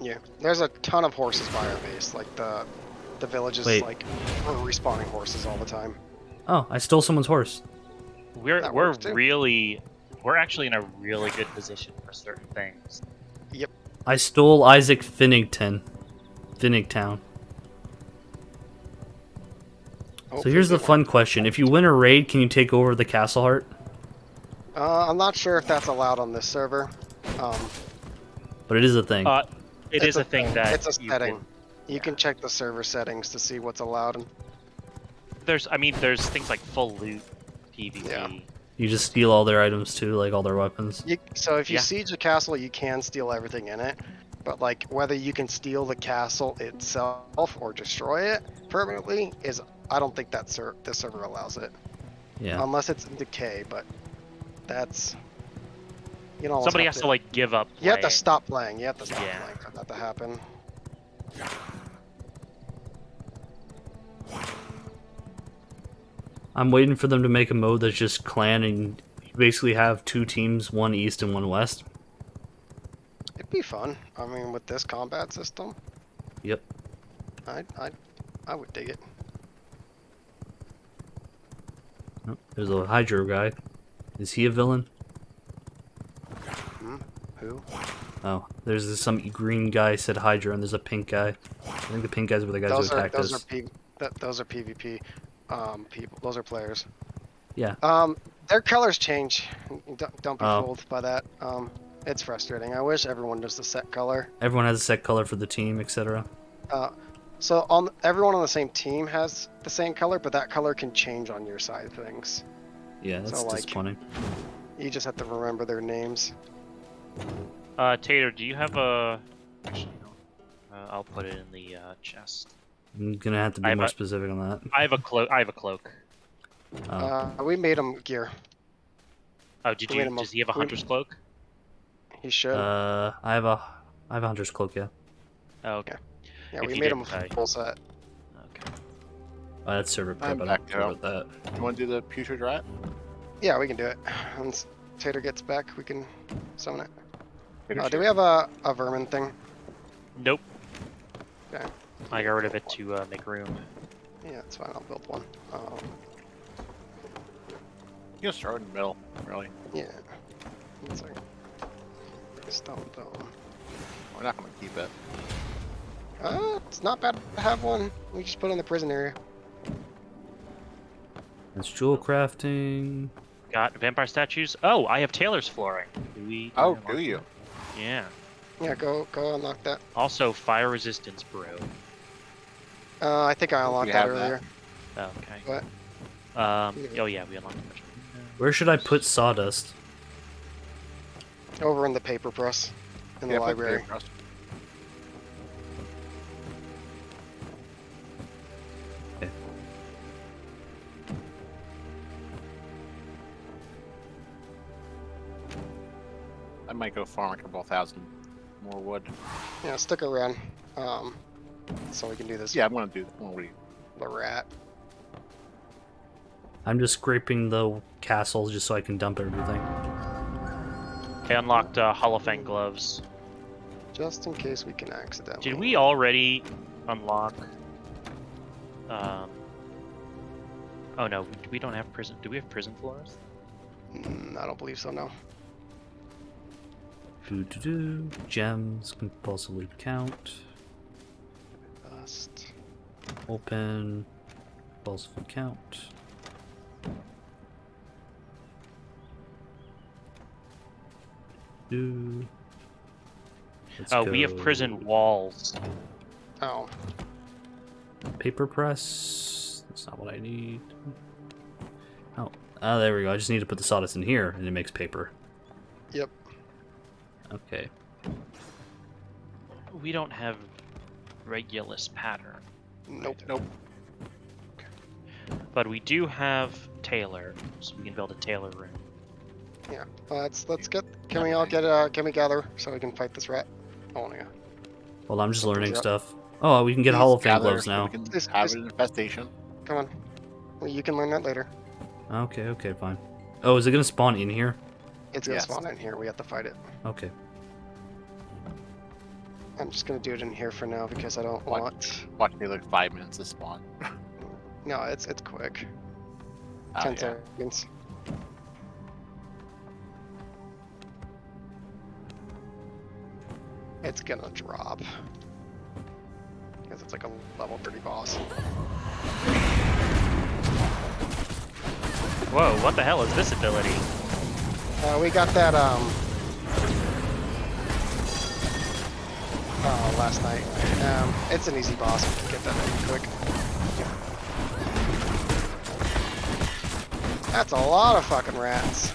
Yeah. There's a ton of horses by our base. Like the villages Wait. like are respawning horses all the time. Oh, I stole someone's horse. We're That we're works too. we're actually in a really good position for certain things. Yep. I stole Isaac Finnigtown. So here's the fun question. If you win a raid, can you take over the Castle Heart? I'm not sure if that's allowed on this server. But it is a thing. It is a thing that it's a you setting. can- You can check the server settings to see what's allowed. there's things like full loot, PvP. Yeah. You just steal all their items too, like all their weapons. So if you Yeah. siege a castle, you can steal everything in it. But like whether you can steal the castle itself or destroy it permanently is I don't think that this server allows it. Yeah. Unless it's in decay, but that's you know Somebody has to like give up. you have to playing. stop playing. You have to stop Yeah. playing for that to happen. I'm waiting for them to make a mode that's just clan and you basically have two teams, one east and one west. It'd be fun. I mean, with this combat system, Yep. I would dig it. Oh, there's a Hydro guy. Is he a villain? Who? Oh, there's some green guy said Hydra, and there's a pink guy. I think the pink guys were the guys who attacked us. Those are PvP people. Those are players. Yeah. Their colors change. Don't be Oh. fooled by that. It's frustrating. I wish everyone does the set color. Everyone has a set color for the team, etc. So everyone on the same team has the same color, but that color can change on your side of things. Yeah, that's So, like- disappointing. You just have to remember their names. Tater, do you have a? Actually, no. I'll put it in the chest. I'm gonna have to be I'm more a- specific on that. I have a cloak. I have a cloak. We made him gear. Oh, did we you? made him Does he have a hunter's cloak? He should. I have a hunter's cloak, yeah. Oh, okay. Yeah, if we you made him didn't, I- full set. Okay. That's server prep, I'm I back don't care now. about that. You want to do the putrid rat? Yeah, we can do it. Once Tater gets back, we can summon it. Peter Do we have a vermin thing? Nope. Okay. I got rid of it to make room. Yeah, it's fine. I'll build one. You just throw it in the middle, really. Yeah. It's like stone dome. We're not going to keep it. It's not bad to have one. We just put it in the prison area. That's jewel crafting. Got vampire statues. Oh, I have Taylor's flooring. Do we? Oh, unlock do you? that? Yeah. Yeah, go unlock that. Also, fire resistance, bro. I think I unlocked We that have that. earlier. Oh, okay. What? Oh yeah, we unlocked it. Where should I put sawdust? Over in the paper press in the Yeah, put library. paper across. Okay. I might go farm a couple thousand more wood. Yeah, stick around. so we can do this. Yeah, I'm gonna do that. The rat. I'm just scraping the castle just so I can dump everything. I unlocked Holofang gloves. Just in case we can accidentally. Did we already unlock? Oh no, we don't have prison. Do we have prison floors? I don't believe so, no. Gems compulsively count. Dust. Open. Compulsively count. Let's Oh, we have go. prison walls. Oh, Paper press. That's not what I need. Oh, there we go. I just need to put the sawdust in here, and it makes paper. yep. Okay. We don't have Regulus pattern, Nope. but we do have Taylor, so we can build a Taylor room. Yeah. Let's get. Can we all get? Can we gather so we can fight this rat? Oh yeah. Well, I'm just learning Yep. stuff. Oh, we can get Please Holofang gather gloves so now. We can This- have this- an infestation. Come on. Well, you can learn that later. Okay, fine. Oh, is it gonna spawn in here? It's gonna Yes. spawn in here. We have to fight it. Okay. I'm just gonna do it in here for now because I don't want. Watch me like 5 minutes to spawn. No, it's quick. Oh, 10 yeah. seconds. It's gonna drop. Because it's like a level 30 boss. Whoa, what the hell is this ability? We got that, last night. It's an easy boss. We can get that in quick. That's a lot of fucking rats.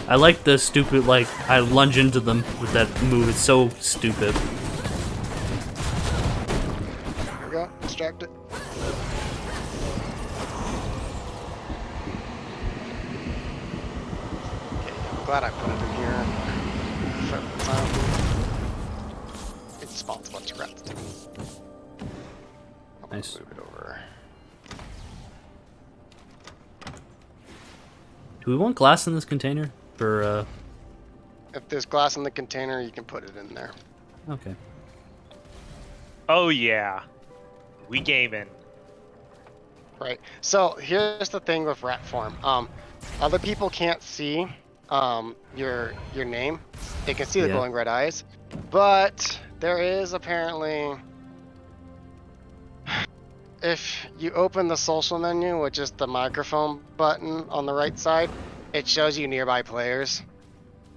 I like the stupid, like, I lunge into them with that move. It's so stupid. There we go. Distract it. Okay, I'm glad I put it in here. It spawns a bunch of rats too. I'm gonna Nice. Move it over. Do we want glass in this container? For, If there's glass in the container, you can put it in there. okay. Oh yeah, we gaming. Right. So here's the thing with rat form. Other people can't see your name. They can see the Yeah. glowing red eyes, but there is apparently, if you open the social menu, which is the microphone button on the right side, it shows you nearby players.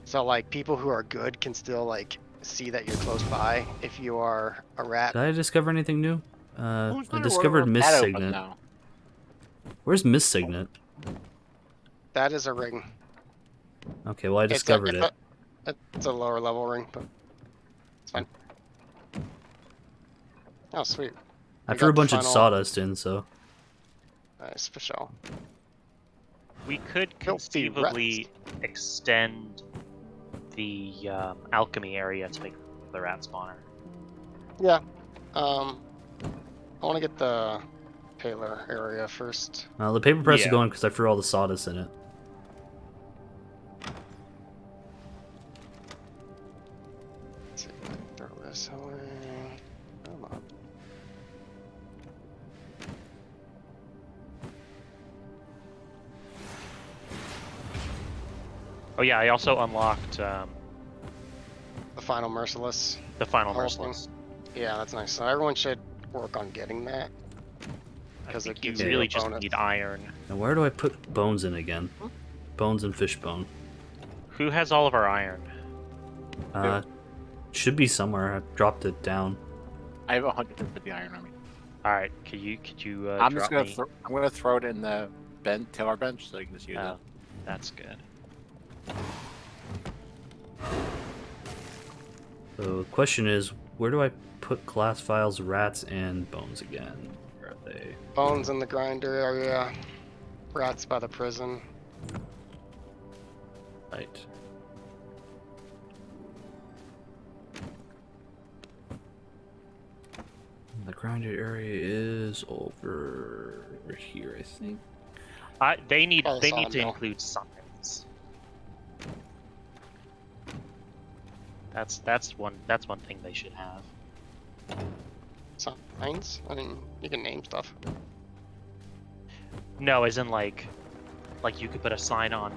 So like people who are good can still like see that you're close by if you are a rat. Did I discover anything new? Who's I gonna discovered order a Miss pad open Signet. now? Where's Miss Signet? That is a ring. Okay, well I It's a- discovered it's it. It's a lower level ring, but it's fine. Oh, sweet. I we threw a got the bunch of final- sawdust in, so Nice for sure. We could Filthy conceivably extend the alchemy area to make the rat spawner. Yeah. I want to get the paler area first. the paper press is Yeah. going because I threw all the sawdust in it. Let's see if I can throw this away. Come on. Oh yeah, I also unlocked The final merciless. the final Oh, merciless. Yeah, that's nice. So everyone should work on getting that. I Because think it you gives you really a just bonus. need iron. Now where do I put bones in again? Bones and fish bone. Who has all of our iron? Should be somewhere. I dropped it down. I have 150 iron on me. All right, could you I'm drop just gonna me? I'm gonna throw it in the tailor bench so you can just use Oh, it. that's good. So the question is, where do I put glass files, rats, and bones again? Where are they? Bones in the grinder area. Rats by the prison. Right. The grounded area is over here, I think. They need Oh, they need to sawmill. include signs. That's one thing they should have. Signs? I mean, you can name stuff. No, as in like you could put a sign on,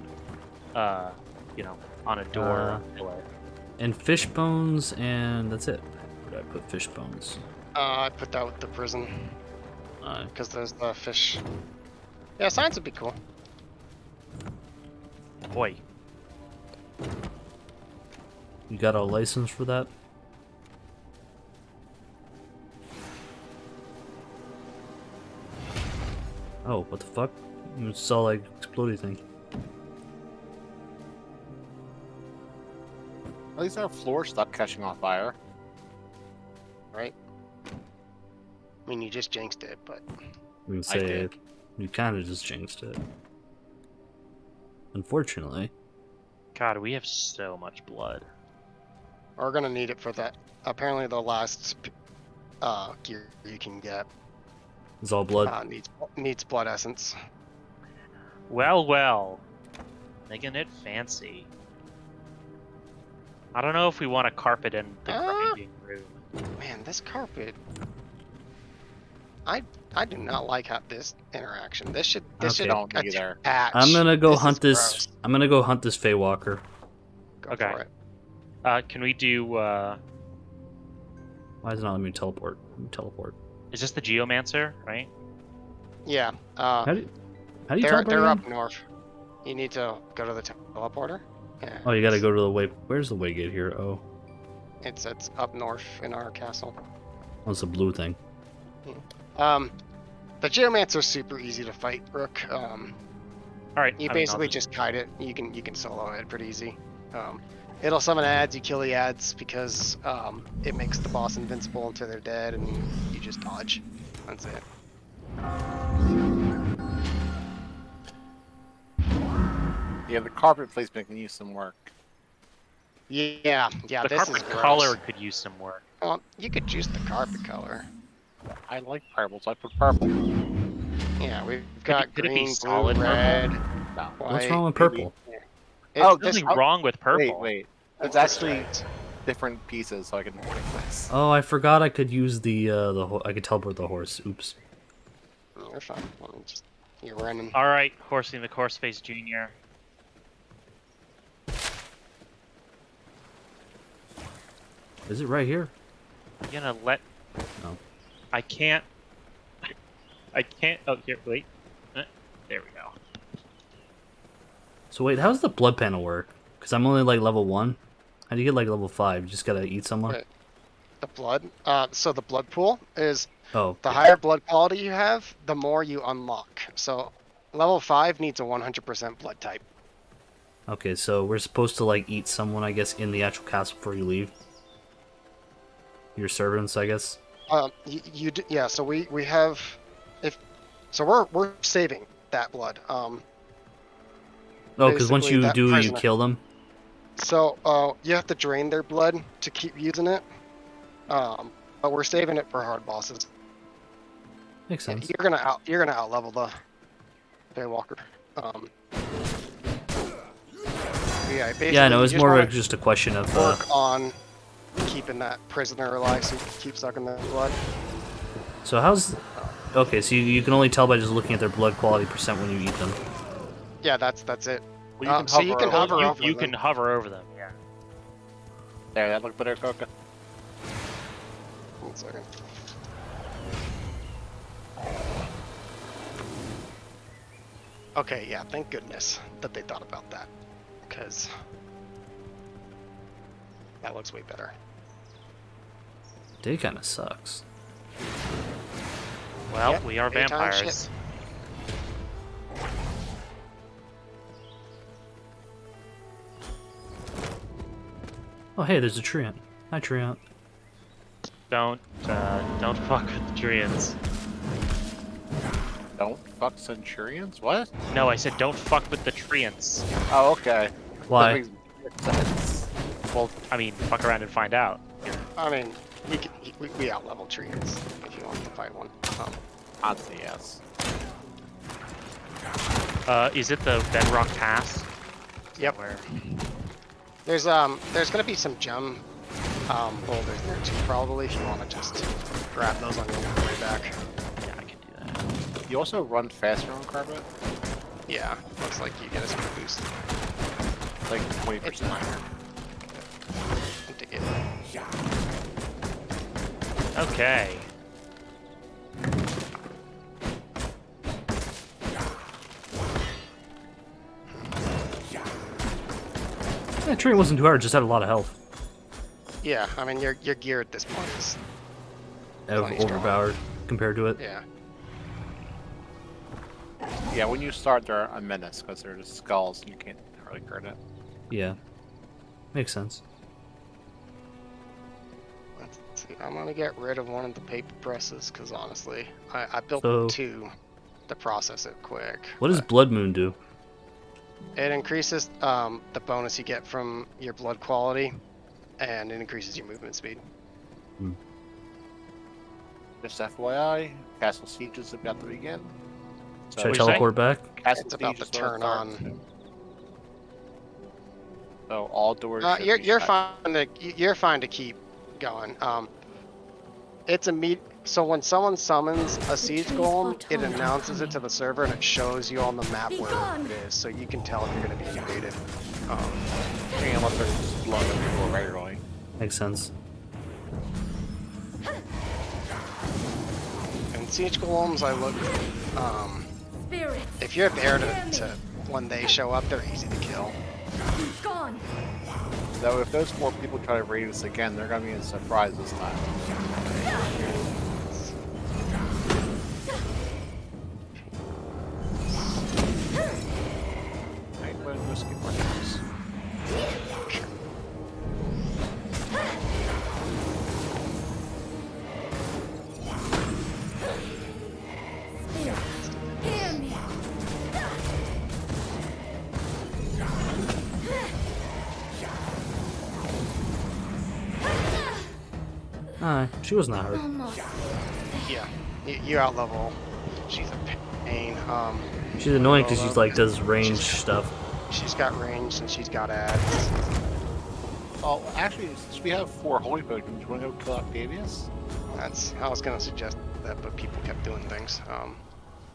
on a door or a pillar. And fish bones, and that's it. Where did I put fish bones? I put that with the prison because there's the fish. Yeah, signs would be cool. Boy, You got a license for that? Oh, what the fuck? You saw like exploding thing. At least our floor stopped catching on fire. Right? I mean, you just jinxed it, but We can I say did. you kind of just jinxed it. Unfortunately. God, we have so much blood. we're gonna need it for that. Apparently, the last gear you can get It's all blood. needs blood essence. Well, making it fancy. I don't know if we want a carpet in the grinding room. Man, this carpet. I do not like how this interaction. This should Okay. Don't either. attach. I'm gonna go This is hunt this. gross. I'm gonna go hunt this Feywalker. Go Okay. for it. Can we do? Why is it not letting me teleport? Teleport. Is this the Geomancer, right? Yeah. How do you They're teleport? they're again? up north. You need to go to the teleporter. Yeah. Oh, you gotta go to the way. Where's the way gate here? Oh, It's up north in our castle. oh, it's a blue thing. The Geomancer's super easy to fight, Rook. All right. You I mean, basically I'll just kite it. You can solo it pretty easy. It'll summon ads. You kill the ads because it makes the boss invincible until they're dead, and you just dodge. That's it. Yeah, the carpet placement can use some work. Yeah. the This is carpet gross. color could use some work. Well, you could choose the carpet color. I like purple, so I put purple. Yeah, we've got could it be green, blue, solid purple? red, No. white. What's wrong with purple? Oh, This, Nothing wrong with purple. Wait. It's it's actually straight. different pieces, so I can fix this. Oh, I forgot I could use the I could teleport the horse. Oops. You're fine. You're running. All right, Horsey McHorseface Jr. Is it right here? You gonna let? No. I can't. I can't. Oh, here, wait. There we go. So wait, how does the blood panel work? Because I'm only like level 1. How do you get like level 5? You just gotta eat someone? Wait. The blood. So the blood pool is Oh, the higher blood quality you have, the more you unlock. So level 5 needs a 100% blood type. okay, so we're supposed to like eat someone, I guess, in the actual castle before you leave? Your servants, I guess? Yeah, so we have we're saving that blood. Oh, because once basically you that do, you prisoner. kill them? So you have to drain their blood to keep using it. But we're saving it for hard bosses. Makes sense. You're gonna out level the Feywalker. Yeah, basically Yeah, no, you it's just more wanna of just a question of... work on keeping that prisoner alive so you can keep sucking their blood. So how's... Okay, so you can only tell by just looking at their blood quality percent when you eat them. Yeah, that's it. Well, you can So you can hover hover over over You them. can hover over them. Yeah. There, that looked better, Coca. 1 second. Okay, yeah, thank goodness that they thought about that. Because that looks way better. Day kind of sucks. Well, Yep, we are daytime vampires. Oh, hey, there's a treant. Hi, treant. Don't fuck with the treants. Don't fuck Centurions? What? No, I said don't fuck with the treants. Oh, okay. Why? That makes sense. Well, I mean, fuck around and find out. I mean, we out-level treants if you want to fight one. Honestly, yes. Is it the Bedrock Pass? Yep. Where? There's gonna be some gem boulders there too, probably, if you want to just grab those on your way back. Yeah, I can do that. You also run faster on Carpet? Yeah, looks like you get a speed boost. Like It's 20%. minor. I dig it. Okay. That treant wasn't too hard, just had a lot of health. Yeah, I mean your gear at this point is plenty strong. Overpowered compared to it. Yeah. Yeah, when you start, they're a menace because they're just skulls and you can't really hurt it. Yeah. Makes sense. Let's see. I'm gonna get rid of one of the paper presses because honestly, I built So- 2 to process it quick. What does but Blood Moon do? It increases the bonus you get from your blood quality, and it increases your movement speed. Just FYI, Castle Siege is about to begin. So Should I What'd you say? teleport back? Castle It's about Siege to is when it turn starts. on. So all doors. should be You're shut. you're fine to keep going. It's so when someone summons a siege golem, it announces it to the server and it shows you on the map where it is, so you can tell if you're going to be invaded. Unless they're just blowing up people regularly. Makes sense. And siege golems, I look. Spirit, If you're there to when they show up, they're easy to kill. gone. Though if those 4 people try to raid us again, they're gonna be a surprise this time. Right, but let's get more kills. Spirit, hear me. She was not hurt. Almost. Yeah, you out level. She's a pain. She's annoying because she's like does range stuff. She's got range and she's got ads. Oh, actually, since we have 4 holy potions, you wanna go kill Octavius? I was gonna suggest that, but people kept doing things.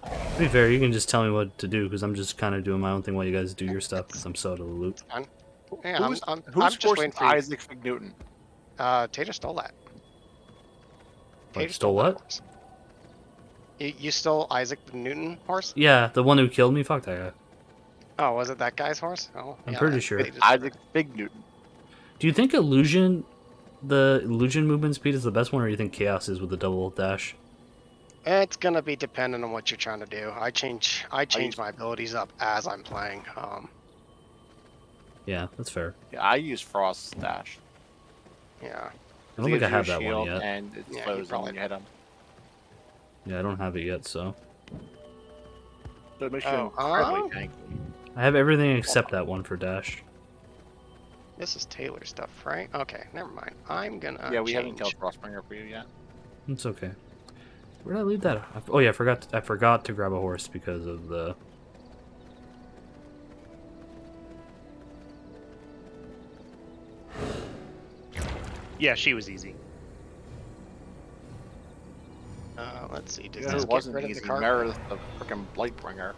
To be fair, you can just tell me what to do because I'm just kind of doing my own thing while you guys do your stuff because I'm so out of the loop. Yeah, Who's I'm who's just waiting forcing for you. Isaac Newton? Tater stole that. Wait, Tater stole that what? horse. You stole Isaac the Newton horse? Yeah, the one who killed me. Fuck that guy. Oh, was it that guy's horse? Oh, I'm yeah, pretty that- sure. they just- Isaac Big Newton. Do you think the illusion movement speed is the best one, or do you think chaos is with the double dash? It's gonna be dependent on what you're trying to do. I change use- my abilities up as I'm playing. Yeah, that's fair. Yeah, I use Frost Dash. Yeah. I don't think I have that one yet. And it Yeah, you slows probably- when you hit him. Yeah, I don't have it yet, so So it makes you Oh, incredibly oh. tanky. I have everything except that one for dash. This is Taylor stuff, right? Okay, never mind. I'm gonna Yeah, we haven't change. killed Frostbringer for you yet. It's okay. Where did I leave that? Oh yeah, I forgot to grab a horse because of the. Yeah, she was easy. Let's see. Does Yeah, this it get wasn't rid of easy. the card? Meredith, the freaking Blightbringer.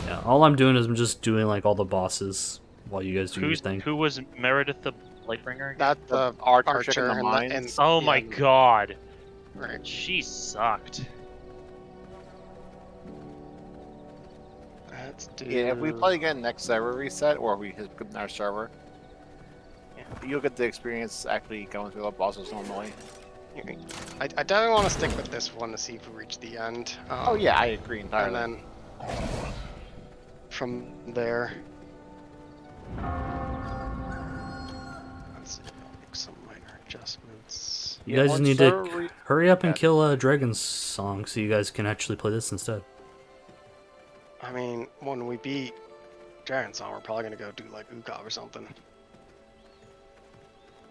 Yeah, all I'm doing is I'm just doing like all the bosses while you guys do your thing. Who was Meredith the Lightbringer? That's the Archer chick in the and mines. and Oh yeah, my god, Right. she sucked. Let's do. Yeah, if we play again next server reset, or we hit our server, you'll get the experience actually going through the bosses normally. I definitely want to stick with this one to see if we reach the end. Oh yeah, I agree entirely. And then from there, let's see, make some minor adjustments. You Yeah, guys once need server to re- hurry up and Yeah. kill Dragon's Song so you guys can actually play this instead. I mean, when we beat Dragon Song, we're probably gonna go do like Ukov or something.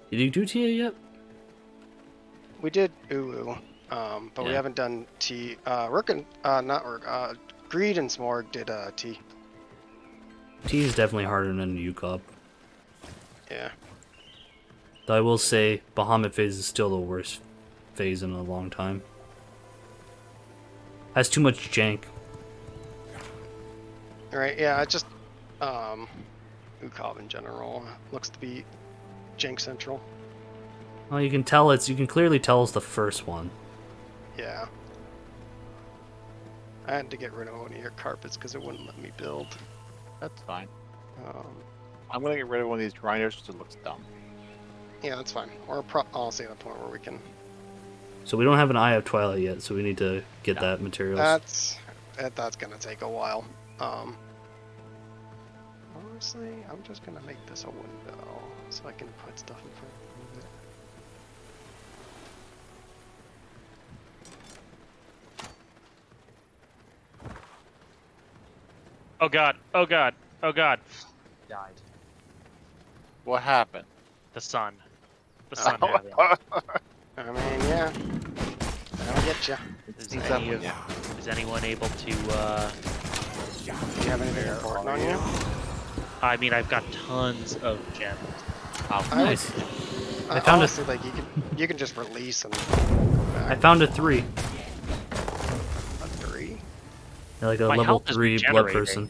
Did you do Tia yet? We did Ulu, but we Yeah. haven't done T. Rook and not Rook. Greed and Smorg did T. T is definitely harder than UCOP. Yeah. Though I will say, Bahamut phase is still the worst phase in a long time. Has too much jank. Right. Yeah. I just Ukov in general looks to be jank central. Well, you can tell you can clearly tell it's the first one. Yeah. I had to get rid of one of your carpets because it wouldn't let me build. That's fine. Um, I'm gonna get rid of one of these grinders because it looks dumb. yeah, that's fine. We're honestly at a point where we can. So we don't have an Eye of Twilight yet, so we need to get that materials. That's gonna take a while. Honestly, I'm just gonna make this a window so I can put stuff in front of it. Oh god, oh god, oh god. Died. What happened? The sun. The sun had him. I mean, yeah. I'll get you. Is, sneaks any up of, on ya. is anyone able to, Do you have anything important on you? I mean, I've got tons of gems. Nice. I found honestly, like you can just release and I found a 3. a 3. Yeah, like a My level health is 3 blood regenerating. person.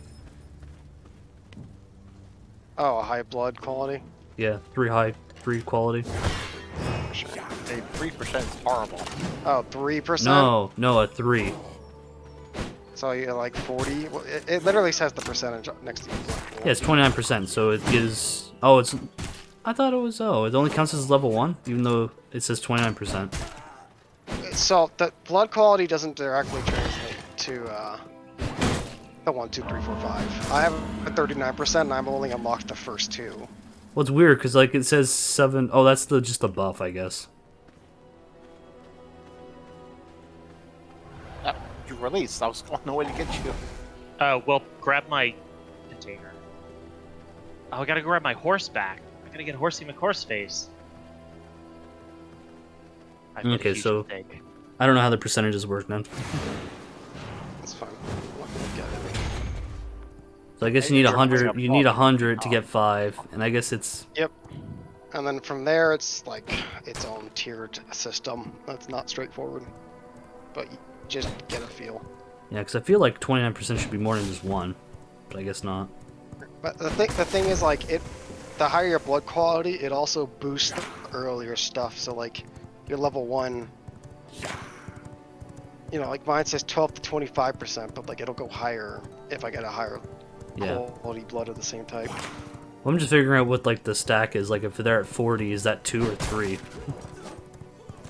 Oh, a high blood quality. Yeah, 3 quality. For sure. Hey, 3% is horrible. Oh, 3%. No, a 3. So you're like 40. Well, it literally says the percentage next to you. Yeah, it's 29%, so it gives... Oh, it's... I thought it was... Oh, it only counts as level 1, even though it says 29%. So the blood quality doesn't directly translate to the 1, 2, 3, 4, 5. I have a 39%, and I've only unlocked the first 2. Well, it's weird, because like it says 7... Oh, that's just the buff, I guess. You released. I was going no way to get you. Well, grab my container. Oh, I gotta grab my horse back. I gotta get Horsey McHorse face. I've made a Okay, huge so- mistake. I don't know how the percentages work then. That's fine. Let me look at it. So I guess you need 100. You need 100 to get 5, and I guess it's... Yep. And then from there, it's like its own tiered system. That's not straightforward, but you just get a feel. Yeah, because I feel like 29% should be more than just 1, but I guess not. But the thing is, like, the higher your blood quality, it also boosts the earlier stuff. So like, your level 1, you know, like mine says 12 to 25%, but like it'll go higher if I get a higher Yeah. quality blood of the same type. Well, I'm just figuring out what like the stack is. Like if they're at 40, is that 2 or 3?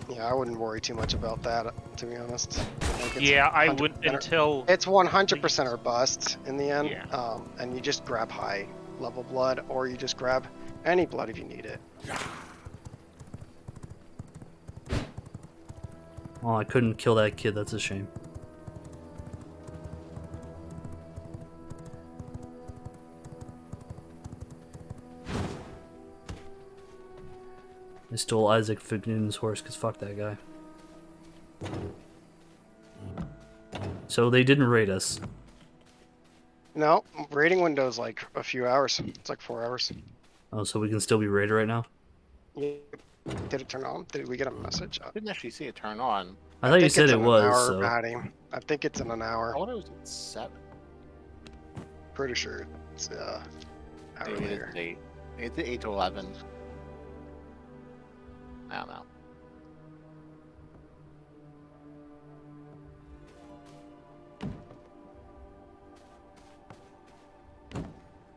Yeah, I wouldn't worry too much about that, to be honest. Like, it's Yeah, I 100% wouldn't until... It's 100% or bust in the end. Yeah. And you just grab high level blood, or you just grab any blood if you need it. Oh, I couldn't kill that kid. That's a shame. I stole Isaac Fignan's horse because fuck that guy. So they didn't raid us. No, rating window's like a few hours. It's like 4 hours. Oh, so we can still be raided right now? Yeah. Did it turn on? Did we get a message? I didn't actually see it turn on. I thought you think said it's it in an was, hour, so... Maddie. I think it's in an hour. I thought it was at 7. Pretty sure it's hour Maybe later. it's 8. It's 8 to 11. I don't know.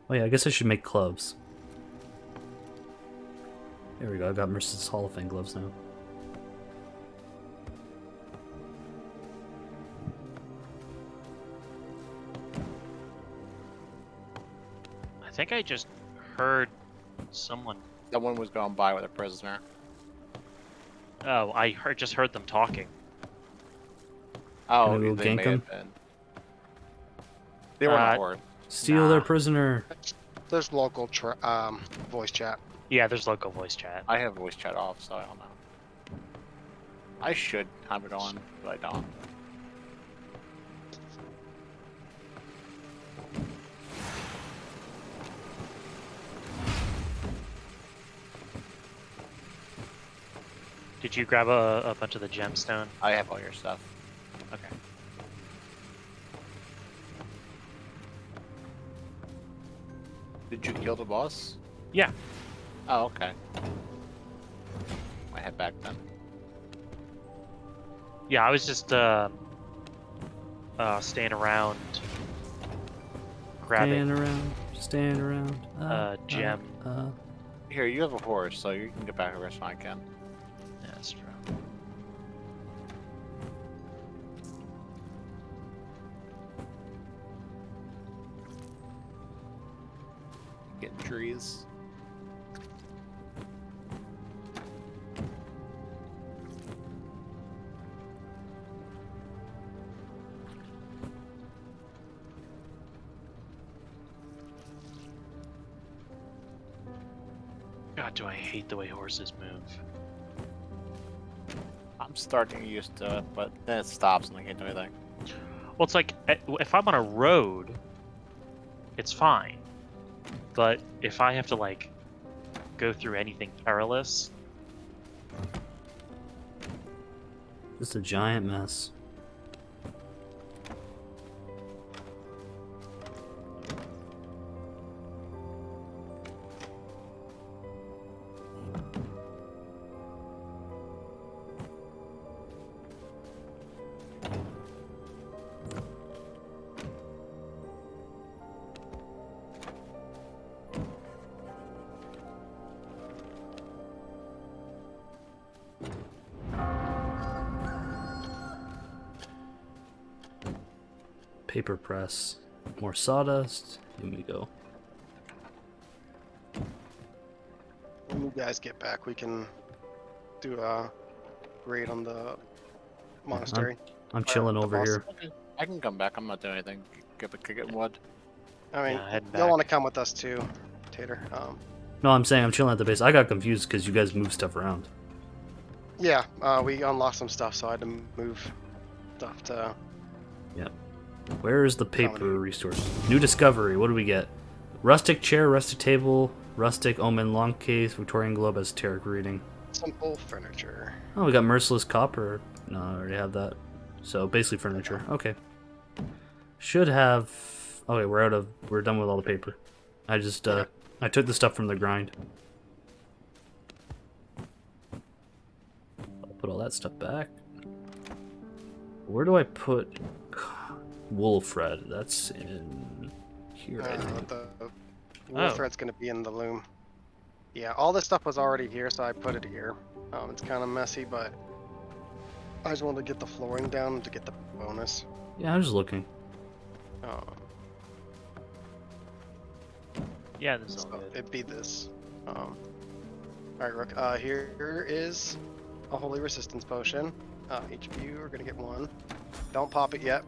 Oh yeah, I guess I should make gloves. There we go, I got Mercedes Hall of Fame gloves now. I think I just heard someone... Someone was going by with a prisoner. Oh, I just heard them talking. Oh, Can we go they gank may him? have been. They were not horde. Steal their prisoner. There's local voice chat. Yeah, there's local voice chat. I have voice chat off, so I don't know. I should have it on, but I don't. Did you grab a bunch of the gemstone? I have all your stuff. Okay. Did you kill the boss? Yeah. Oh, okay. I head back then. Yeah, I was just staying around, grabbing Stand around. gem. Here, you have a horse, so you can get back over as I can. Yeah, that's true. Getting trees. God, do I hate the way horses move. I'm starting to get used to it, but then it stops and I can't do anything. Well, it's like if I'm on a road, it's fine. But if I have to like go through anything perilous, It's a giant mess. Paper press. More sawdust. Here we go. When you guys get back, we can do a raid on the monastery. I'm chilling the over boss. here. I can come back. I'm not doing anything. Get wood. I mean, Yeah, heading you'll back. want to come with us too, Tater. No, I'm saying I'm chilling at the base. I got confused because you guys move stuff around. Yeah, we unlocked some stuff, so I had to move stuff to. Where is the paper Comedy. resource? New discovery. What do we get? Rustic chair, rustic table, rustic omen long case, Victorian globe as tarot reading. Simple furniture. Oh, we got merciless copper. No, I already have that. So basically furniture. Okay. Should have. Okay, we're done with all the paper. I just I took the stuff from the grind. I'll put all that stuff back. Where do I put Wolfred? That's in here. I think. The Wolfred's gonna be in the loom. Yeah, all this stuff was already here, so I put it here. It's kind of messy, but I just wanted to get the flooring down to get the bonus. Yeah, I'm just looking. yeah, this is all So good. it'd be this. Alright, Rook. Here is a holy resistance potion. Each of you are gonna get one. Don't pop it yet.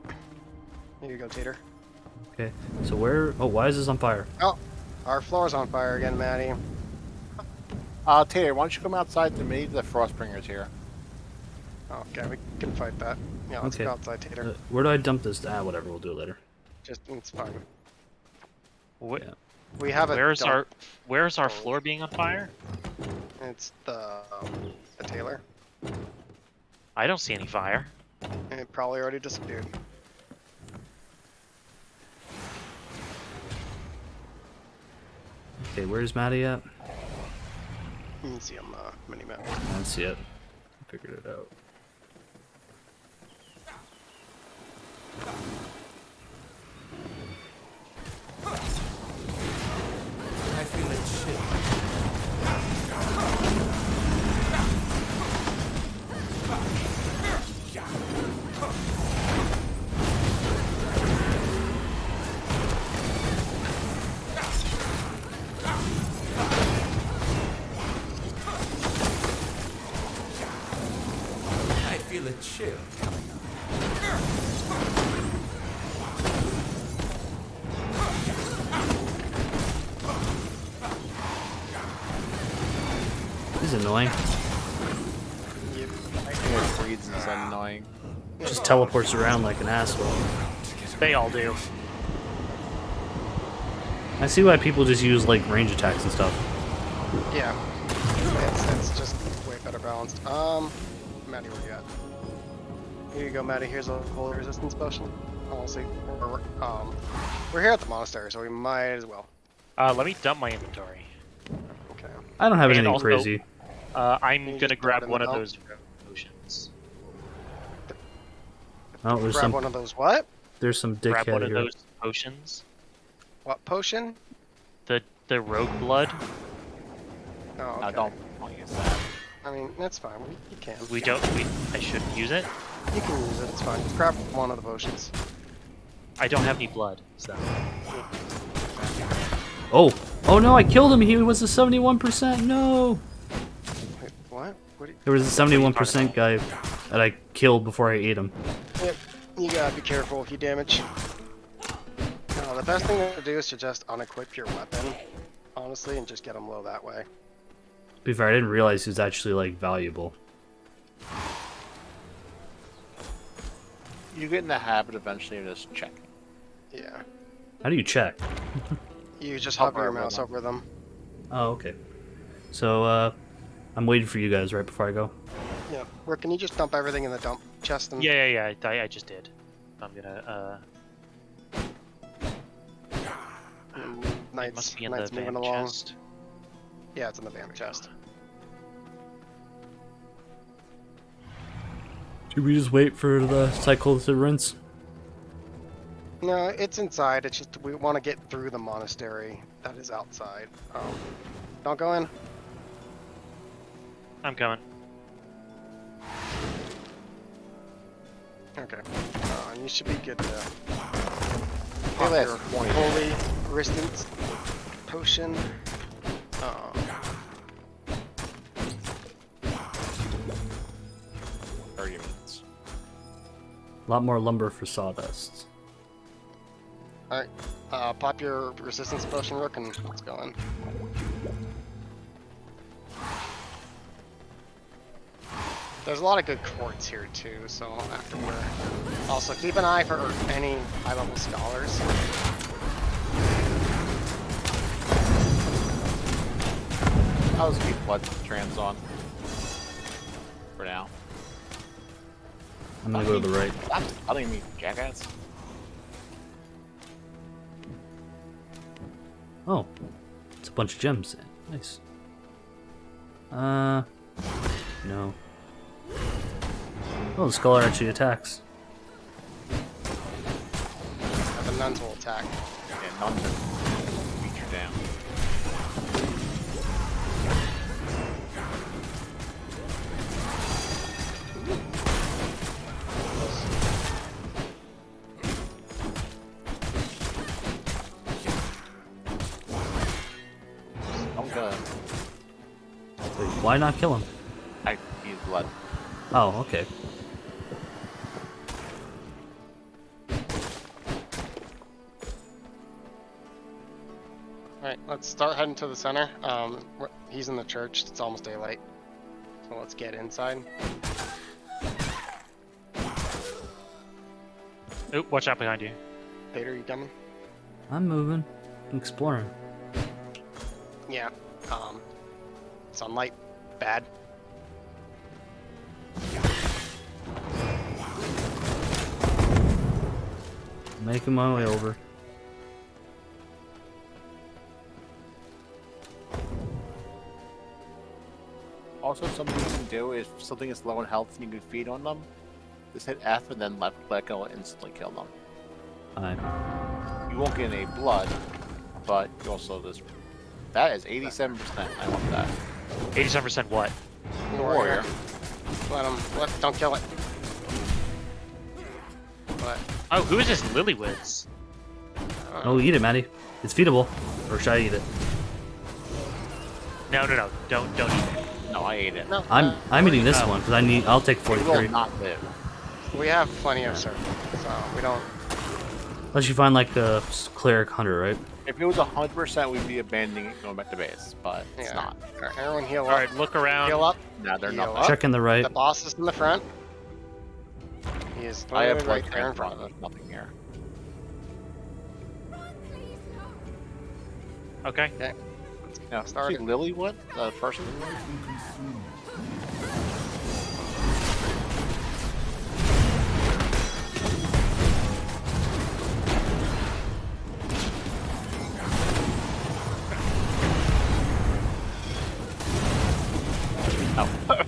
Here you go, Tater. Okay. So where? Oh, why is this on fire? Oh, our floor's on fire again, Maddie. Tater, why don't you come outside to me? The Frostbringer's here. Okay, we can fight that. Yeah, let's Okay. go outside, Tater. Where do I dump this? Ah, whatever. We'll do it later. Just it's fine. Wh- Yeah. We have a. dump. Where's our floor being on fire? It's the Taylor. I don't see any fire. It probably already disappeared. Okay, where's Maddie at? You can see on the minimap. I don't see it. I figured it out. I feel a chill. I feel a chill coming on. annoying. Yep. I think it breeds is annoying. Just teleports around like an asshole. They all do. I see why people just use like range attacks and stuff. Yeah. It's just way better balanced. Maddie, where you at? Here you go, Maddie. Here's a cold resistance potion. Honestly, we're here at the monastery, so we might as well. Let me dump my inventory. Okay. I don't have And anything also- crazy. I'm You gonna just grab throw it in one the of dump? those potions. Oh, there's Grab some. one of those. What? There's some Grab one dickhead of here. those potions. What potion? The rogue blood. Oh, okay. I don't use that. I mean, that's fine. You can. I shouldn't use it. You can use it. It's fine. Grab one of the potions. I don't have any blood, so. Oh, oh no! I killed him. He was a 71%. No, Wait, what? What? there was a 71% guy that I killed before I ate him. Yep. You gotta be careful if you damage. No, the best thing to do is to just unequip your weapon, honestly, and just get them low that way. To be fair, I didn't realize he was actually like valuable. You get in the habit eventually of just checking. Yeah. How do you check? You just Hover hover your over mouse them. over them. Oh, okay. So, I'm waiting for you guys right before I go. Yeah. Or can you just dump everything in the dump chest and... Yeah. I just did. I'm gonna. and It Knights, must be in Knights the moving van along. chest. Yeah, it's in the van chest. Should we just wait for the cycle to rinse? No, it's inside. It's just we want to get through the monastery that is outside. Don't go in. I'm coming. Okay. And you should be good to They pop last your 20 holy resistance potion. Arguments. A lot more lumber for sawdust. Alright. Pop your resistance potion, Rook, and let's go in. There's a lot of good quartz here too, so after we're... Also, keep an eye for any high-level scholars. I'll just keep blood trans on. For now. I'm gonna go to the right. Stop telling me, jackass. Oh, it's a bunch of gems. Nice. No. Oh, the scholar actually attacks. The nuns will attack. Yeah, none to beat you down. I'm gonna. Wait, why not kill him? I use blood. Oh, okay. Alright, let's start heading to the center. He's in the church. It's almost daylight. So let's get inside. Oh, watch out behind you. Peter, you coming? I'm moving. I'm exploring. Yeah. Sunlight. Bad. Making my way over. Also, something you can do is if something is low in health and you can feed on them, just hit F and then left click and it will instantly kill them. Hi. You won't get any blood, but you also this. That is 87%. I want that. 87% what? Warrior. Don't kill it. But, Oh, who is this Lilywoods? Oh, eat it, Maddie. It's feedable. Or should I eat it? No, don't eat it. No, I ate it. no, I'm eating this Oh. one because I'll take It will 43. not live. we have plenty of servants, so we don't... Unless you find like a cleric hunter, right? If it was 100%, we'd be abandoning it and going back to base, but it's Yeah. not. Alright, everyone heal All up. right, look around. Heal up. Nah, they're Heal not. up. Checking the right. The boss is in the front. He is I have literally right blood there in transfer front on. of There's him. nothing here. Okay. Okay. Yeah, Start see it. Lilywood, the first one. Oh.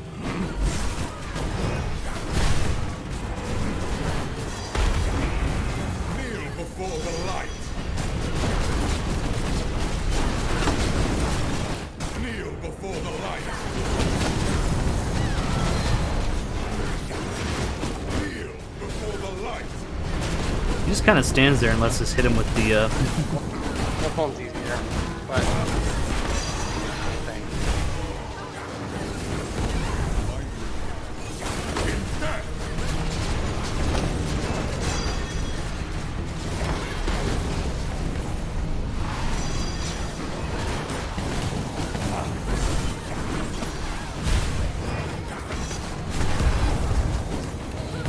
Kneel before the light. Kneel before the light. Kneel before the light. He just kind of stands there and lets us hit him with the. That one's easier, but thing.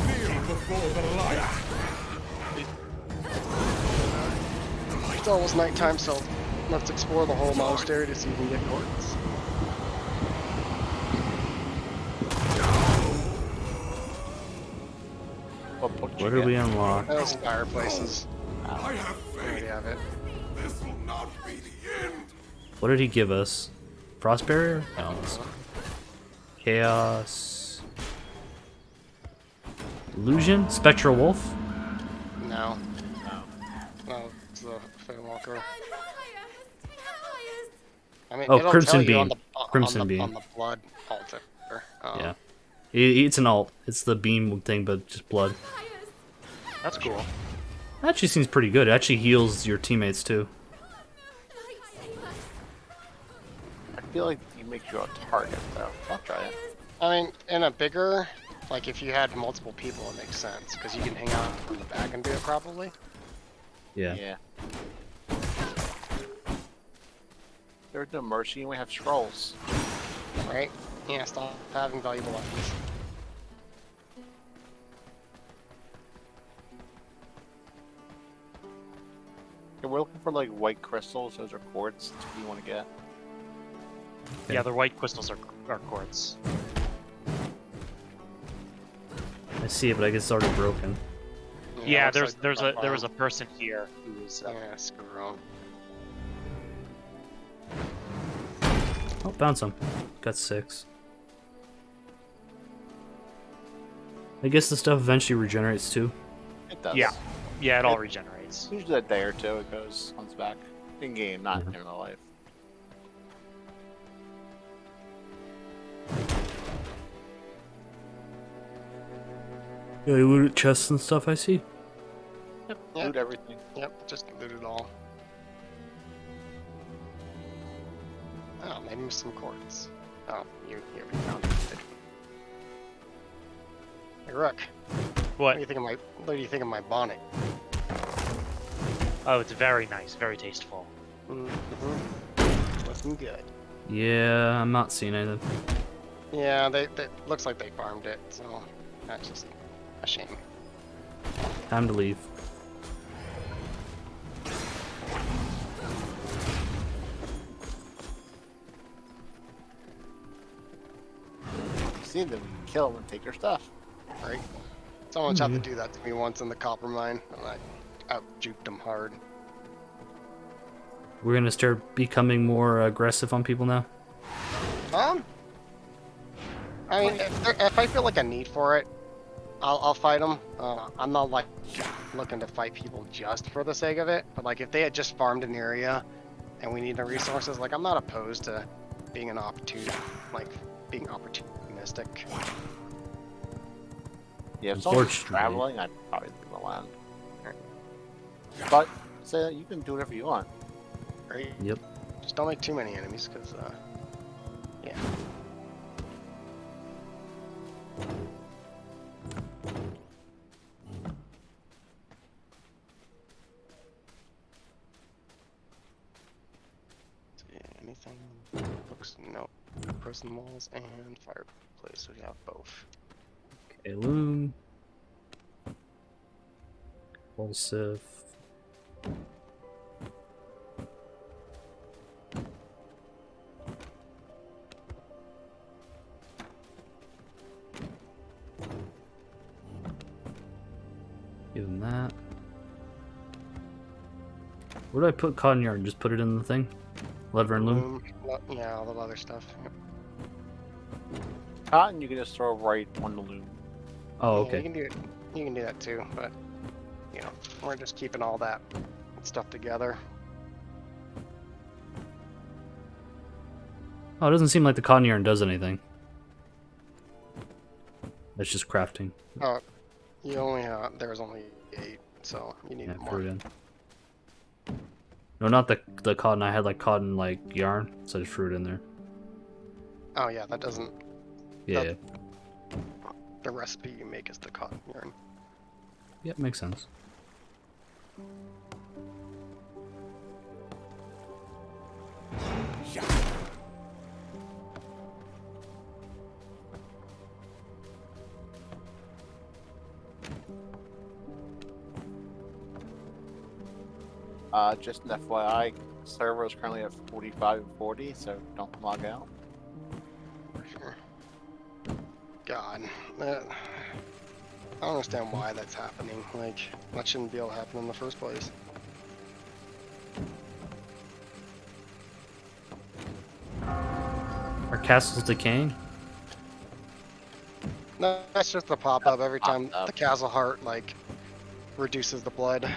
Kneel before the light. It's almost nighttime, so let's explore the whole monastery to see if we can get coordinates. What book did What you did we get? unlock? Those fireplaces. I have We already faith. have it. This will not be the end. What did he give us? Frost barrier? No. it's- Chaos. Illusion? Spectral Wolf? No. No, it's the Walker. I mean, Oh, it'll Crimson tell you on Beam. the, Crimson on the, Beam. on the blood altar. Yeah. It's an alt. It's the beam thing, but just blood. That's cool. That actually seems pretty good. It actually heals your teammates too. I feel like you make you a target, though. I'll try it. I mean, in a bigger, like if you had multiple people, it makes sense because you can hang out from the back and do it properly. Yeah. Yeah. There's no mercy, and we have scrolls. Right? Yeah, stop having valuable items. Okay, we're looking for like white crystals. Those are quartz. That's what you want to get. Okay. Yeah, the white crystals are quartz. I see it, but I guess it's already broken. Yeah, looks there like was a person here who was. Yeah, screw on. Oh, found some. Got 6. I guess the stuff eventually regenerates too. It does. Yeah. Yeah, it all regenerates. Usually a day or two it goes on its back. In game, not Mhm. in real life. Yeah, you loot chests and stuff, I see. Yep. Yeah. Loot everything. Yep, just loot it all. Oh, maybe some quartz. Oh, you found it. Hey, Rook, what What? do you think of my my bonnet? Oh, it's very nice, very tasteful. Mm-hmm. Looking good. Yeah, I'm not seeing anything. Yeah, they looks like they farmed it, so that's just a shame. Time to leave. You see them, kill them, and take their stuff. Right? Someone tried to do that to me once in the copper mine, and I out-juked them hard. We're gonna start becoming more aggressive on people now. I mean, if I feel like a need for it, I'll fight them. I'm not like looking to fight people just for the sake of it, but like if they had just farmed an area and we need the resources, like I'm not opposed to being an being opportunistic. Yeah, if someone's Unfortunately. traveling, I'd probably leave them alone. But say you can do whatever you want. Right? Yep. Just don't make too many enemies, because yeah. anything? Books, no. Prison walls and fireplace. We have both. Okay, loom. Impulsive. Give him that. Where do I put cotton yarn? Just put it in the thing? Leather and loom? Yeah, all the other stuff. Yep. Cotton you can just throw right on the loom. Oh, Yeah, okay. you can do it. You can do that too, but you know, we're just keeping all that stuff together. Oh, it doesn't seem like the cotton yarn does anything. It's just crafting. Oh, you only there's only 8, so you need Yeah, more. fruit in. No, not the cotton. I had like cotton like yarn, so I just threw it in there. Oh yeah, that doesn't. Yeah, That- The recipe you make is the cotton yarn. yeah, makes sense. Just an FYI, server is currently at 45 and 40, so don't log out. For sure. God, I don't understand why that's happening. Like, that shouldn't be able to happen in the first place. Our castle's decaying? No, that's just the pop-up every time Pop-up. the castle heart, like, reduces the blood.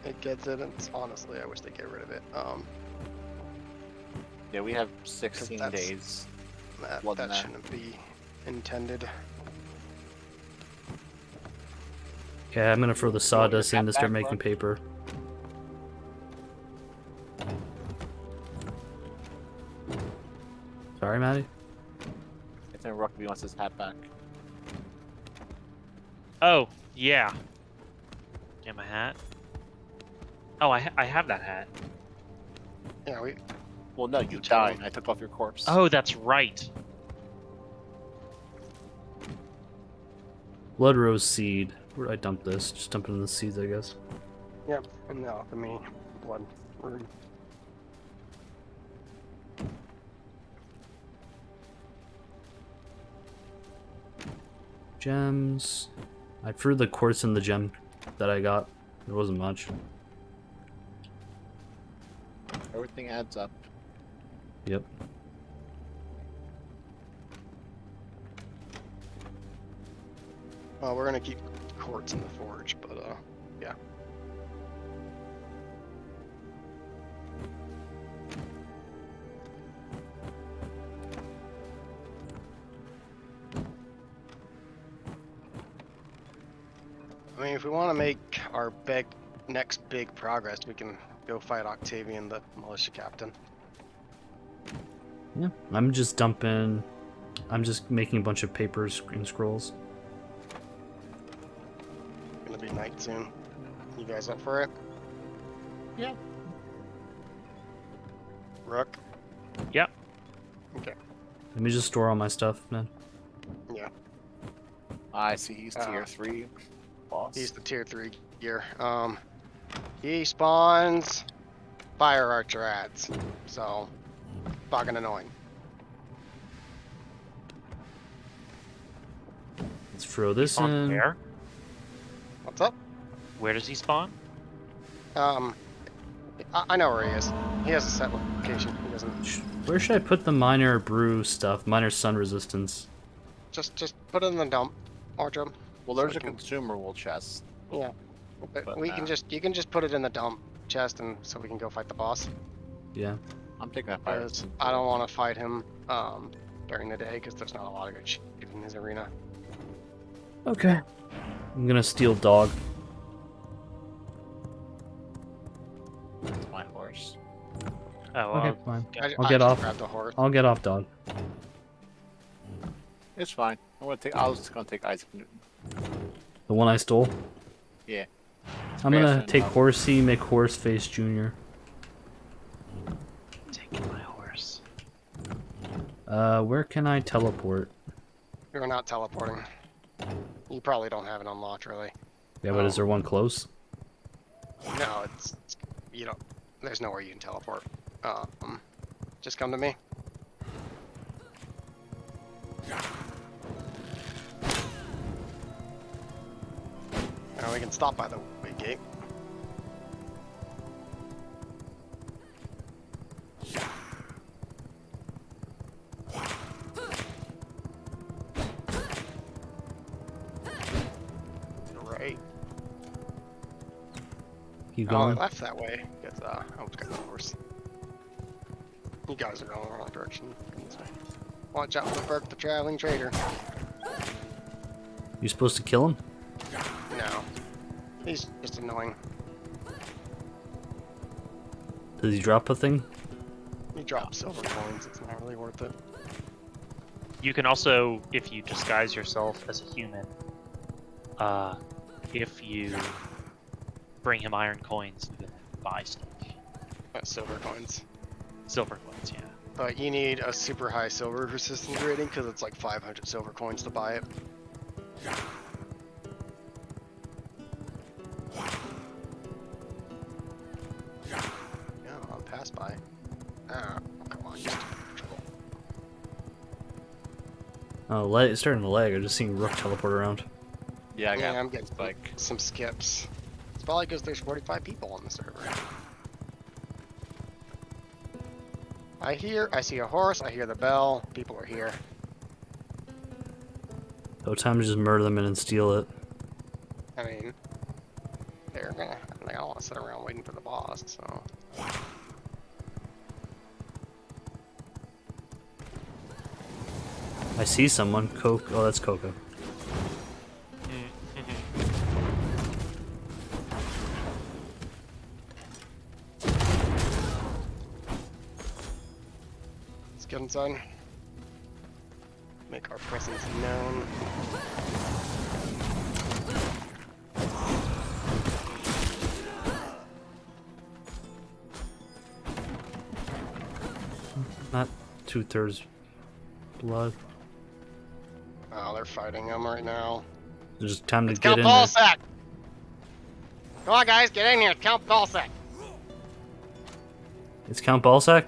It gets it, and honestly, I wish they get rid of it. Yeah, we have 16 that's- days. That Blood in there. shouldn't be intended. Okay, I'm gonna throw the sawdust in to hat start back, making bro? paper. Sorry, Maddie? I think Rugby wants his hat back. Oh, yeah. Get my hat. Oh, I have that hat. Yeah, we. Well, no, you died. I took off your corpse. Oh, that's right. Blood rose seed. Where do I dump this? Just dump it in the seeds, I guess. Yep, in the alchemy blood room. Gems. I threw the quartz in the gem that I got. There wasn't much. Everything adds up. Yep. Well, we're gonna keep quartz in the forge, but yeah. I mean, if we want to make our next big progress, we can go fight Octavian, the militia captain. Yeah. I'm just dumping. I'm just making a bunch of papers and scrolls. Gonna be night soon. You guys up for it? Yeah. Rook? Yep. Okay. Let me just store all my stuff, man. Yeah. I see he's tier 3 boss. He's the tier 3 gear. He spawns fire archer ads, so fucking annoying. Let's throw this Spawn in. where? What's up? Where does he spawn? I know where he is. He has a set location. He doesn't. Where should I put the minor brew stuff? Minor sun resistance. Just put it in the dump, Ordrum. Well, there's So a we can- consumable chest. Yeah. But But we nah. can you can just put it in the dump chest, and so we can go fight the boss. Yeah. I'm taking that fire. Because I don't want to fight him during the day because there's not a lot of good shit in his arena. Okay. I'm gonna steal dog. That's my horse. Oh, well, Okay, fine. I I'll get just off. grabbed a horse. I'll get off, dog. It's fine. I was gonna take Isaac Newton. The one I stole. Yeah. I'm gonna Grayson, take Horsey, make Horseface Jr. taking my horse. Where can I teleport? You're not teleporting. You probably don't have it unlocked, really. Yeah, but is there one close? No, you don't. There's nowhere you can teleport. Just come to me. Now we can stop by the big gate. Right. Keep Oh, I going. left that way. Because, I was going the horse. You guys are going the wrong direction. This way. Watch out for Burke the Traveling Trader. You supposed to kill him? No. He's just annoying. Does he drop a thing? He drops silver coins, it's not really worth it. You can also, if you disguise yourself as a human, if you bring him iron coins, you can buy stuff. Silver coins. Silver coins, yeah. But you need a super high silver resistance rating because it's like 500 silver coins to buy it. Yeah, I'll pass by. Ah, come on, just trouble. Oh, it's starting to lag. I just seen Rook teleport around. Yeah, I got I'm getting like some skips. It's probably because there's 45 people on the server. I see a horse, I hear the bell, people are here. Oh, time to just murder them and steal it. I mean, they're gonna, I don't want to sit around waiting for the boss, so. I see someone. Oh, that's Coco. Let's get inside. Make our presence known. Not 2/3 blood. Oh, they're fighting him right now. There's just time to It's get Count in there. Ballsack! Come on, guys, get in here. It's Count Ballsack. It's Count Ballsack?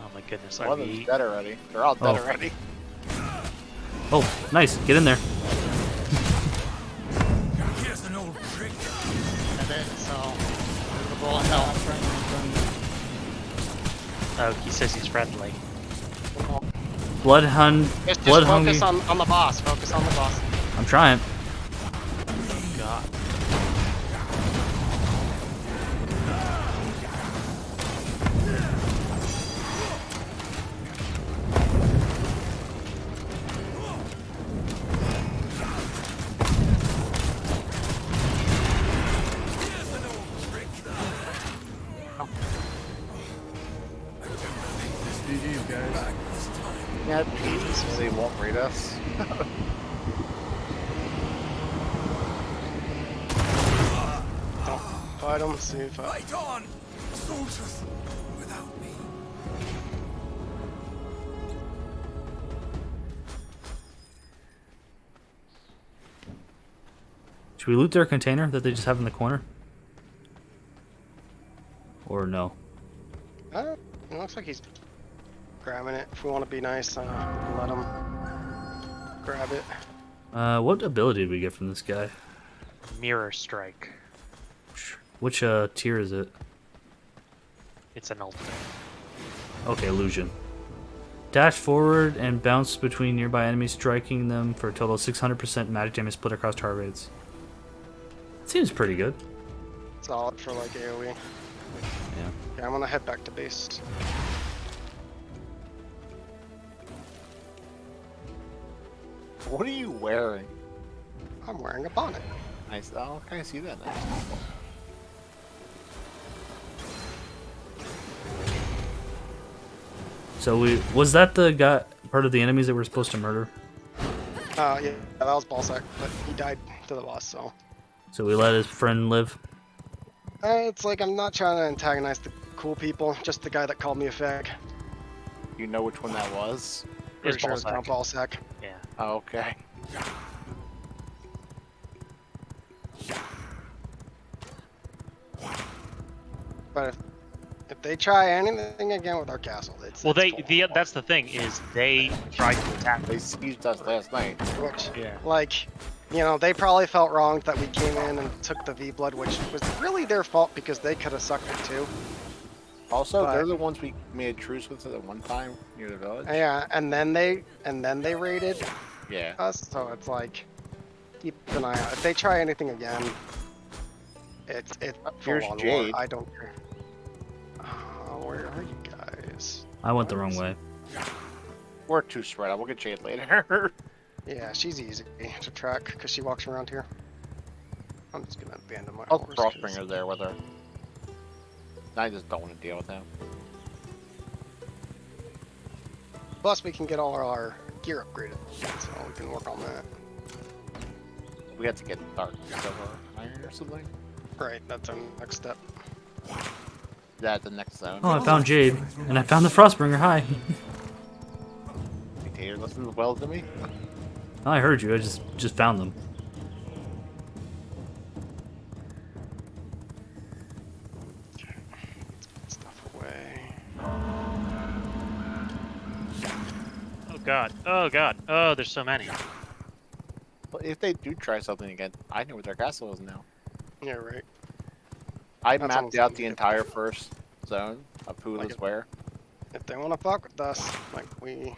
Oh my goodness, one are of them's we... dead already. They're all dead Oh. already. Oh, nice. Get in there. Here's an old trick. That's it, so. The bullet hell. Oh, he says he's friendly. Bloodhound. Just Blood focus hungry. on the boss. Focus on the boss. I'm trying. God. Yeah, please. They won't raid us. Don't fight him. See if I. Fight on, soldiers, without me. Should we loot their container that they just have in the corner? Or no? It looks like he's grabbing it. If we want to be nice, let him grab it. What ability did we get from this guy? Mirror strike. Which tier is it? It's an ultimate. Okay, illusion. Dash forward and bounce between nearby enemies, striking them for a total of 600% magic damage split across targets. Seems pretty good. Solid for like AoE. Yeah. Yeah, I'm gonna head back to base. What are you wearing? I'm wearing a bonnet. Nice. Oh, can I see that now? So was that the guy part of the enemies that we're supposed to murder? Yeah, that was Ballsack, but he died to the boss, so. So we let his friend live. It's like I'm not trying to antagonize the cool people. Just the guy that called me a fag. You know which one that was? Pretty It's sure it's Count Ballsack. Ballsack. Yeah. Oh, okay. But if they try anything again with our castle, Well, it's full on war. that's the thing is they tried to attack. They sieged us last night. Which, Yeah. like, you know, they probably felt wronged that we came in and took the V blood, which was really their fault because they could have sucked it too. Also, But- they're the ones we made a truce with at one time near the village. Yeah, and then they raided Yeah. us, so it's like, keep an eye out. If they try anything again, it's Here's full on Jade. war. I don't care. Where are you guys? I went the wrong way. We're too spread out. We'll get Jade later. Yeah, she's easy to track because she walks around here. I'm just gonna abandon my Oh, horse. 'cause- Frostbringer's there with her. I just don't want to deal with him. Plus, we can get all our gear upgraded, so we can work on that. We have to get dark silver iron or something. Right, that's our next step. That's the next zone. Oh, I found Jade, and I found the Frostbringer. Hi. Tater listens well to me. I heard you. I just found them. Let's put stuff away. Oh god. Oh god. Oh, there's so many. But if they do try something again, I know where their castle is now. Yeah, right. I That's mapped almost out like the it. entire first zone of who Like lives it. where. If they want to fuck with us, like we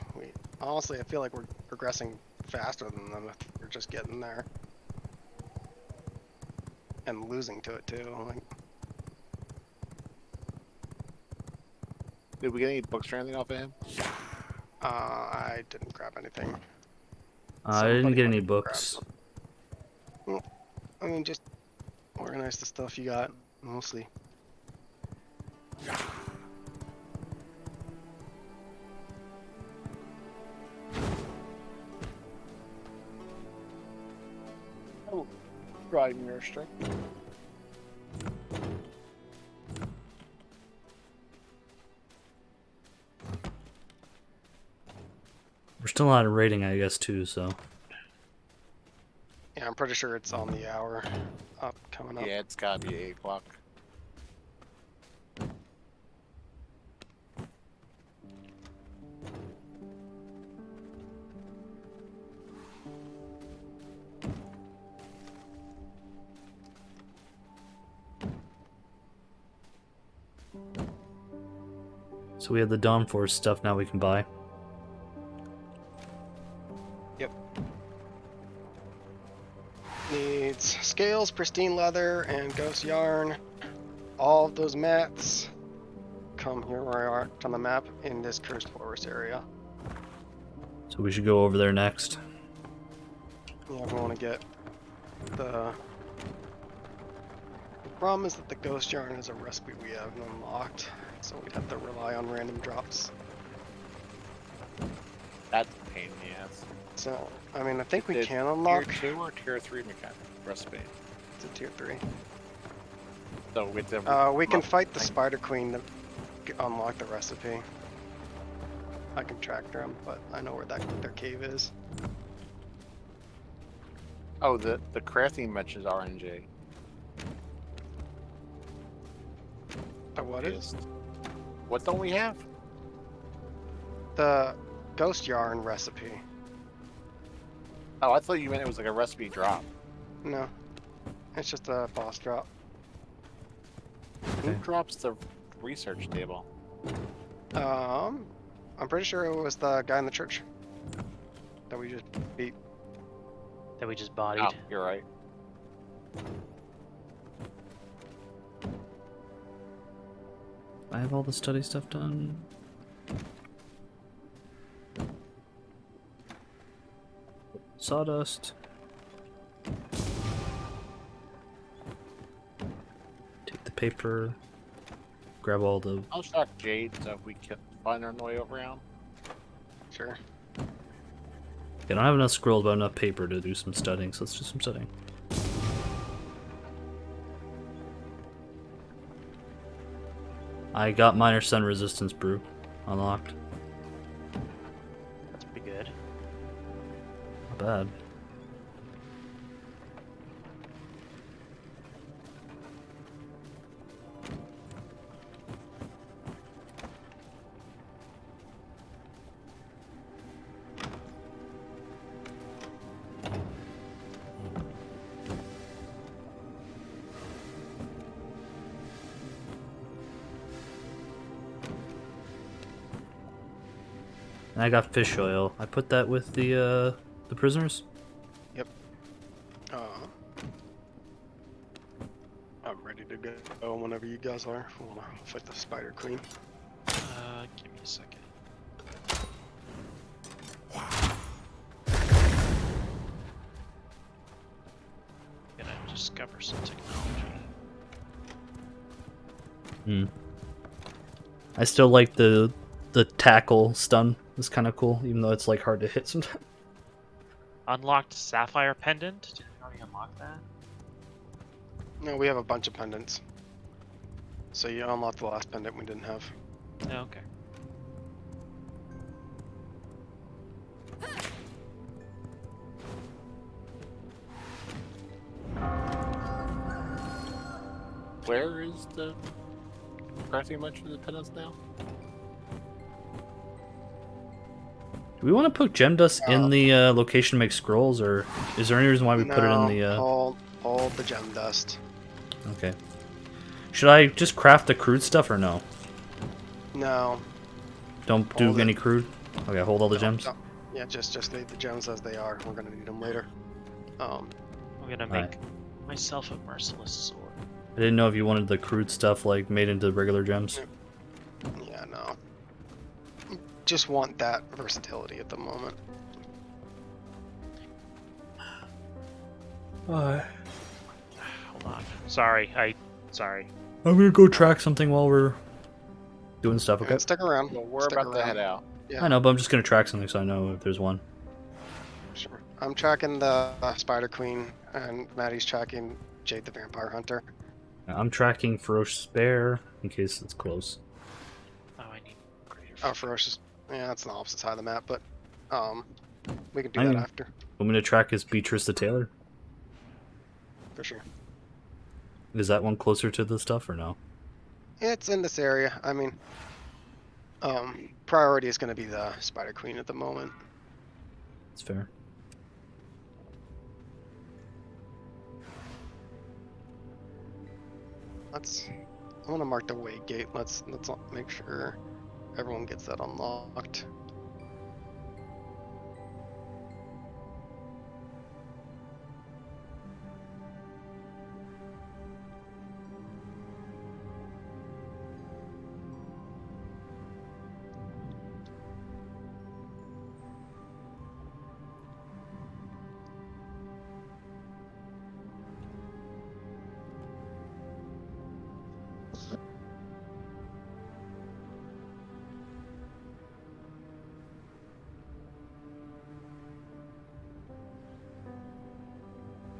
honestly, I feel like we're progressing faster than them if we're just getting there and losing to it too. Like, Did we get any books or anything off of him? I didn't grab anything. I didn't Somebody get might any have books. grabbed some. I mean, just organize the stuff you got, mostly. Oh, dry mirror strike. We're still not a rating, I guess, too. So Yeah, I'm pretty sure it's on the hour up coming up. Yeah, it's gotta be 8 o'clock. we have the Dawn Force stuff now we can buy. Needs scales, pristine leather, and ghost yarn. All of those mats come here where I are on the map in this cursed forest area. So we should go over there next. Yeah, if we want to get the problem is that the ghost yarn is a recipe we haven't unlocked, so we'd have to rely on random drops. That's a pain in the ass. So, I mean, I think we Did can unlock. Tier 2 or Tier 3 mechanic recipe? It's a tier 3. So with the We can mo- fight the thing. Spider Queen to unlock the recipe. I can track them, but I know where their cave is. Oh, the crafting mentions RNG. What is? What don't we have? The ghost yarn recipe. Oh, I thought you meant it was like a recipe drop. No, it's just a boss drop. Who Okay. drops the research table? I'm pretty sure it was the guy in the church that we just beat. That we just bodied. Oh, you're right. I have all the study stuff done. Sawdust. Take the paper. Grab all the. I'll shock Jade so if we can find our way around. Sure. I don't have enough scrolls, but enough paper to do some studying, so let's do some studying. I got minor sun resistance brew unlocked. That's pretty good. Not bad. And I got fish oil. I put that with the prisoners. Yep. I'm ready to go whenever you guys are. If we want to fight the Spider Queen. Give me a second. Gonna discover some technology. Hmm. I still like the tackle stun. It's kind of cool, even though it's like hard to hit sometimes. Unlocked Sapphire Pendant. Did we already unlock that? No, we have a bunch of pendants. So you unlocked the last pendant we didn't have. Oh, okay. Where is the crafting bunch of the pendants now? Do we want to put gem dust in the location to make scrolls, or is there any reason why we put it in the? Hold the gem dust. Okay. Should I just craft the crude stuff or no? No. Don't do Hold it. any crude. Okay, hold all the gems. No. Yeah, just leave the gems as they are. We're gonna need them later. I'm gonna Alright. make myself a merciless sword. I didn't know if you wanted the crude stuff like made into regular gems. Yeah, no. Just want that versatility at the moment. Alright. Hold on. Sorry. Sorry. I'm gonna go track something while we're doing stuff. Okay. Yeah, stick around. Well, we're Stick about to around. head out. Yeah, I know, but I'm just gonna track something so I know if there's one. sure. I'm tracking the Spider Queen, and Maddie's tracking Jade the Vampire Hunter. I'm tracking Ferocious Bear in case it's close. Oh, I need greater. Oh, Ferocious. Yeah, that's on the opposite side of the map, but we can do I that mean- after, Want me to track is Beatrice the Tailor? for sure. Is that one closer to the stuff or no? It's in this area. I mean, priority is going to be the Spider Queen at the moment. It's fair. I want to mark the way gate. Let's make sure everyone gets that unlocked.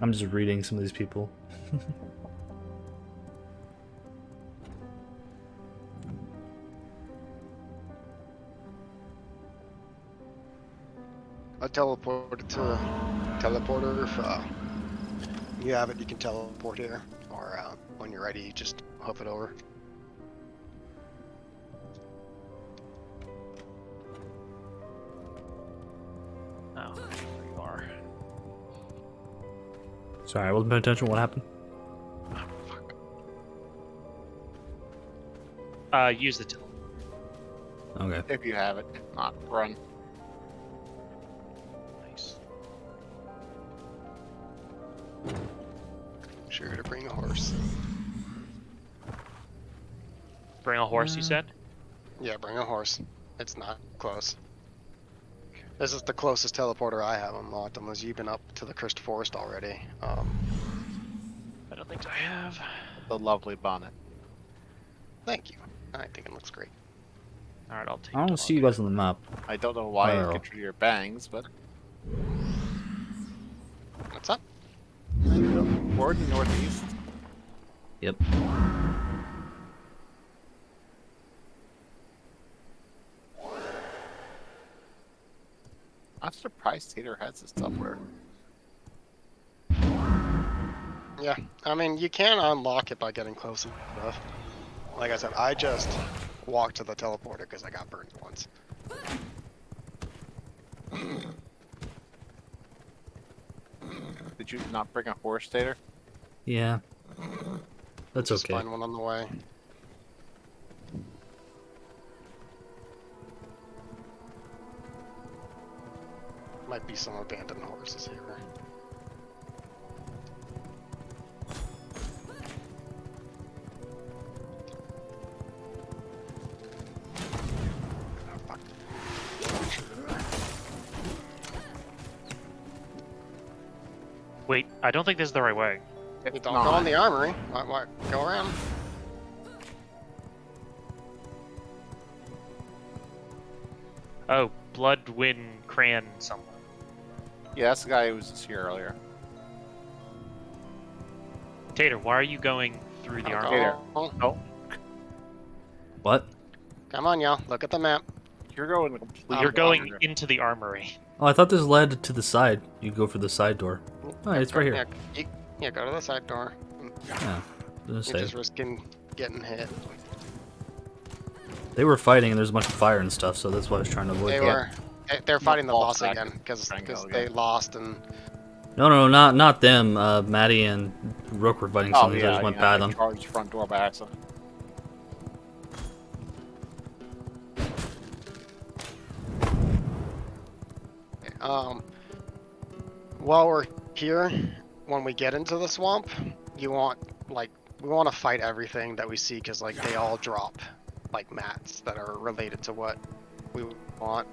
I'm just reading some of these people. I teleported to teleporter. If you have it, you can teleport here, or when you're ready, just hoof it over. Oh, there you are. Sorry, I wasn't paying attention. What happened? Use the tilt. Okay. If you have it. If not, run. Nice. Sure to bring a horse. Bring a horse, you said? Yeah, bring a horse. It's not close. This is the closest teleporter I have unlocked, unless you've been up to the Cursed Forest already. I don't think I have. The lovely bonnet. Thank you. I think it looks great. Alright, I'll take I don't dog. see you guys on the map. I don't know why Oh. it gets rid of your bangs, but What's up? forward and northeast. Yep. surprised Tater has this somewhere. Yeah, I mean, you can unlock it by getting close enough. Like I said, I just walked to the teleporter because I got burned once. Did you not bring a horse, Tater? Yeah. That's Just okay. find one on the way. Might be some abandoned horses here. Oh, fuck. Wait, I don't think this is the right way. You don't go in the armory. What? Go around. Oh, Bloodwind Cran someone. Yeah, that's the guy who was just here earlier. Tater, why are you going through the I'll armory? Tater. go. Oh, What? Come on, y'all. Look at the map. you're going completely. You're going wrong. into the armory. Oh, I thought this led to the side. You go for the side door. Oh, it's right here. Yeah, go to the side door. Yeah. You're Say. just risking getting hit. They were fighting and there's a bunch of fire and stuff, so that's why I was trying to avoid They that. were. They're fighting the False boss back again because try and go they again. lost and No, not them. Maddie and Rook were fighting Oh something, so I yeah, just went yeah, past I them. charged front door by accident. while we're here, when we get into the swamp, we want to fight everything that we see because like they all drop like mats that are related to what we want.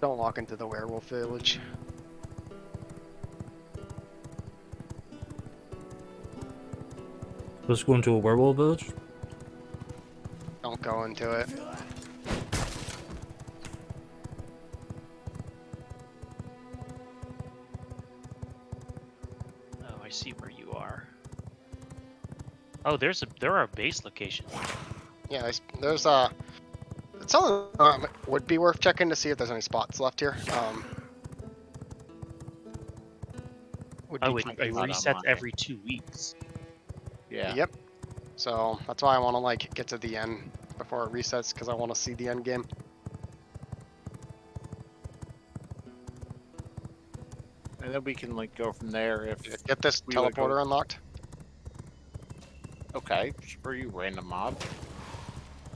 Don't walk into the werewolf village. Let's go into a werewolf village. Don't go into it. Oh, I see where you are. Oh, there are base locations. Yeah, there's it's something would be worth checking to see if there's any spots left here. Would Oh, be it pretty- not on resets mine. every 2 weeks. Yeah. Yep. So that's why I want to like get to the end before it resets because I want to see the end game. And then we can like go from there if. Get this We would go- teleporter unlocked. Okay, screw you, random mob.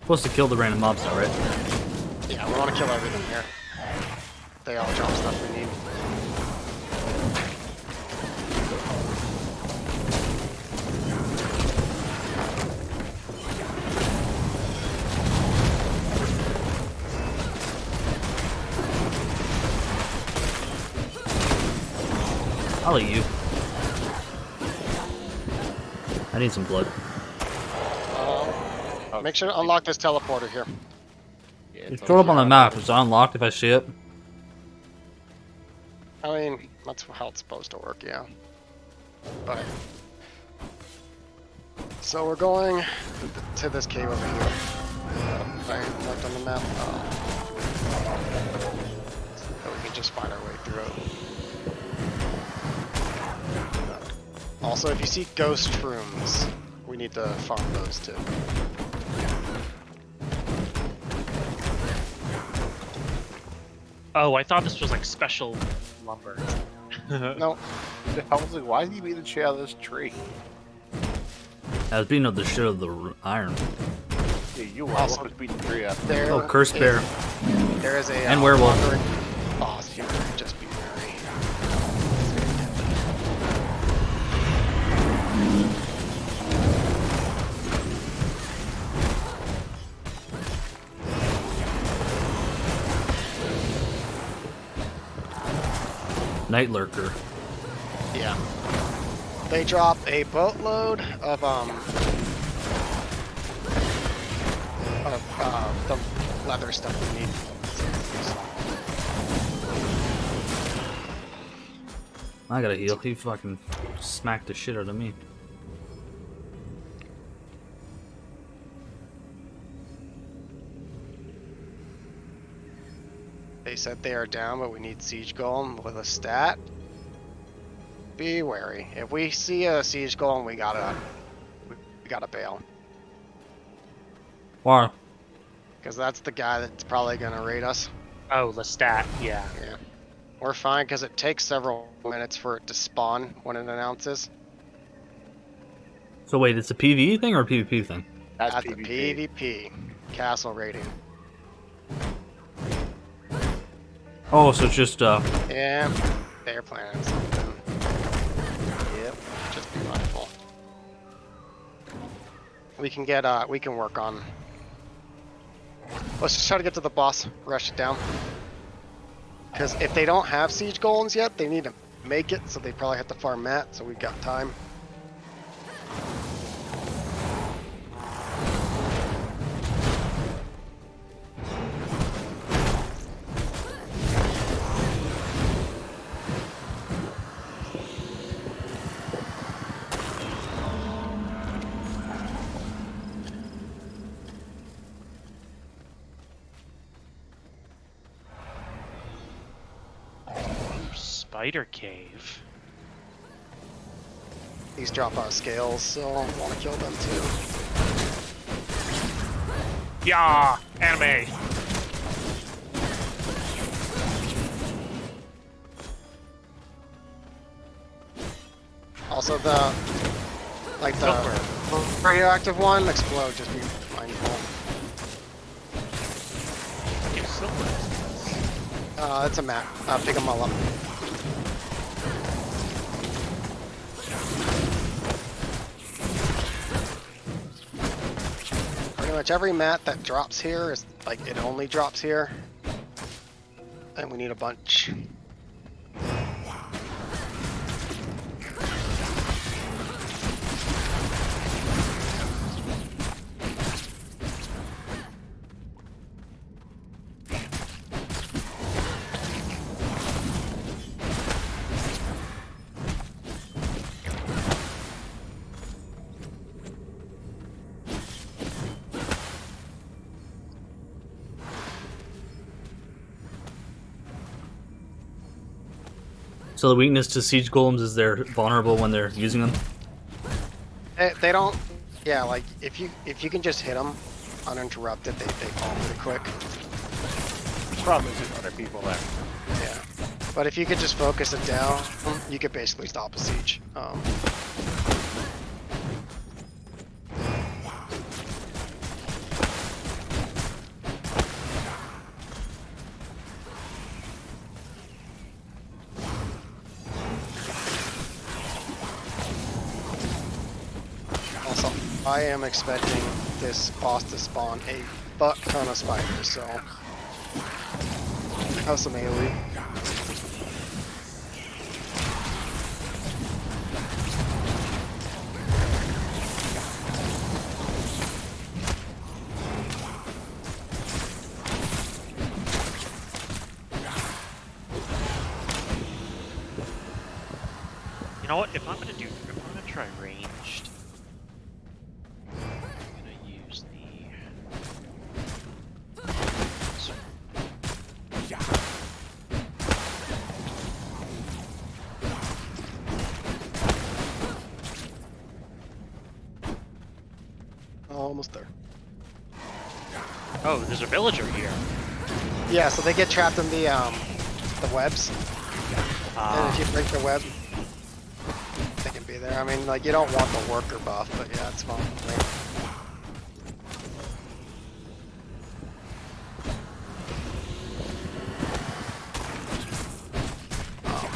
Supposed to kill the random mobs now, right? Yeah, we want to kill everything here. They all drop stuff we need. I'll eat you. I need some blood. Make sure to unlock this teleporter here. Yeah, It's it's showed up on the over map. It's unlocked if I see it. I mean, that's how it's supposed to work, yeah. But so we're going to this cave over here. I marked on the map. So we can just find our way through. Also, if you see ghost rooms, we need to farm those too. Oh, I thought this was like special lumber. No, I was like, why did he beat the shit out of this tree? I was beating up the shit of the iron. Yeah, you were. Also- What was beating the tree up? there. Oh, cursed bear. There is a And werewolf. wandering boss here. Just be wary. Night lurker. Yeah. They drop a boatload of the leather stuff we need. I gotta heal. He fucking smacked the shit out of me. They said they are down, but we need siege golem with a stat. Be wary. If we see a siege golem, we gotta bail. Why? Because that's the guy that's probably gonna raid us. Oh, Lestat, yeah. Yeah. We're fine because it takes several minutes for it to spawn when it announces. So wait, it's a PvE thing or a PvP thing? That's At PvP. the PvP castle raiding. Oh, so it's just Yeah, they're planning something. Yep. Just be mindful. We can work on. Let's just try to get to the boss, rush it down. Because if they don't have siege golems yet, they need to make it, so they probably have to farm that, so we've got time. Spider Cave. These drop out of scales, so I want to kill them too. Yeah, anime. Also the radioactive one explode, just be mindful. Give silver. It's a map. Pick them all up. Pretty much every mat that drops here is like it only drops here, and we need a bunch. so the weakness to siege golems is they're vulnerable when they're using them. They don't. Yeah, like if you can just hit them uninterrupted, they fall pretty quick. The problem is there's other people there. Yeah, but if you could just focus it down, you could basically stop a siege. Also, I am expecting this boss to spawn a fuck ton of spiders, so have some AoE. You know what? If I'm gonna try ranged, I'm gonna use the. Almost there. Oh, there's a villager here. Yeah, so they get trapped in the webs, and if you break the web, they can be there. I mean, like you don't want the worker buff, but yeah, it's fine.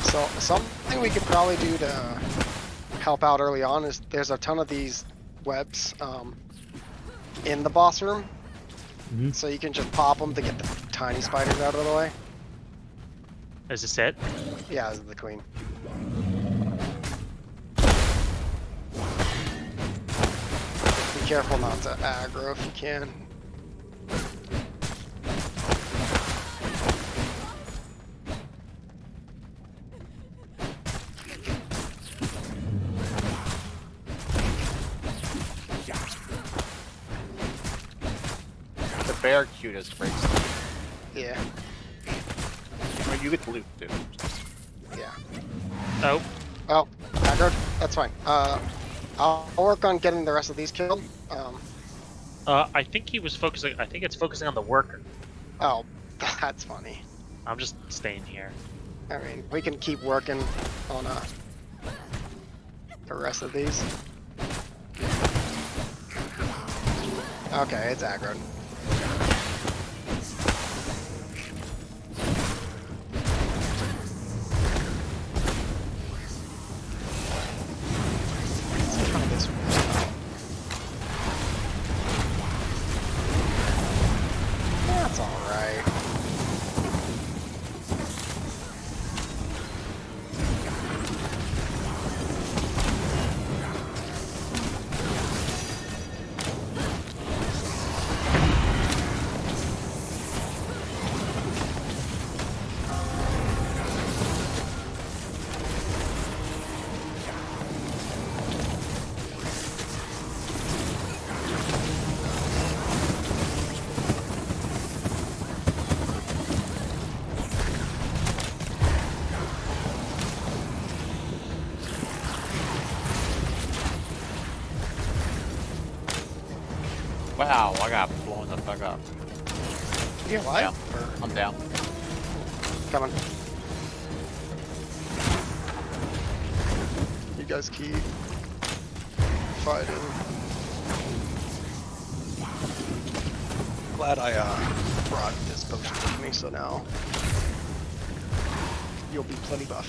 So something we could probably do to help out early on is there's a ton of these webs in the boss room, so you can just pop them to get the tiny spiders out of the way. Is this it? Yeah, this is the queen. Be careful not to aggro if you can. The bear cutest breaks. Yeah. you get to loot too. Yeah. Oh, Oh, aggroed? That's fine. I'll work on getting the rest of these killed. I think he was focusing. I think it's focusing on the worker. Oh, that's funny. I'm just staying here. I mean, we can keep working on the rest of these. Okay, it's aggroed. Let's try this one. That's alright. Wow, I got blown the fuck up. You what? Down. I'm down. Coming. You guys keep fighting. Glad I brought this potion with me, so now you'll be plenty buff.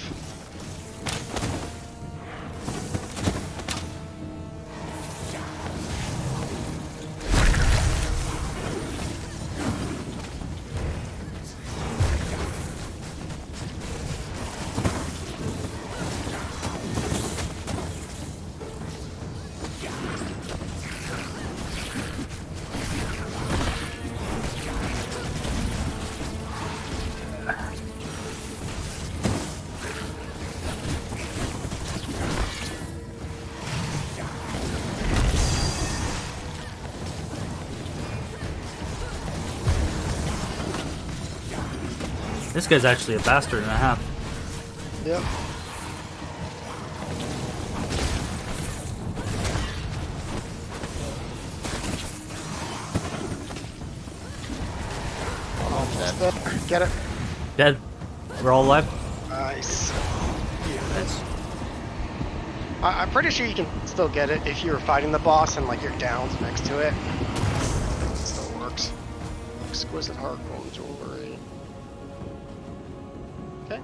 This guy's actually a bastard and a half. Yep. Get it. Dead. We're all alive. Nice. Nice. I'm pretty sure you can still get it if you're fighting the boss and like your down's next to it. It still works. Exquisite heart gold jewelry. Okay.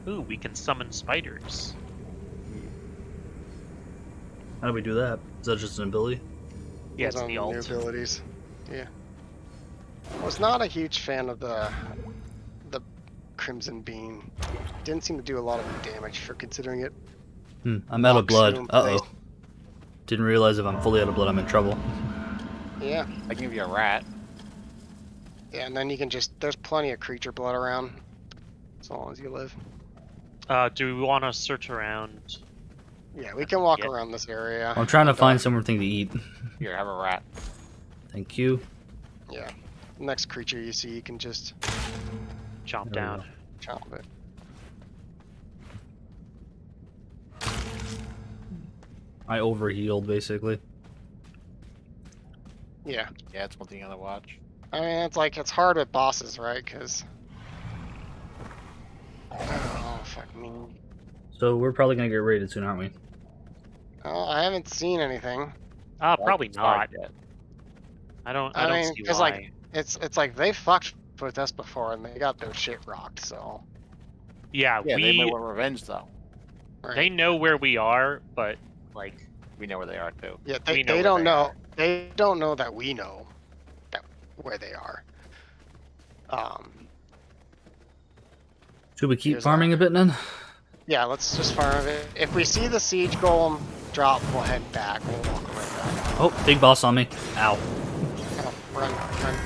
Ooh, we can summon spiders. How do we do that? Is that just an ability? Yeah, those it's are the new alt. abilities. Yeah. I was not a huge fan of the Crimson Beam. Didn't seem to do a lot of damage for considering it. I'm out of Locks you blood. in place. Uh-oh. Didn't realize if I'm fully out of blood, I'm in trouble. Yeah. I can give you a rat. Yeah, and then you can just, there's plenty of creature blood around. As long as you live. Do we want to search around? Yeah, we can walk Yeah. around this area. I'm trying to and, find something to eat. Here, have a rat. Thank you. Yeah. Next creature you see, you can just Chomp There we down. go. chomp it. I overhealed, basically. Yeah. Yeah, it's one thing on the watch. I mean, it's like, it's hard with bosses, right? Because... Oh, fuck me. So we're probably gonna get raided soon, aren't we? Oh, I haven't seen anything. Probably not. Yet. I don't I mean, see 'cause, why. like, it's like they fucked with us before and they got their shit rocked, so... Yeah, Yeah, they might we want revenge though. Right. they know where we are, but like We know where they are too. Yeah, we they, know they where don't they know. are. They don't know that we know that where they are. Should we keep Here's farming a bit then? Yeah, let's just farm it. If we see the siege golem drop, we'll head back. We'll walk right back. Oh, big boss on me. Ow. Oh, run, run.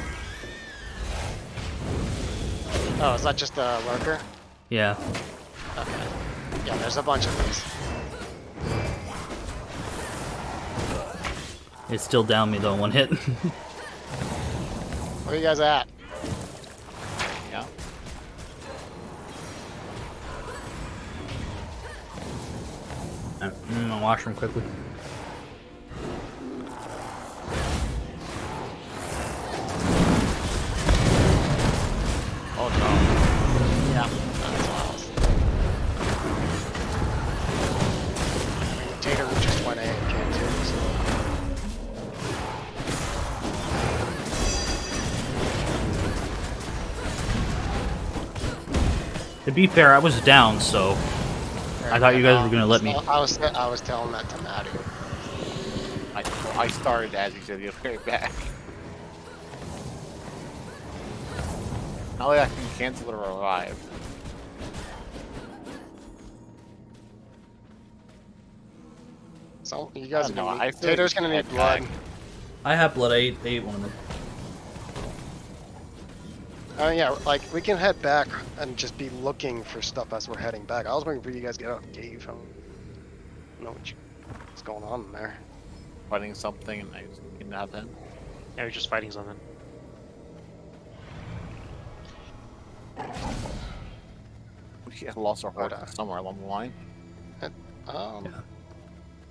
Oh, is that just a lurker? Yeah. Okay. Yeah, there's a bunch of these. It's still down me though, one hit. Where you guys at? Yeah. I'm gonna washroom quickly. Oh no. Yeah. That's wild. I mean, Tater just went AFK too, so. To be fair, I was down, so I thought you guys were gonna let me. I was telling that to Maddie. I started as he said he'll carry back. Now I can cancel the revive. So you guys I are don't know, gonna I need, feel Tater's like gonna head need blood. back. I have blood. I ate one of them. Yeah, like we can head back and just be looking for stuff as we're heading back. I was waiting for you guys to get out of the cave. I don't know what's going on in there. Fighting something and I kidnap him. Yeah, we're just fighting something. We had lost our horse But, somewhere along the line. Um, Yeah.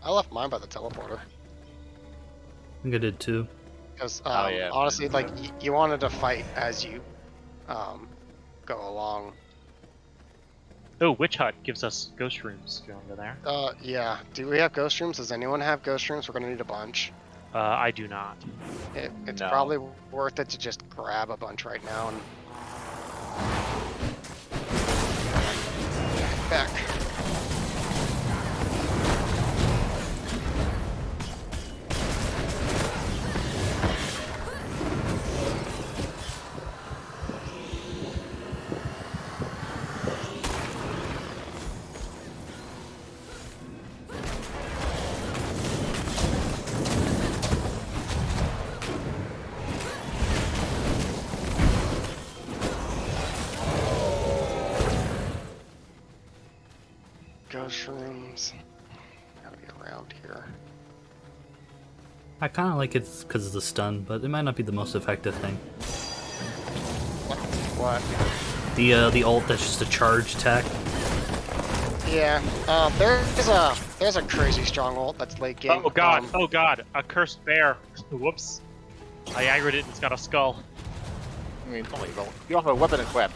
I left mine by the teleporter I think I did too. because Oh, yeah, honestly, mine like you wanted to fight as you go along. Oh, Witch Hut gives us ghost rooms. Go under there. Yeah. Do we have ghost rooms? Does anyone have ghost rooms? We're gonna need a bunch. I do not. It's No. probably worth it to just grab a bunch right now and back. Ghost rooms. Gotta be around here. I kind of like it because of the stun, but it might not be the most effective thing. What? The ult that's just a charge attack. Yeah. There's a crazy strong ult that's late game. Oh god! Oh god! A cursed bear. Whoops. I aggroed it. It's got a skull. I mean, it's only you don't have a weapon equipped.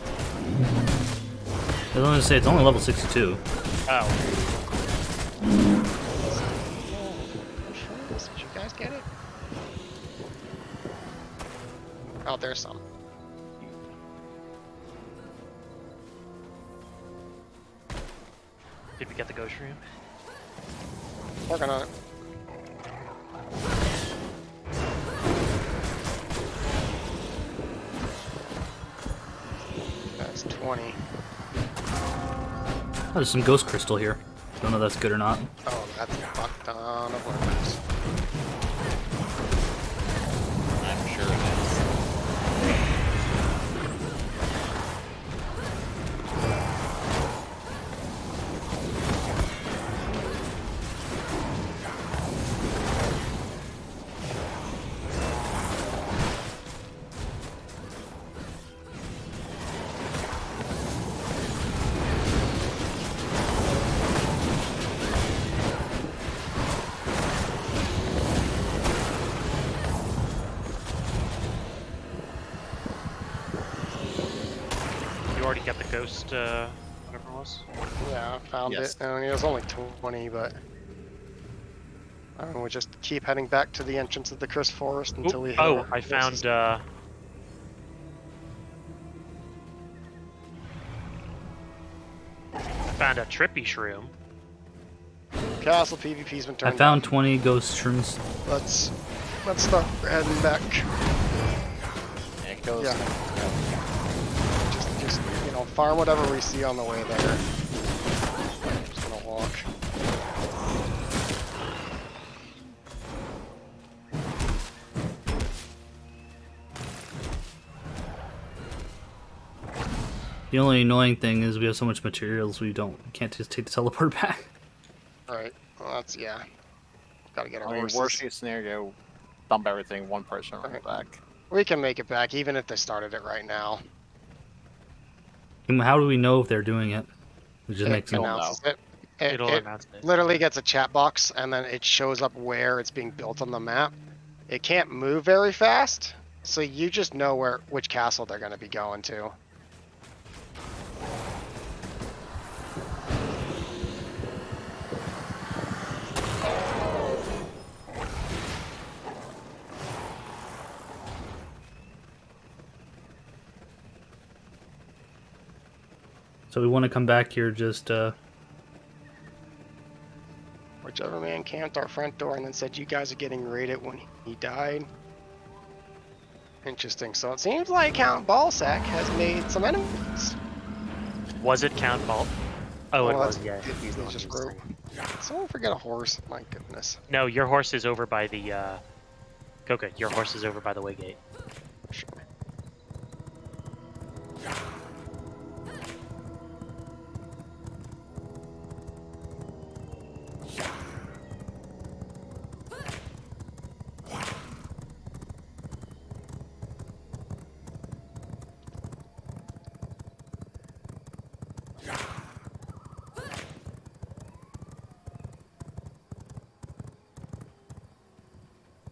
I was going to say it's only level 62. Oh. Did you guys get it? Oh, there's some. Did we get the ghost room? Working on it. That's 20. Oh, there's some ghost crystal here. Don't know if that's good or not. Oh, that's a fuck ton of weapons. I'm sure it is. You already got the ghost, whatever it was? Yeah, I found Yes. it. I mean, it was only 20, but I don't know. We just keep heading back to the entrance of the Cursed Forest until we. hit Oh, our I found, horses. I found a trippy shroom. Castle PvP's been I turned. found 20 ghost shrooms. Let's start heading back. There it goes. Yeah. Just farm whatever we see on the way there. I'm just gonna walk. The only annoying thing is we have so much materials we can't just take the teleport back. Alright. Well, that's, yeah. Gotta get our I mean, horses. worst case scenario, dump everything, one person on the Right. back. We can make it back even if they started it right now. And how do we know if they're doing it? It just makes It them. announces it. It, It'll it announce it. literally gets a chat box and then it shows up where it's being built on the map. It can't move very fast, so you just know which castle they're going to be going to. So we want to come back here just Whichever man camped our front door and then said you guys are getting raided when he died. Interesting. So it seems like Count Ballsack has made some enemies. Was it Count Ball? Oh, Well, it was. that's- Yeah, he's the They one just who's wrote. Someone forget a horse. My goodness. No, your horse is over by the. Coca, your horse is over by the way gate. Sure.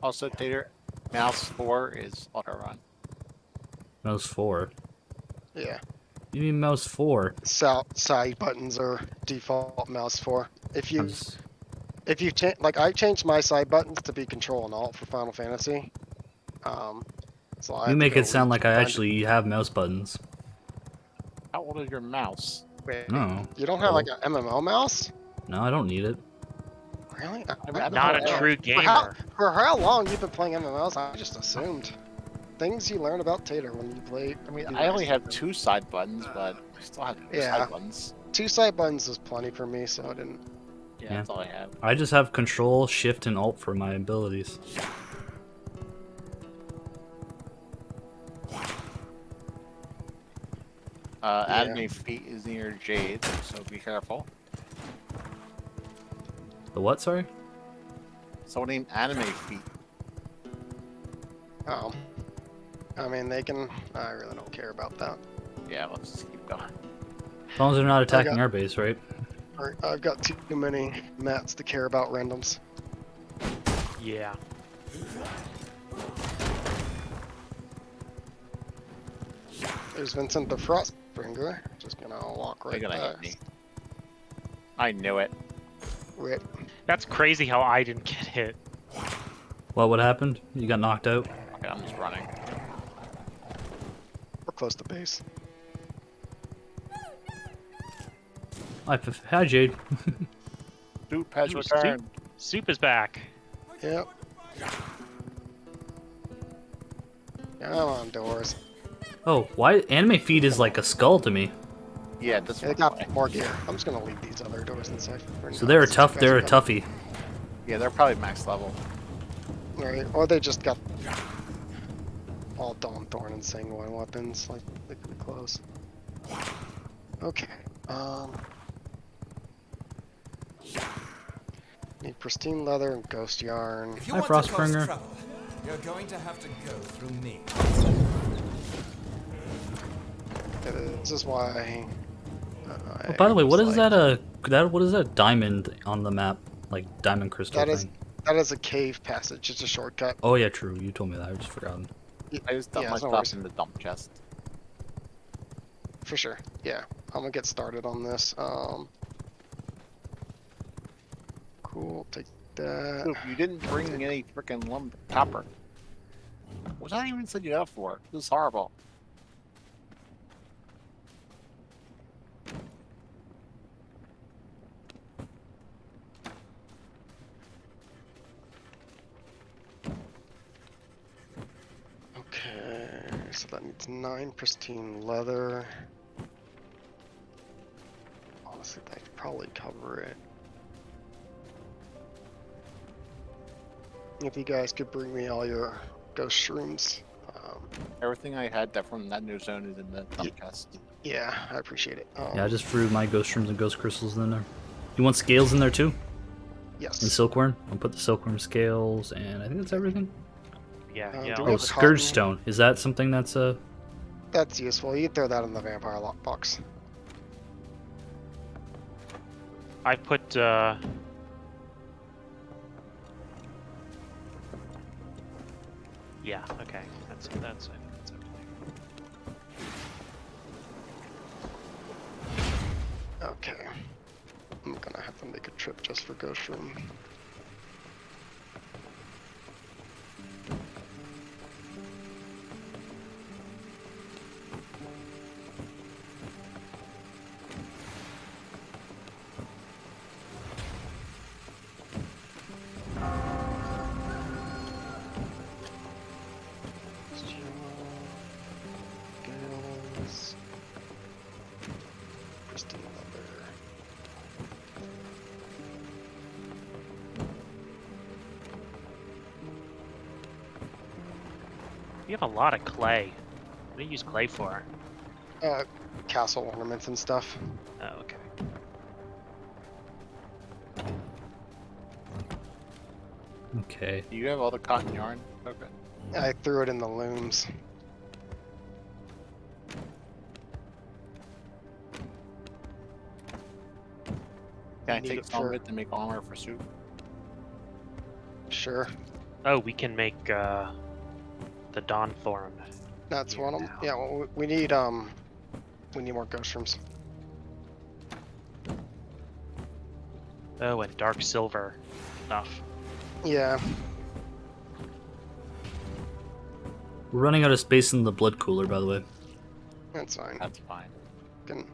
Also, Tater, mouse 4 is auto run. mouse 4. Yeah. You mean mouse 4? Side buttons are default mouse for. If you I'm just- change, like I changed my side buttons to be Control and Alt for Final Fantasy. So I You have to make go it sound like I find- actually have mouse buttons. How old is your mouse? Wait, No. you don't have like an MMO mouse? No, I don't need it. Really? I'm Not a not- true gamer. For how long you've been playing MMOs? I just assumed. Things you learn about Tater when you play. I mean, do I only this. have 2 side buttons, but I still have 2 Yeah. side buttons. 2 side buttons is plenty for me, so I didn't. Yeah, Yeah. that's all I have. I just have Control, Shift, and Alt for my abilities. Anime feet is near Jade, so be careful. The what, sorry? Someone named Anime Feet. Oh. I mean, they can. I really don't care about that. Yeah, let's just keep going. As long as they're not attacking got- our base, right? Alright, I've got too many mats to care about randoms. Yeah. There's Vincent the Frostbringer. Just gonna walk They're right gonna hit past. me. I knew it. Rip. That's crazy how I didn't get hit. What happened? You got knocked out? Okay, I'm just running. We're close to base. Hi, Jade. Soup has Ooh, returned. Soup is back. Yep. Come on, doors. Oh, why? Anime Feed is like a skull to me. Yeah, this They one's got fine. more gear. I'm just gonna leave these other doors inside for So now, they're a since tough. you guys They're a have got- toughie. Yeah, they're probably max level. Right, or they just got all Dawn Thorn and Sanguine weapons. Like they could be close. Okay. Need pristine leather and ghost yarn. If you Hi, want to cause Frostbringer. trouble, you're going to have to go through me. This is why. Oh, by the way, what it's is like- that? What is that diamond on the map? Like diamond crystal That thing? That is a cave passage. It's a shortcut. Oh yeah, true. You told me that. I just forgotten. I just dumped Yeah, my it's no stuff worries. in the dump chest. For sure. Yeah. I'm gonna get started on this. Cool. Take that. Soup, you didn't bring any freaking lumber copper. What's that even set you up for? This is horrible. Okay. So that needs 9 pristine leather. Honestly, they could probably cover it. If you guys could bring me all your ghost shrooms. Everything I had that from that new zone is in the dump chest. Yeah, I appreciate it. Yeah, I just threw my ghost shrooms and ghost crystals in there. You want scales in there too? Yes. And silkworm? I'll put the silkworm scales, and I think that's everything. Yeah, Do yeah. we Oh, have Scourge cotton? Stone. Is that something that's That's useful. You can throw that in the vampire lockbox. I put. Yeah. Okay. That's. I think that's okay. Okay. I'm gonna have to make a trip just for Ghost Room. Gales. Crystal leather. We have a lot of clay. What do you use clay for? Castle ornaments and stuff. Oh, okay. okay? Do you have all the cotton yarn? Okay. I threw it in the looms. Can I Need take it some for- of it to make armor for soup? Sure. Oh, we can make the Dawn Thorn. That's Here one of them. now. Yeah, well, we need more Ghost Rooms. Oh, and dark silver stuff. Yeah. We're running out of space in the blood cooler, by the way. That's fine. That's fine. Can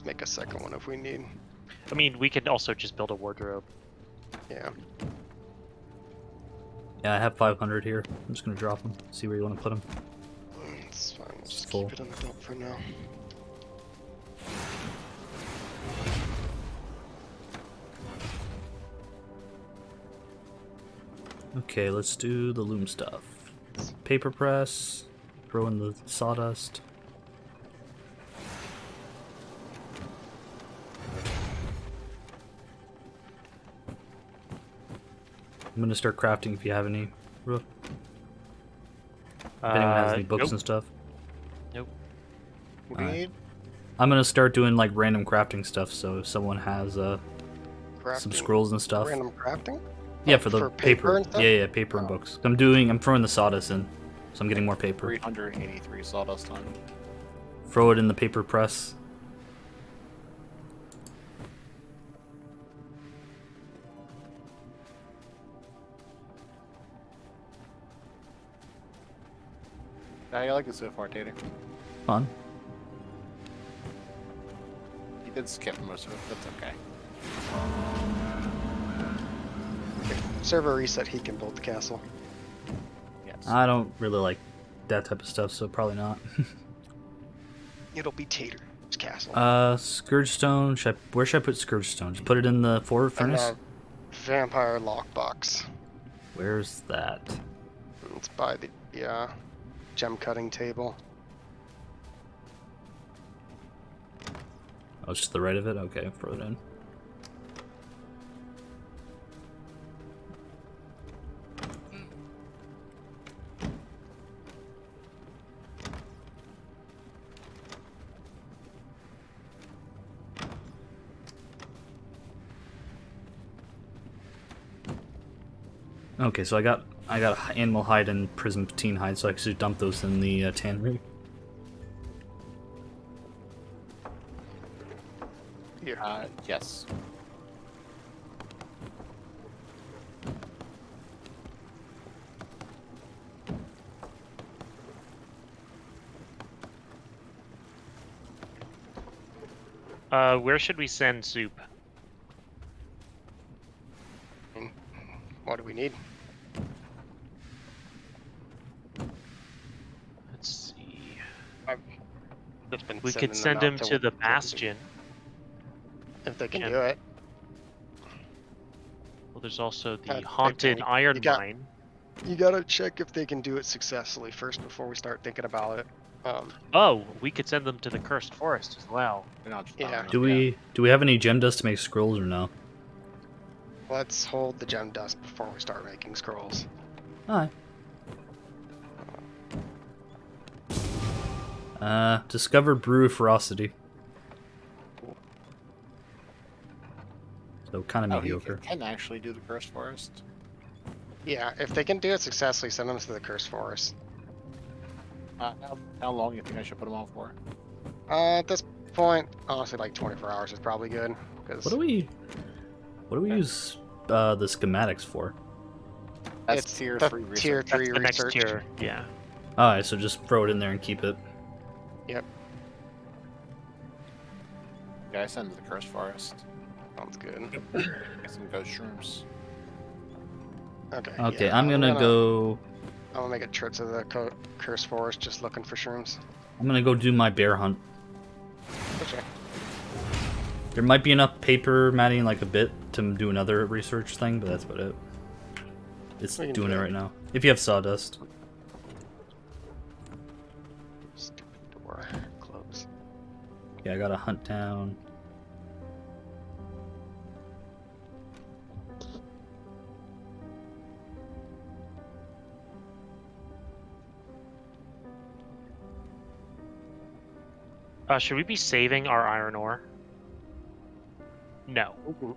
make a second one if we need. I mean, we could also just build a wardrobe. Yeah. Yeah, I have 500 here. I'm just gonna drop them. See where you want to put them. It's fine. We'll just Full. keep it on the dump for now. Okay, let's do the loom stuff. Paper press. Throw in the sawdust. I'm gonna start crafting if you have any. If anyone has any books nope. and stuff. Nope. What do you Alright. need? I'm gonna start doing like random crafting stuff. So if someone has some Crafting. scrolls and stuff. Random crafting? Yeah, Oh, for the for paper. paper and stuff? Yeah, paper and Oh. books. I'm throwing the sawdust in, so I'm getting more paper. 383 sawdust ton. Throw it in the paper press. I like it so far, Tater. Fun. You did skip most of it. That's okay. Server reset, he can build the castle. Yes. I don't really like that type of stuff, so probably not. It'll be Tater's castle. Scourge stone. Where should I put Scourge stone? Just put it in the forward And, furnace. vampire lockbox. Where's that? It's by the gem cutting table. Oh, it's to the right of it. Okay, throw it in. Okay, so I got animal hide and prismatine hide, so I should dump those in the tannery. Here. Yes. Where should we send soup? What do we need? Let's see. I've just been We could sending send him out to the Bastion. if they can Yeah. do it. Well, there's also the Again, haunted you iron got- mine. You gotta check if they can do it successfully first before we start thinking about it. Oh, we could send them to the cursed forest as well. You're not just Yeah. Do we have any gem dust to make scrolls or no? Let's hold the gem dust before we start making scrolls. Alright. Discover brew of ferocity. So kind of Oh, he mediocre. can actually do the cursed forest. Yeah, if they can do it successfully, send them to the Cursed Forest. How long do you think I should put him on for? At this point, honestly, like 24 hours is probably good. Because What do we use the schematics for? That's it's tier the 3 research. tier That's 3 the next research. tier. Yeah. Alright, so just throw it in there and keep it. Yep, Yeah, I send it to the cursed forest. sounds good. Get some ghost shrooms. Okay. Okay, yeah, I'm gonna go. I'm gonna make a trip to the Cursed Forest just looking for shrooms. I'm gonna go do my bear hunt. Okay. There might be enough paper matting, like a bit, to do another research thing, but that's about it. It's We can doing do it that. right now. If you have sawdust. Stupid door. Close. Yeah, I gotta hunt down. Should we be saving our iron ore? No,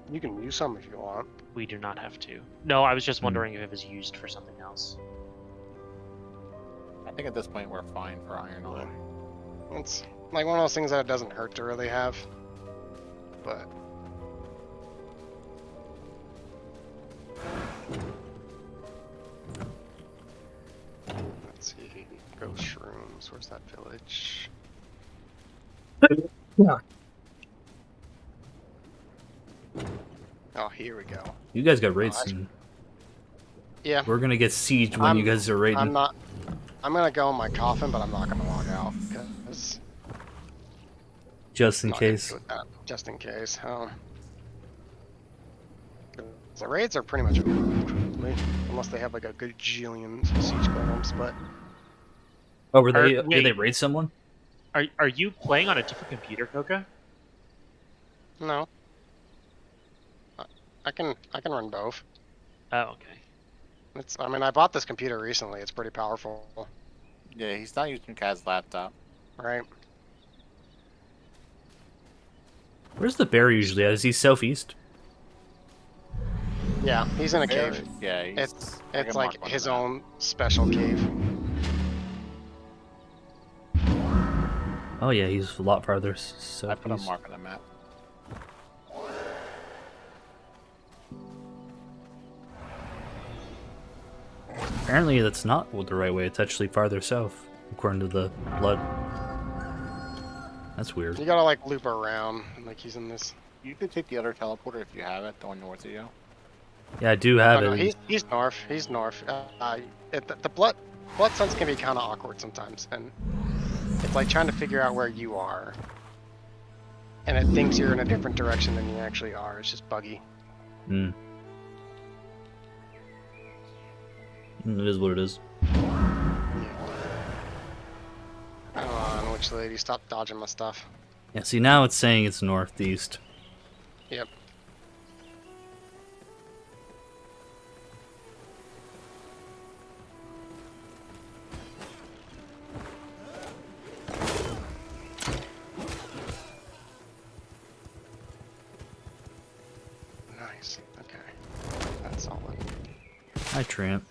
You can use some if you want. we do not have to. No, I was just Hmm. wondering if it was used for something else. I think at this point we're fine for iron ore. It's like one of those things that it doesn't hurt to really have. But let's see. Ghost shrooms. Where's that village? Yeah. Oh, here we go. You guys got raids I- soon. Yeah, We're gonna get sieged when you guys are raiding. I'm not. I'm gonna go in my coffin, but I'm not gonna log out because Just in not gonna case. do that, just in case. The raids are pretty much over really, unless they have like a gajillion siege golems. But Oh, were they? Wait. Did they raid someone? Are you playing on a different computer, Koka? no, I can run both. Oh, okay. I mean, I bought this computer recently. It's pretty powerful, Yeah, he's not using Kaz's laptop. right? Where's the bear usually at? Is he southeast? Yeah, he's in a cave. Yeah, he's, It's I can it's mark like one his of them. own special cave. Oh yeah, he's a lot farther I put a southeast. mark on the map. Apparently, that's not the right way. It's actually farther south, according to the blood. That's weird. You gotta like loop around, like he's in this. You could take the other teleporter if you have it, the one north of you. Yeah, I do have Oh, no, it. he's north. He's north. The blood sense can be kind of awkward sometimes, and it's like trying to figure out where you are, and it thinks you're in a different direction than you actually are. It's just buggy. Mm. It is what it is. Yeah. Come on, witch lady, stop dodging my stuff. Yeah, see, now it's saying it's northeast. Yep. Nice. Okay. That's solid. Hi, Tramp.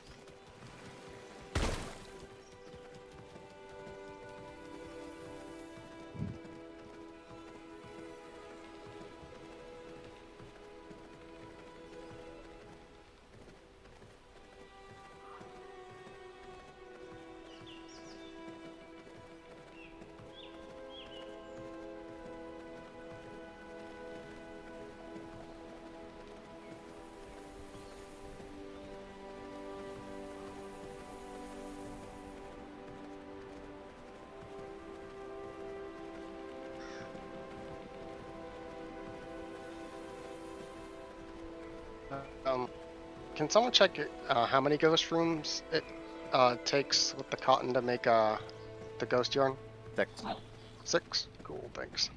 Can someone check how many ghost rooms it takes with the cotton to make the ghost yarn? 6. 6? Cool, thanks.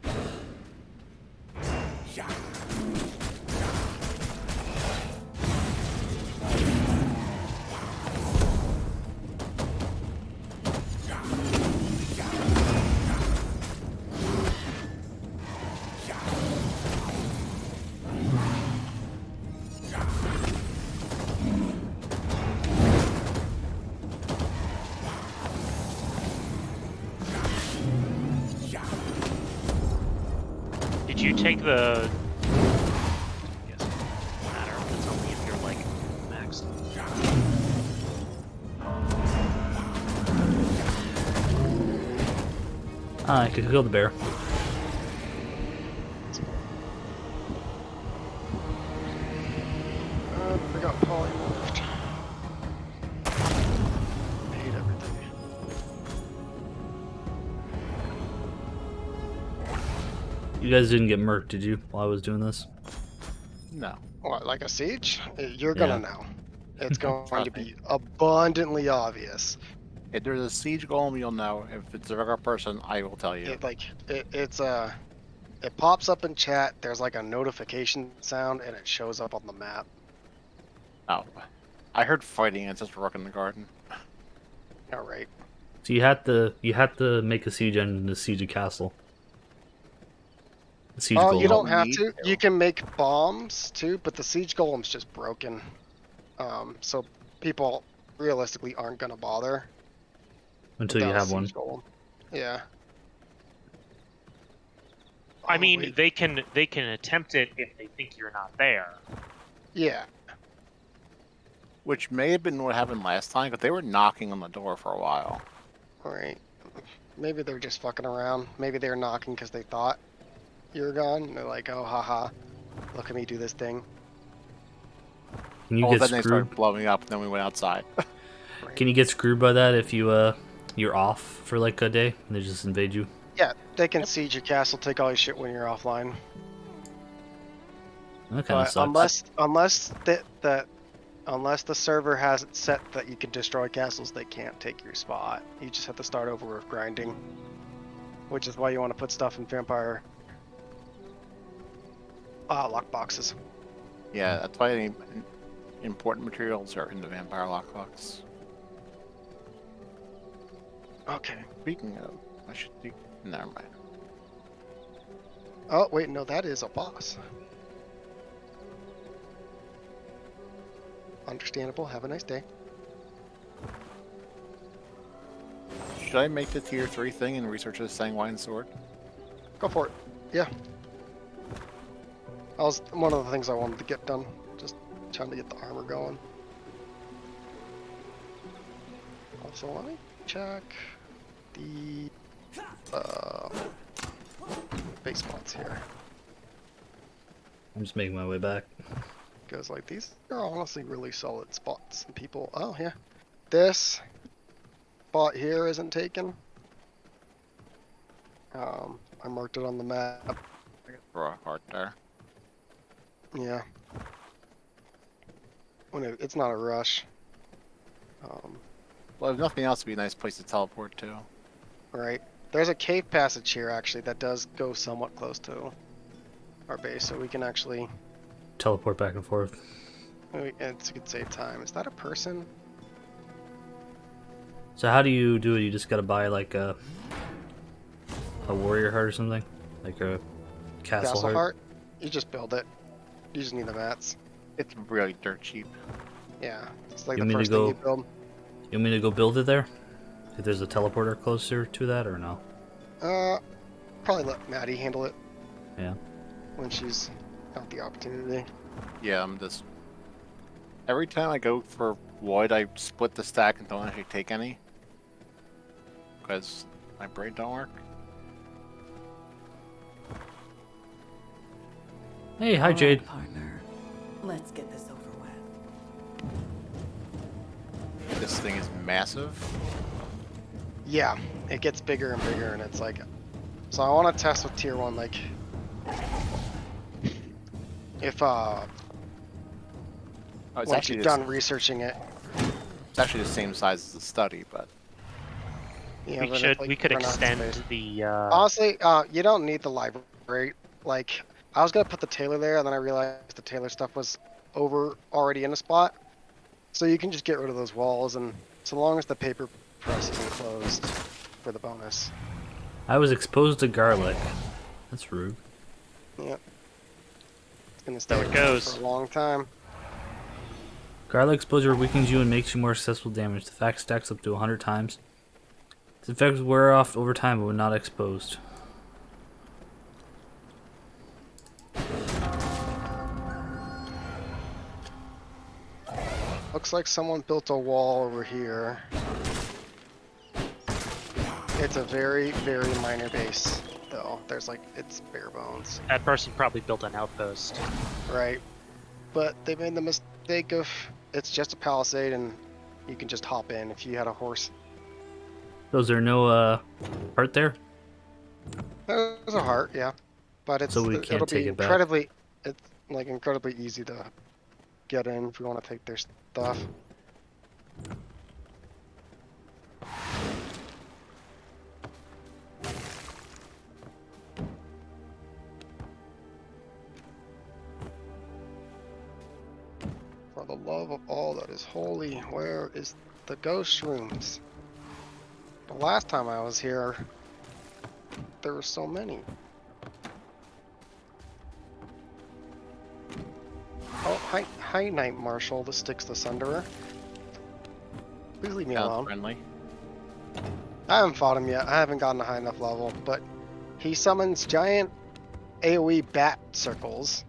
Did you take the? I guess it doesn't matter. It's only if you're like maxed. Ah, I could kill the bear. I got polymorphed. I hate everything. You guys didn't get murked, did you, while I was doing this? No. What, like a siege? You're gonna Yeah. know. It's going to Trust be me. abundantly obvious. If there's a siege golem, you'll know. If it's a regular person, I will tell you. It pops up in chat. There's like a notification sound, and it shows up on the map. Oh. I heard fighting and it's just work in the garden. All right. So you had to make a siege engine to siege a castle. A siege Oh, golem. you don't golem. have Need to. to. You can make bombs too, but the siege golem's just broken. So people realistically aren't gonna bother Until you without a have one. siege golem. Yeah. I Oh, mean, wait. they can attempt it if they think you're not there. Yeah. Which may have been what happened last time, but they were knocking on the door for a while. All right. Maybe they're just fucking around. Maybe they're knocking because they thought you were gone. And they're like, oh, haha, look at me do this thing. Can you Oh, get then they screwed? started blowing up, and then we went outside. Can you get screwed by that if you're off for like a day and they just invade you? Yeah, they can siege your castle, take all your shit when you're offline. That kind of But sucks. unless the server has it set that you can destroy castles, they can't take your spot. You just have to start over with grinding, which is why you want to put stuff in vampire lockboxes. Yeah, that's why any important materials are in the vampire lockbox. Okay. Speaking of, I should do. Never mind. Oh wait, no, that is a boss. Understandable. Have a nice day. Should I make the tier 3 thing and research the sanguine sword? Go for it. Yeah. That was one of the things I wanted to get done. Just trying to get the armor going. Also, let me check the base spots here. I'm just making my way back. Because like these are honestly really solid spots. And people, oh yeah, this spot here isn't taken. I marked it on the map. I could throw a heart there. Yeah. It's not a rush. Well, if nothing else, it'd be a nice place to teleport to. Right. There's a cave passage here actually that does go somewhat close to our base, so we can actually. Teleport back and forth. It's a good save time. Is that a person? So how do you do it? You just gotta buy like a warrior heart or something? Like a castle heart? You just build it. You just need the mats. It's really dirt cheap. Yeah. It's like You the mean to first thing go- you build. You want me to go build it there? If there's a teleporter closer to that or no? Probably let Maddie handle it Yeah. when she's got the opportunity. Yeah, I'm just. Every time I go for wood, I split the stack and don't actually take any. Because my brain don't work. Hey, hi All right, Jade. partner. Let's get this over with. This thing is massive. Yeah, it gets bigger and bigger, and it's like. So I want to test with tier 1, like. If, Oh, it's once actually you've the, done researching it. it's actually the same size as the study, but Yeah, we but should if, like, we could run out of extend space. the. Honestly, you don't need the library. Like, I was gonna put the Taylor there, and then I realized the Taylor stuff was already in a spot. So you can just get rid of those walls, and so long as the paper press isn't closed for the bonus. I was exposed to garlic. That's rude. Yep. It's gonna stay There it around goes. for a long time. Garlic exposure weakens you and makes you more accessible damage. The fact stacks up to 100 times. Its effects wear off over time but when not exposed. Looks like someone built a wall over here. It's a very, very minor base, though. There's like, it's bare bones. That person probably built an outpost. Right. But they made the mistake of, it's just a palisade and you can just hop in if you had a horse. So is there no heart there? There's a heart, yeah. But it's, So we can't it'll take be it back. incredibly, it's like incredibly easy to get in if you want to take their stuff. For the love of all that is holy, where is the ghost rooms? The last time I was here, there were so many. Oh, hi, Night Marshal, the Styx the Sunderer. Please leave me Sounds alone. friendly. I haven't fought him yet. I haven't gotten a high enough level, but he summons giant AoE bat circles.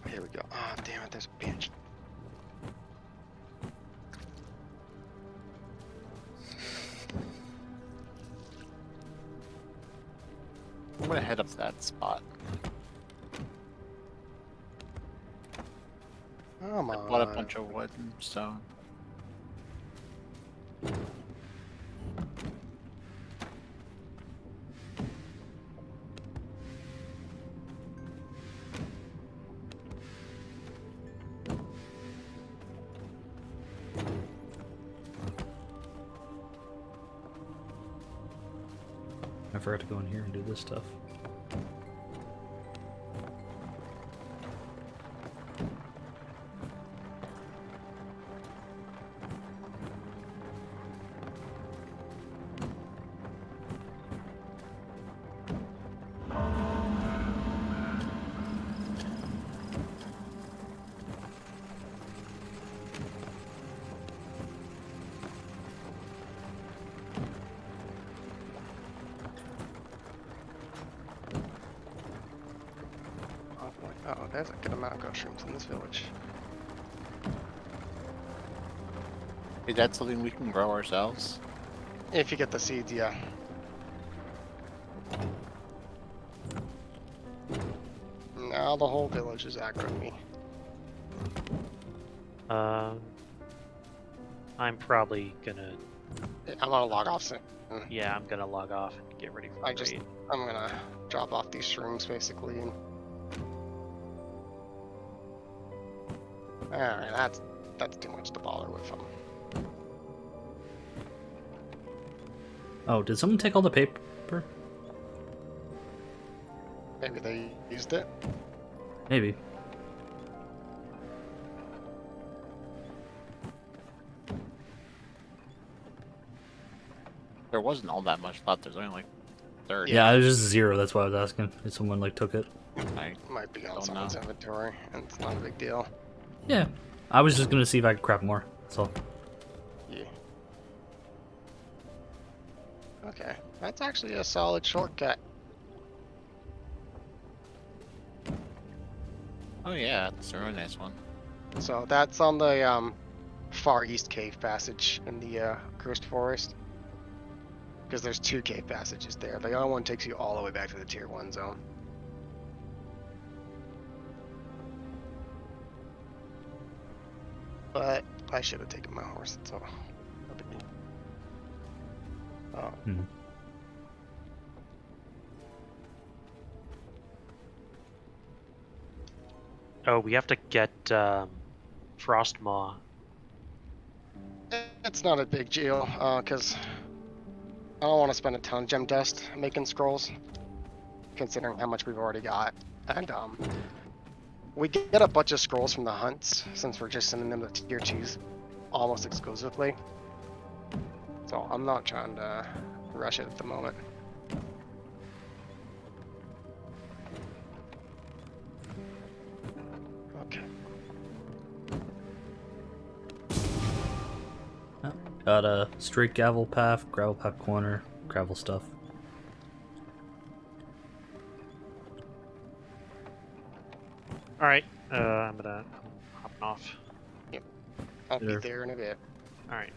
Here we go. Ah, damn it, there's a bench. I'm gonna head up to that spot. Come on. Bought a bunch of wood and stone. I forgot to go in here and do this stuff. Oh boy. Oh, there's a good amount of ghost rooms in this village. Is that something we can grow ourselves? If you get the seeds, yeah. Now the whole village is aggroing me. I'm probably gonna. I'm gonna log off soon. Yeah, I'm gonna log off and get ready for I the just, raid. I'm gonna drop off these shrooms basically. And... Alright, that's too much to bother with them. Oh, did someone take all the paper? Maybe they used it. Maybe. There wasn't all that much left. There's only like 30. Yeah, it was just 0. That's why I was asking if someone like took it. I Might be on Don't someone's know. inventory, and it's not a big deal. Yeah, I was just gonna see if I could crap more. That's all. Yeah. Okay, that's actually a solid shortcut. Oh yeah, it's a really nice one. So that's on the far east cave passage in the cursed forest. Because there's 2 cave passages there. The other one takes you all the way back to the tier 1 zone. But I should have taken my horse, so no big deal. Oh. Hmm. Oh, we have to get Frostmaw. It's not a big deal, because I don't want to spend a ton of gem dust making scrolls, considering how much we've already got. And we get a bunch of scrolls from the hunts, since we're just sending them to tier 2s almost exclusively. So I'm not trying to rush it at the moment. Okay. Got a straight gravel path corner, gravel stuff. All right. I'm hopping off. I'll be Later. there in a bit. All right.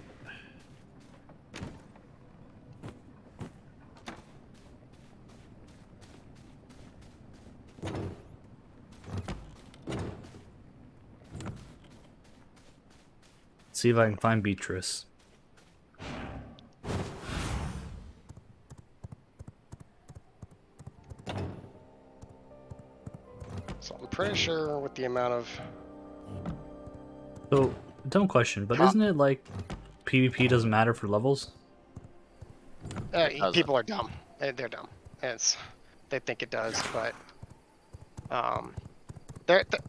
See if I can find Beatrice. So I'm pretty sure with the amount of So, dumb question, but Huh? isn't it like PvP doesn't matter for levels? doesn't. people are dumb. They're dumb. They think it does, but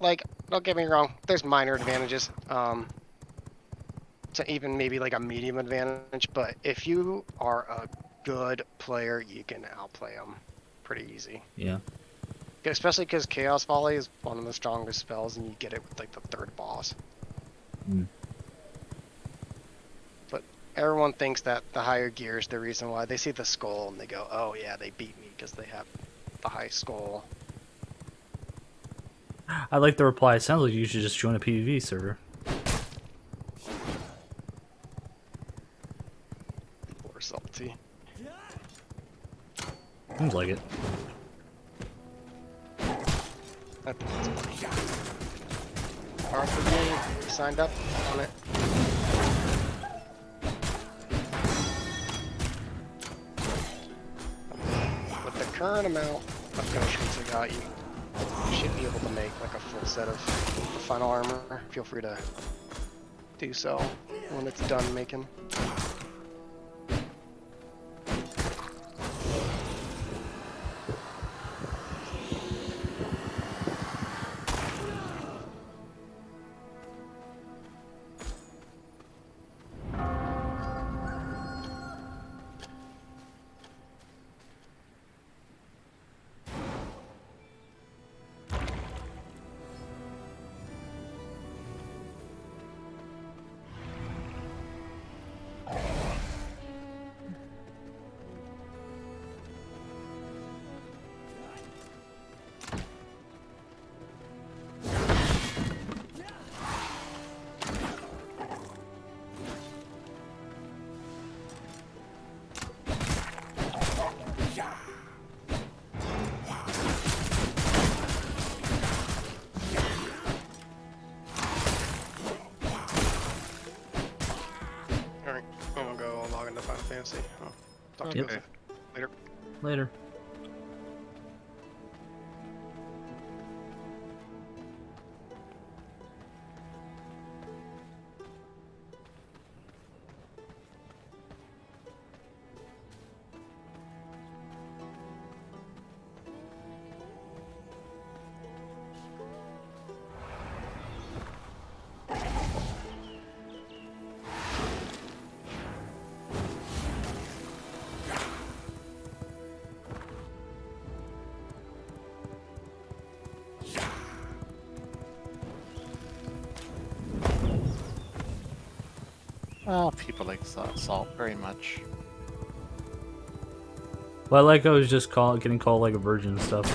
like, don't get me wrong. There's minor advantages. To even maybe like a medium advantage, but if you are a good player, you can outplay them pretty easy. Yeah. Especially because Chaos Volley is one of the strongest spells, and you get it with like the third boss. Mm. But everyone thinks that the higher gear is the reason why. They see the skull and they go, "Oh yeah, they beat me because they have the high skull." I like the reply. It sounds like you should just join a PvP server. Poor Salty. Seems like it. I think it's funny. Arthur Game signed up on it. With the current amount of potions I got, you should be able to make like a full set of the final armor. Feel free to do so when it's done making. Alright, I'm gonna go log into Final Fantasy. I'll talk to you Yep. guys later. Later. Oh, people like salt very much. Well, I like I was just getting called like a virgin and stuff.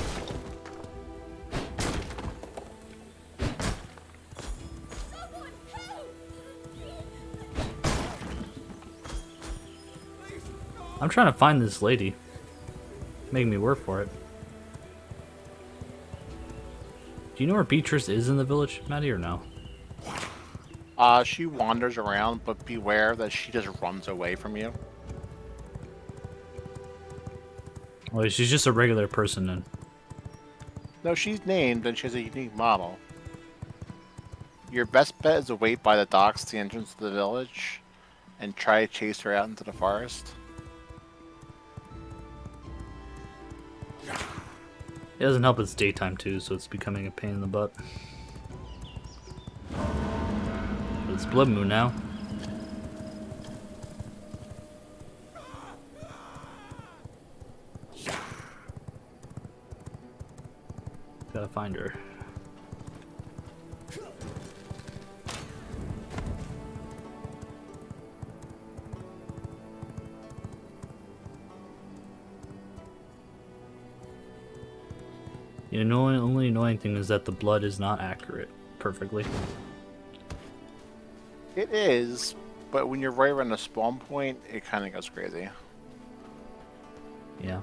I'm trying to find this lady. Making me work for it. Do you know where Beatrice is in the village, Maddie, or no? She wanders around, but beware that she just runs away from you. Well, she's just a regular person then. No, she's named and she has a unique model. Your best bet is to wait by the docks at the entrance to the village and try to chase her out into the forest. It doesn't help it's daytime too, so it's becoming a pain in the butt. But it's blood moon now. Gotta find her. The only annoying thing is that the blood is not accurate perfectly. It is, but when you're right around the spawn point, it kind of goes crazy. Yeah.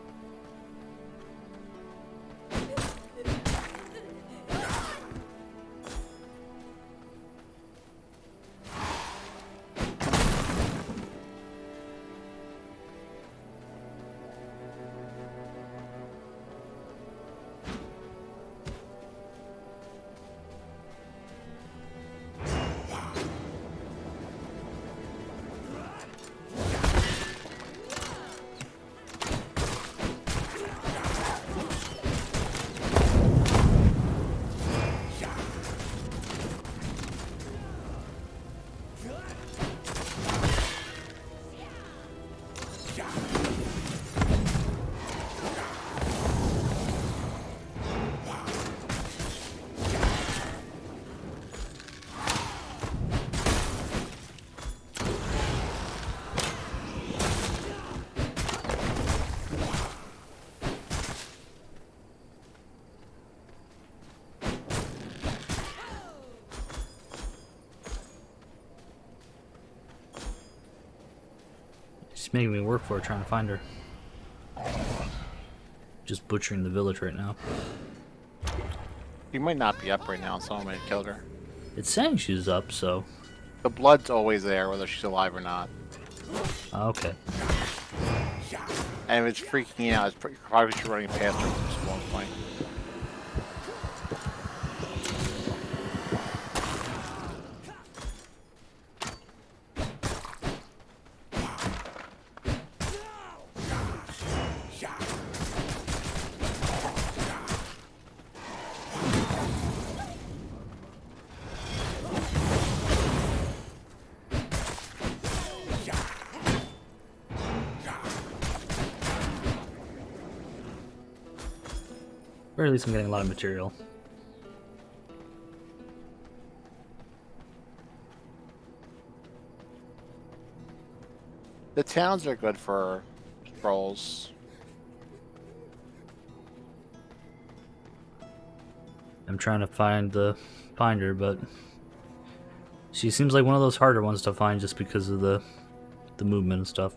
She's making me work for her trying to find her. Just butchering the village right now. She might not be up right now, someone might have killed her. It's saying she's up, so... The blood's always there, whether she's alive or not. Okay. And if it's freaking you out, it's probably she's running past her from spawn point. Or at least I'm getting a lot of material. The towns are good for scrolls. I'm trying to find her, but she seems like one of those harder ones to find just because of the movement and stuff.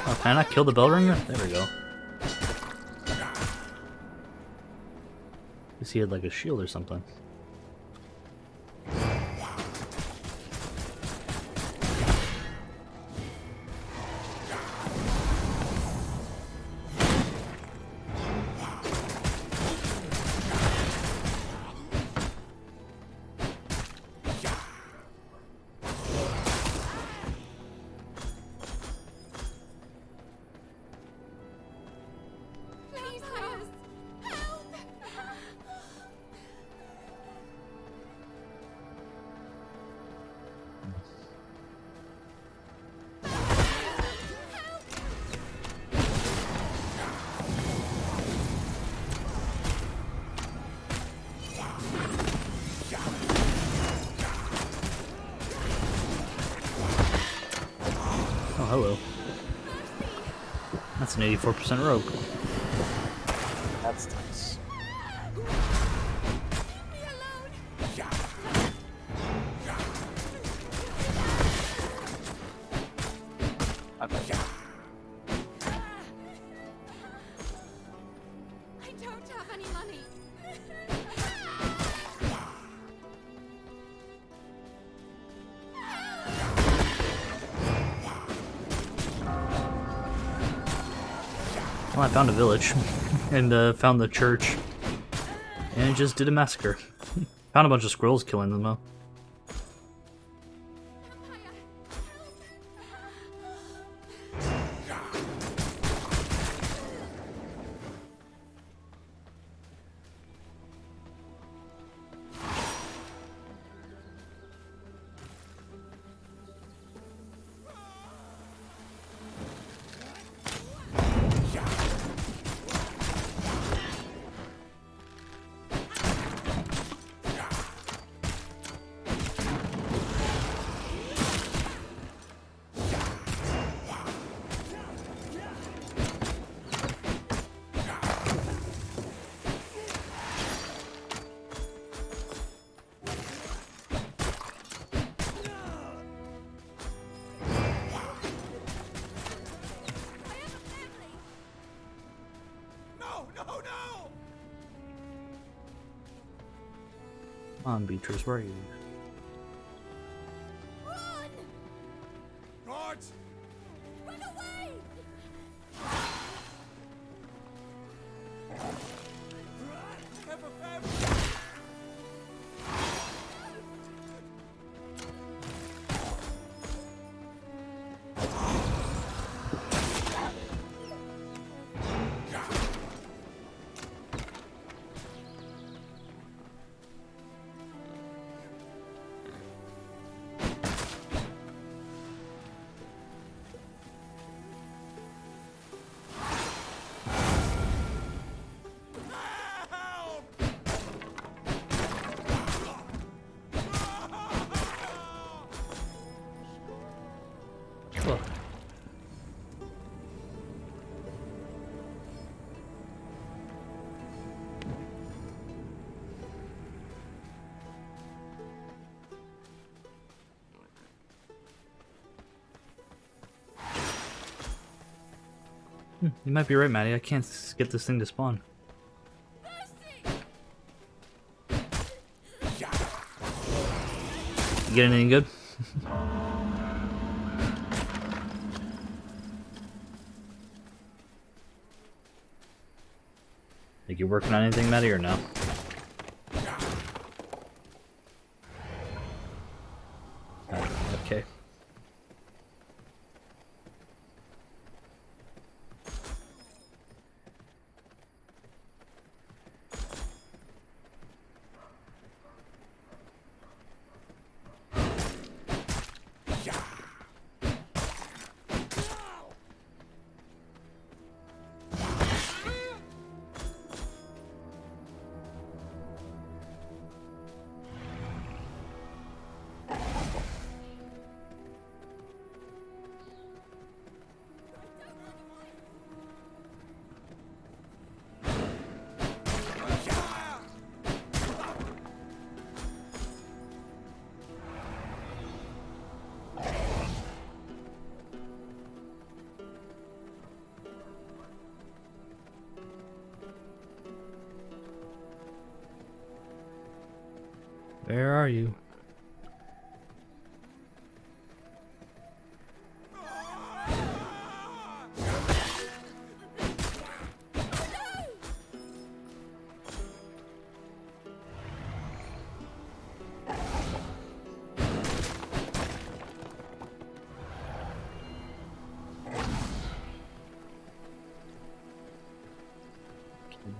Oh, can I not kill the bell ringer? There we go. Guess he had like a shield or something. Oh, hello. That's an 84% rogue. That's nice. Okay. I don't have any money. Well, I found a village and found the church and just did a massacre. Found a bunch of squirrels killing them though. Come on, Beatrice, where are you? Guards! Oh. You might be right, Maddie. I can't get this thing to spawn. You get anything good? Like you working on anything, Maddie, or no? Okay. Where are you?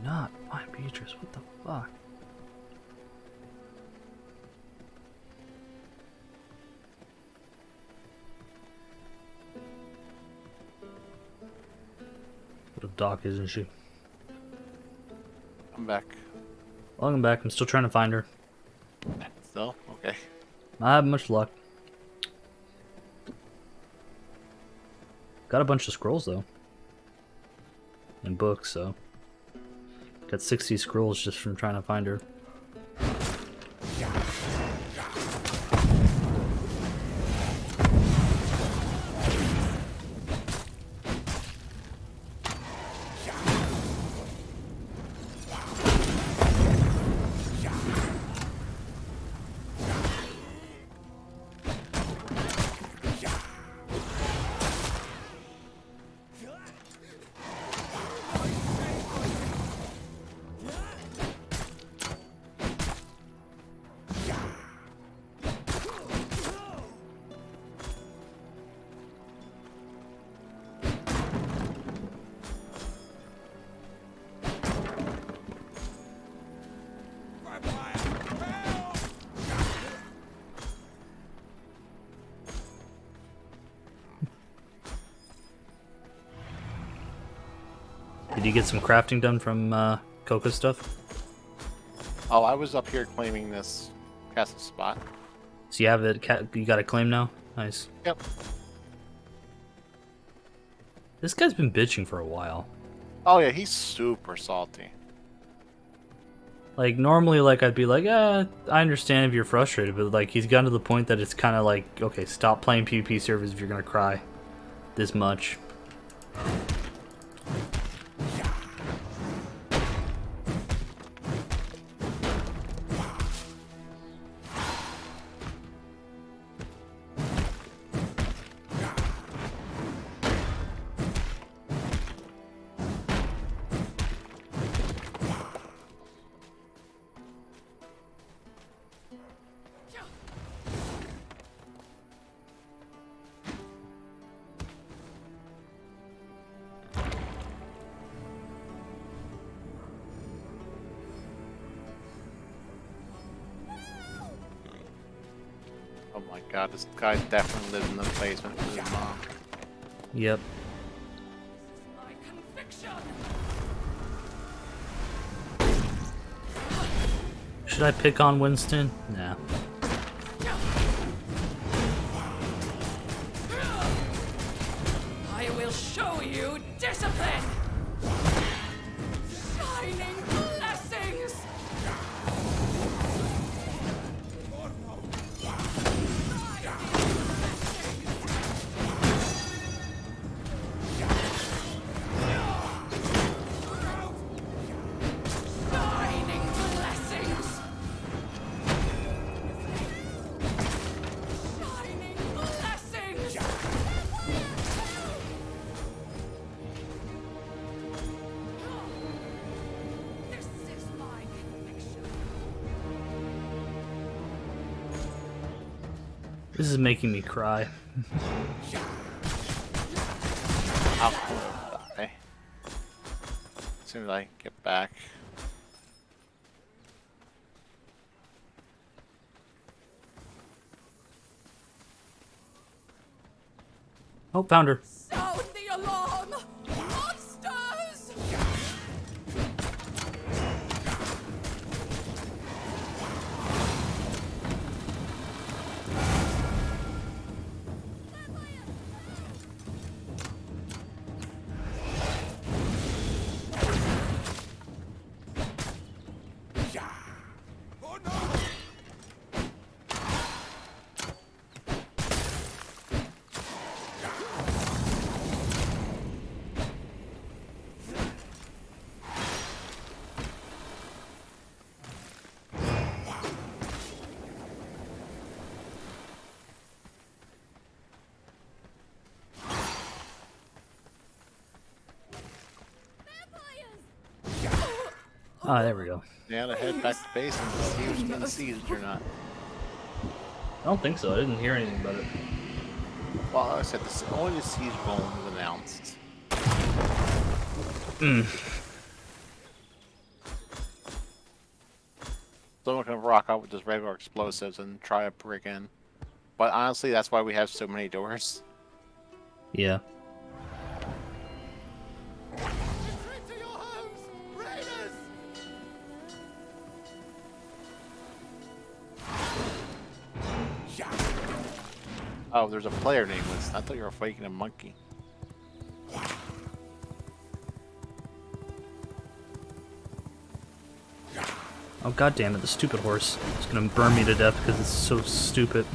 Not my Beatrice, what the fuck? What a doc, isn't she? I'm back. Welcome back. I'm still trying to find her. Still? Okay. I have much luck. Got a bunch of scrolls though. And books, so. Got 60 scrolls just from trying to find her. Did you get some crafting done from Coco's stuff? Oh, I was up here claiming this castle spot. So you have it. You got a claim now. Nice. Yep. This guy's been bitching for a while. Oh yeah, he's super salty. Like normally, like I'd be like, I understand if you're frustrated, but like he's gotten to the point that it's kind of like, okay, stop playing PvP servers if you're gonna cry this much. my god, this guy definitely lives in the basement with his mom. Yep. My conviction. Should I pick on Winston? Nah. I will show you discipline. Shining blessings. Shining blessings. Shining blessings. This is my conviction. This is making me cry. I'll die. As soon as I get back. Oh, found her. Sound the alarm! Monsters! Ah, there we go. Now to head back to base and see who's getting seized or not. I don't think so. I didn't hear anything about it. Well, like I said, only the siege bone was announced. Someone can rock out with just regular explosives and try to break in. But honestly, that's why we have so many doors. Yeah. Oh, there's a player named Winston. I thought you were faking a monkey. Oh, god damn it, the stupid horse. It's gonna burn me to death because it's so stupid.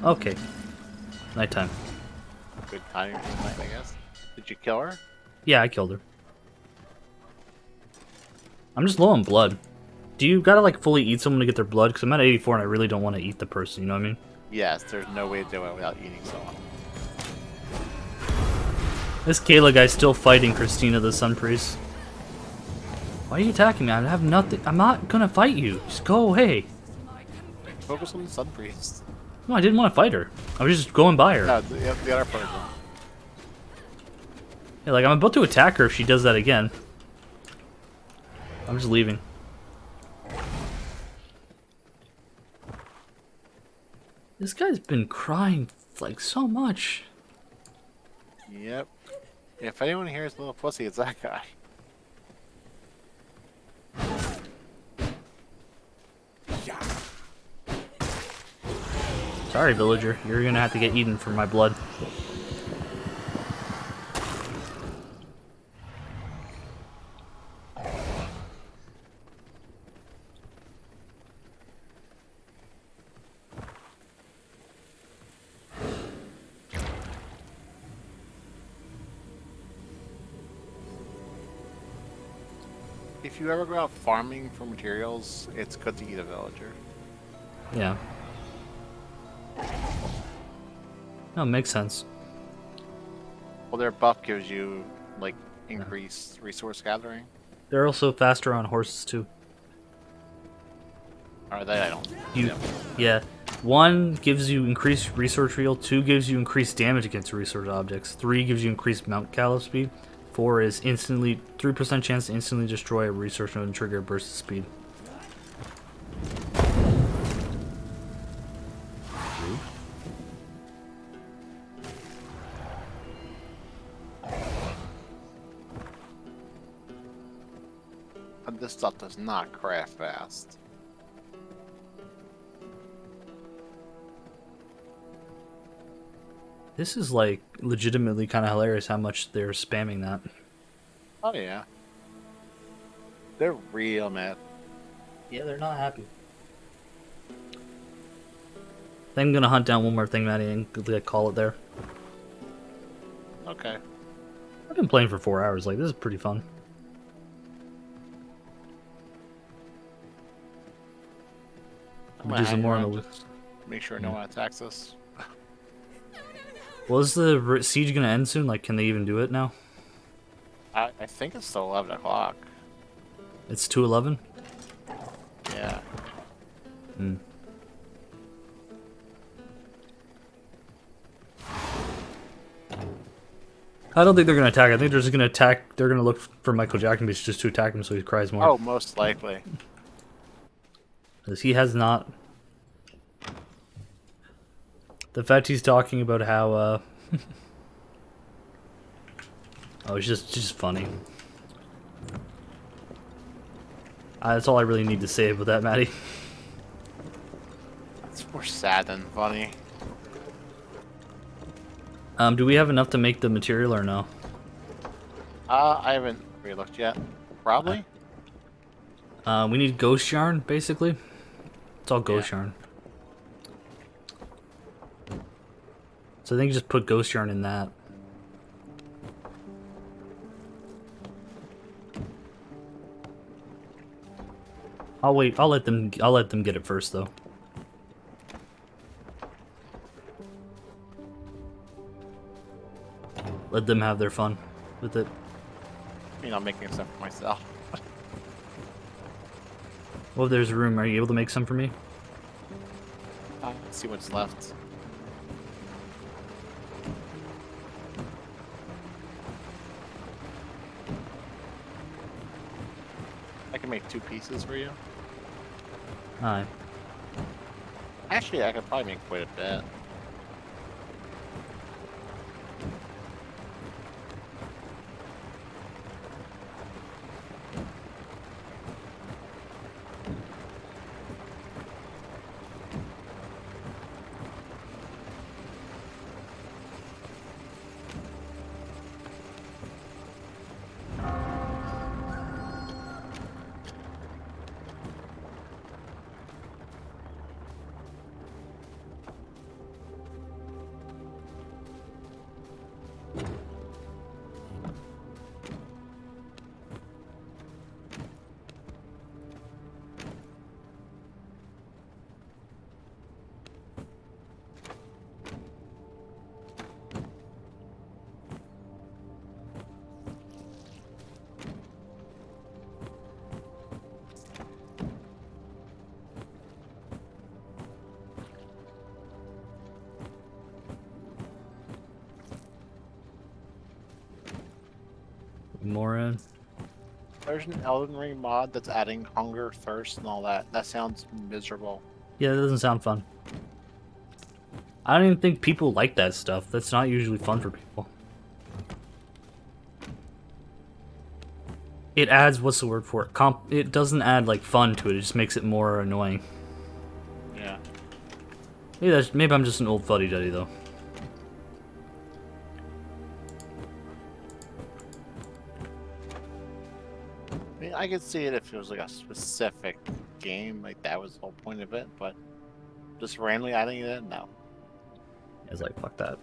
Okay. Nighttime. Good timing for the night, I guess. Did you kill her? Yeah, I killed her. I'm just low on blood. Do you gotta like fully eat someone to get their blood? Because I'm at 84 and I really don't want to eat the person, you know what I mean? Yes, there's no way to do it without eating someone. This Kayla guy's still fighting Christina the Sun Priest. Why are you attacking me? I have nothing. I'm not gonna fight you. Just go away. Focus on the Sun Priest. No, I didn't want to fight her. I was just going by her. No, the other person. Yeah, like I'm about to attack her if she does that again. I'm just leaving. This guy's been crying like so much. Yep. If anyone hears little pussy, it's that guy. Sorry, villager. You're gonna have to get eaten for my blood. If you ever go out farming for materials, it's good to eat a villager. Yeah. No, makes sense. Well, their buff gives you, like, increased resource gathering. They're also faster on horses too. Or that I don't. You, Yeah. yeah. 1 gives you increased resource reel. 2 gives you increased damage against resource objects. 3 gives you increased mount callus speed. 4 is instantly 3% chance to instantly destroy a resource node and trigger a burst of speed. Rude. And this stuff does not craft fast. This is like legitimately kind of hilarious how much they're spamming that. Oh yeah. They're real mad. Yeah, they're not happy. I think I'm gonna hunt down one more thing, Maddie, and call it there. Okay. I've been playing for 4 hours. Like, this is pretty fun. I'm We'll gonna do some hang more on around the. just to make sure no one attacks us. Well, is the siege gonna end soon? Like, can they even do it now? I think it's still 11 o'clock. It's 2:11. Yeah. Hmm. I don't think they're gonna attack. I think they're just gonna attack. They're gonna look for Michael Jackson just to attack him, so he cries more. Oh, most likely. Because he has not. The fact he's talking about how, oh, it's just funny. That's all I really need to say about that, Maddie. It's more sad than funny. Do we have enough to make the material or no? I haven't really looked yet. Probably. We need ghost yarn, basically. It's all ghost Yeah. yarn. So I think just put ghost yarn in that. I'll wait. I'll let them get it first, though. Let them have their fun with it. I mean, I'm making stuff for myself. Well, if there's room, are you able to make some for me? Let's see what's left. I can make 2 pieces for you. Aye. Actually, I could probably make quite a bit. More in. There's an Elden Ring mod that's adding hunger, thirst, and all that. That sounds miserable. Yeah, that doesn't sound fun. I don't even think people like that stuff. That's not usually fun for people. It adds, what's the word for it? It doesn't add like fun to it. It just makes it more annoying. Yeah. Maybe I'm just an old fuddy-duddy though. I mean, I could see it if it was like a specific game, like that was the whole point of it, but just randomly adding it in, no. It's like, fuck that.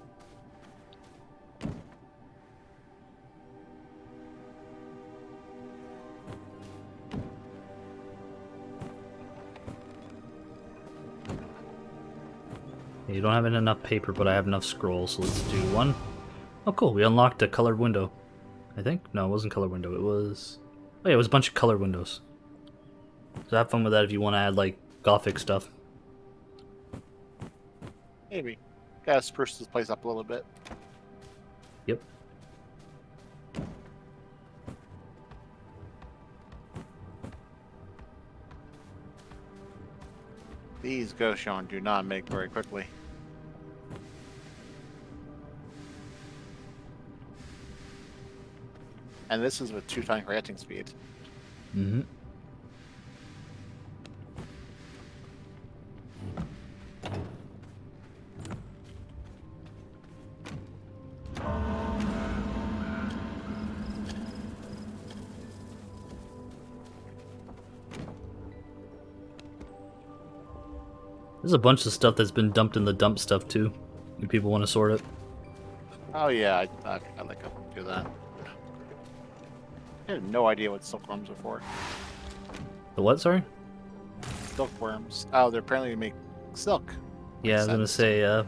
You don't have enough paper, but I have enough scrolls, so let's do one. Oh, cool. We unlocked a colored window. I think? No, it wasn't colored window. It was... Oh, yeah, it was a bunch of colored windows. So have fun with that if you want to add, like, gothic stuff. Maybe. Gotta spruce this place up a little bit. Yep. These ghost yarn do not make very quickly. And this is with 2 times crafting speed. Mm-hmm. There's a bunch of stuff that's been dumped in the dump stuff too. If people want to sort it. Oh yeah, I like to do that. I had no idea what silkworms are for. The what? Sorry. Silkworms. Oh, they're apparently make silk. Yeah, I was gonna sense. say.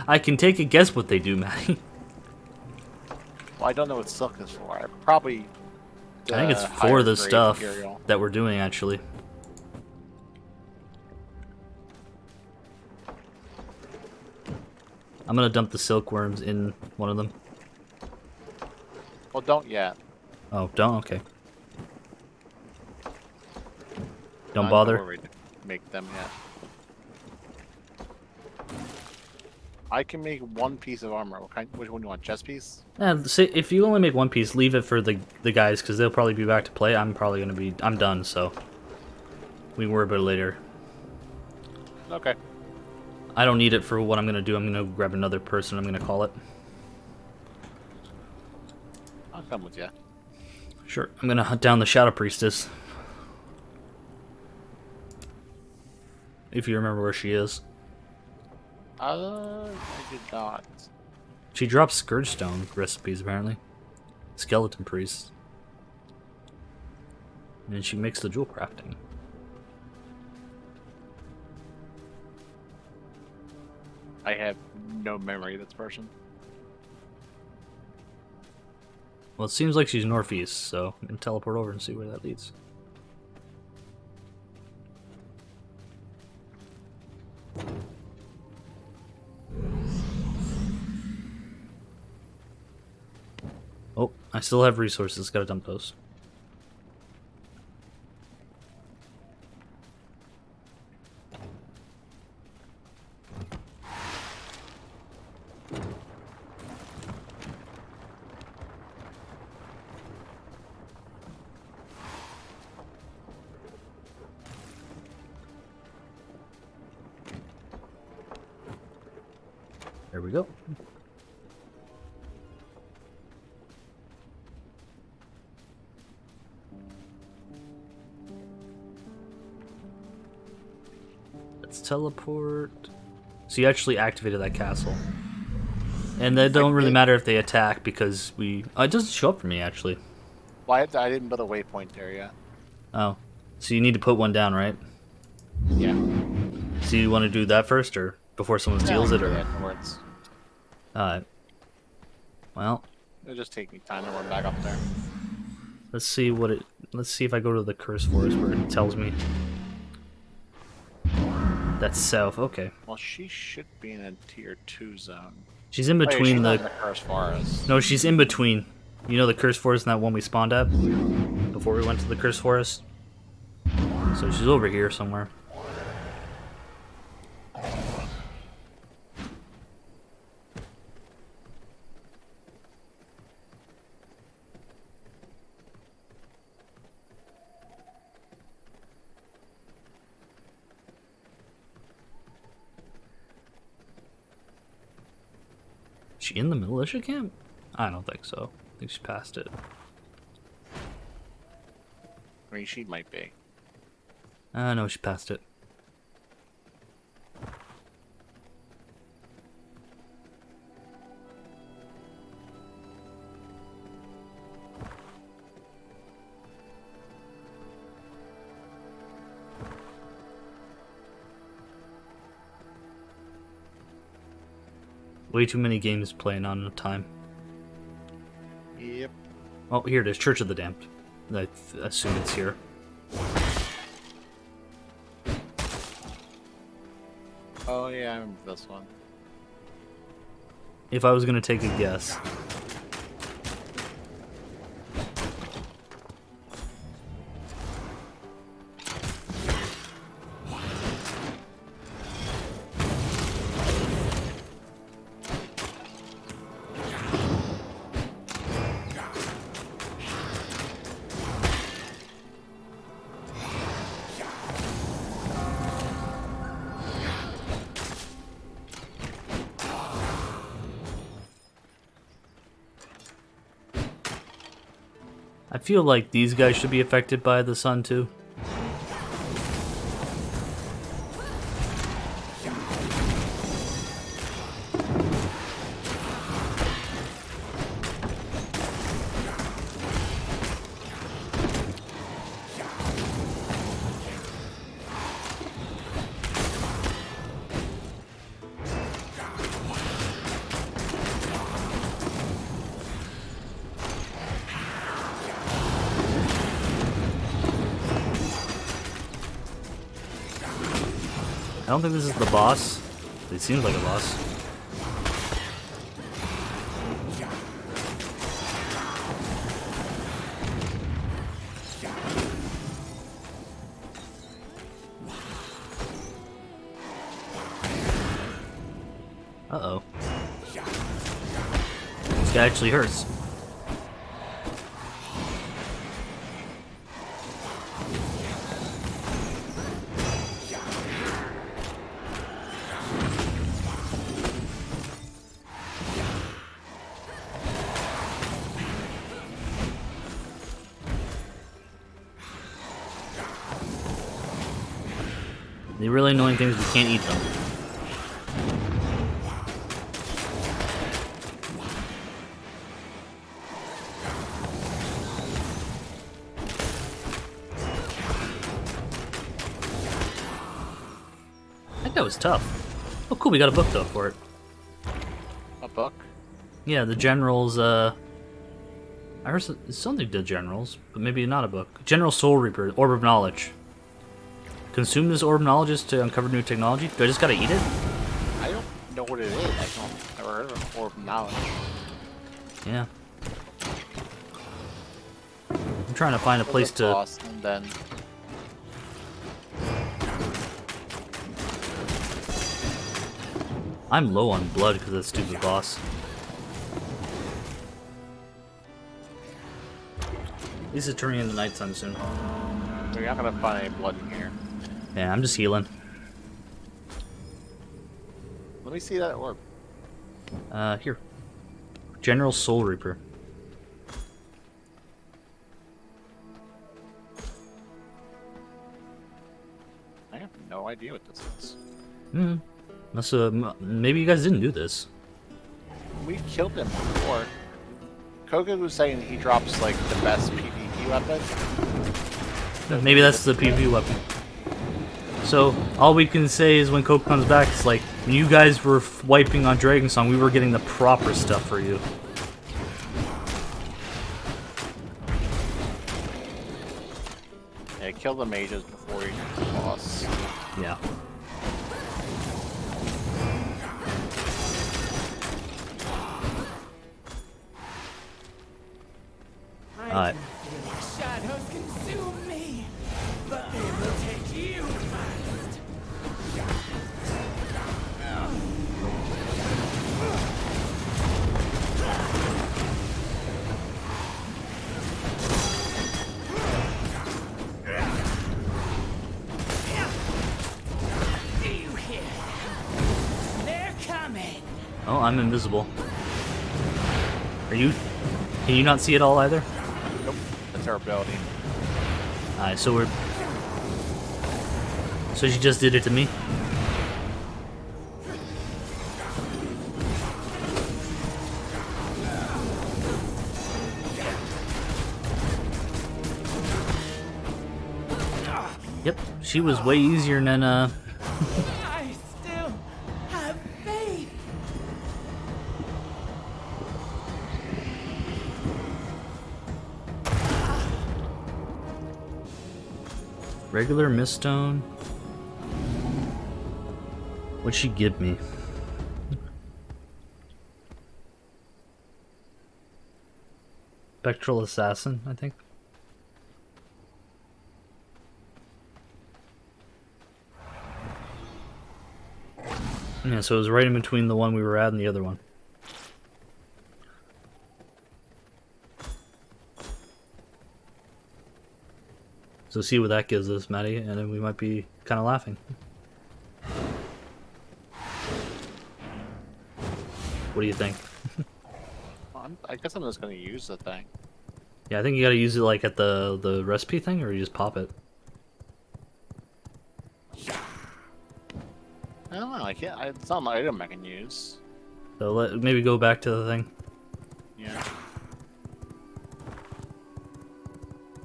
I can take a guess what they do, Matty. Well, I don't know what silk is for. I probably. I think it's higher for the grade stuff material. that we're doing actually. I'm gonna dump the silkworms in one of them. Well, don't yet. Oh, don't? Okay. Don't Not bother? where we make them yet. I can make 1 piece of armor. Which one do you want? Chest piece? Yeah, say, if you only make 1 piece, leave it for the guys, because they'll probably be back to play. I'm probably gonna be... I'm done, so... We can worry about it later. Okay. I don't need it for what I'm gonna do. I'm gonna grab another person, I'm gonna call it. I'll come with you. Sure. I'm gonna hunt down the Shadow Priestess. If you remember where she is. I did not. She drops Scourge Stone recipes, apparently. Skeleton Priest. And she makes the jewel crafting. I have no memory of this person. Well, it seems like she's northeast, so I'm gonna teleport over and see where that leads. Oh, I still have resources, gotta dump those. There we go. Let's teleport. So you actually activated that castle. And that don't really matter if they attack because we... Oh, it doesn't show up for me, actually. Well, I didn't build a waypoint there yet. Oh. So you need to put one down, right? Yeah. So you want to do that first, or before someone steals it, or... Yeah, afterwards. Alright. Well, It'll just take me time to run back up there. let's see what it... Let's see if I go to the Curse Forest where it tells me. That's south, okay. Well, she should be in a tier 2 zone. She's in Oh, yeah, between she's not in the... the Cursed Forest. No, she's in between. You know the Curse Forest and that one we spawned at? Before we went to the Curse Forest? So she's over here somewhere. Is she in the militia camp? I don't think so. I think she passed it. I mean, she might be. No, she passed it. Way too many games playing on a time. Yep. Oh, here it is, Church of the Damned. I assume it's here. Oh, yeah, I remember this one. If I was gonna take a guess. I feel like these guys should be affected by the sun too. I don't think this is the boss. It seems like a boss. Uh-oh. This guy actually hurts. The really annoying thing is we can't eat them. I think that was tough. Oh cool, we got a book though for it. A book? Yeah, the general's, I heard something to generals, but maybe not a book. General Soul Reaper, Orb of Knowledge. Consume this Orb of Knowledge to uncover new technology? Do I just gotta eat it? I don't know what it is. I don't never heard of an Orb of Knowledge. Yeah. I'm trying to find a place to... Boss, and then I'm low on blood because of that stupid boss. At least it's turning into nighttime soon. we're not gonna find any blood in here. Yeah, I'm just healing. Let me see that orb. Here. General Soul Reaper. I have no idea what this is. Hmm. Maybe you guys didn't do this. We killed him before. Koga was saying he drops like the best PvP weapon. Maybe that's the PvP weapon. So, all we can say is when Cope comes back, it's like, when you guys were wiping on Dragon Song, we were getting the proper stuff for you. Yeah, kill the mages before you get the boss. Yeah. Alright. Shadows consume me, but they will take you first. Do you hear them? They're coming. Oh, I'm invisible. Are you... Can you not see it all either? Nope, that's our ability. Alright, so we're... So she just did it to me? Yep, she was way easier than, I still have faith. regular Miststone. What'd she give me? Spectral Assassin, I think. Yeah, so it was right in between the one we were at and the other one. So see what that gives us, Maddie, and then we might be kind of laughing. What do you think? I guess I'm just gonna use the thing. Yeah, I think you gotta use it like at the recipe thing, or you just pop it. I don't know. I can't. It's not an item I can use. So maybe go back to the thing. Yeah.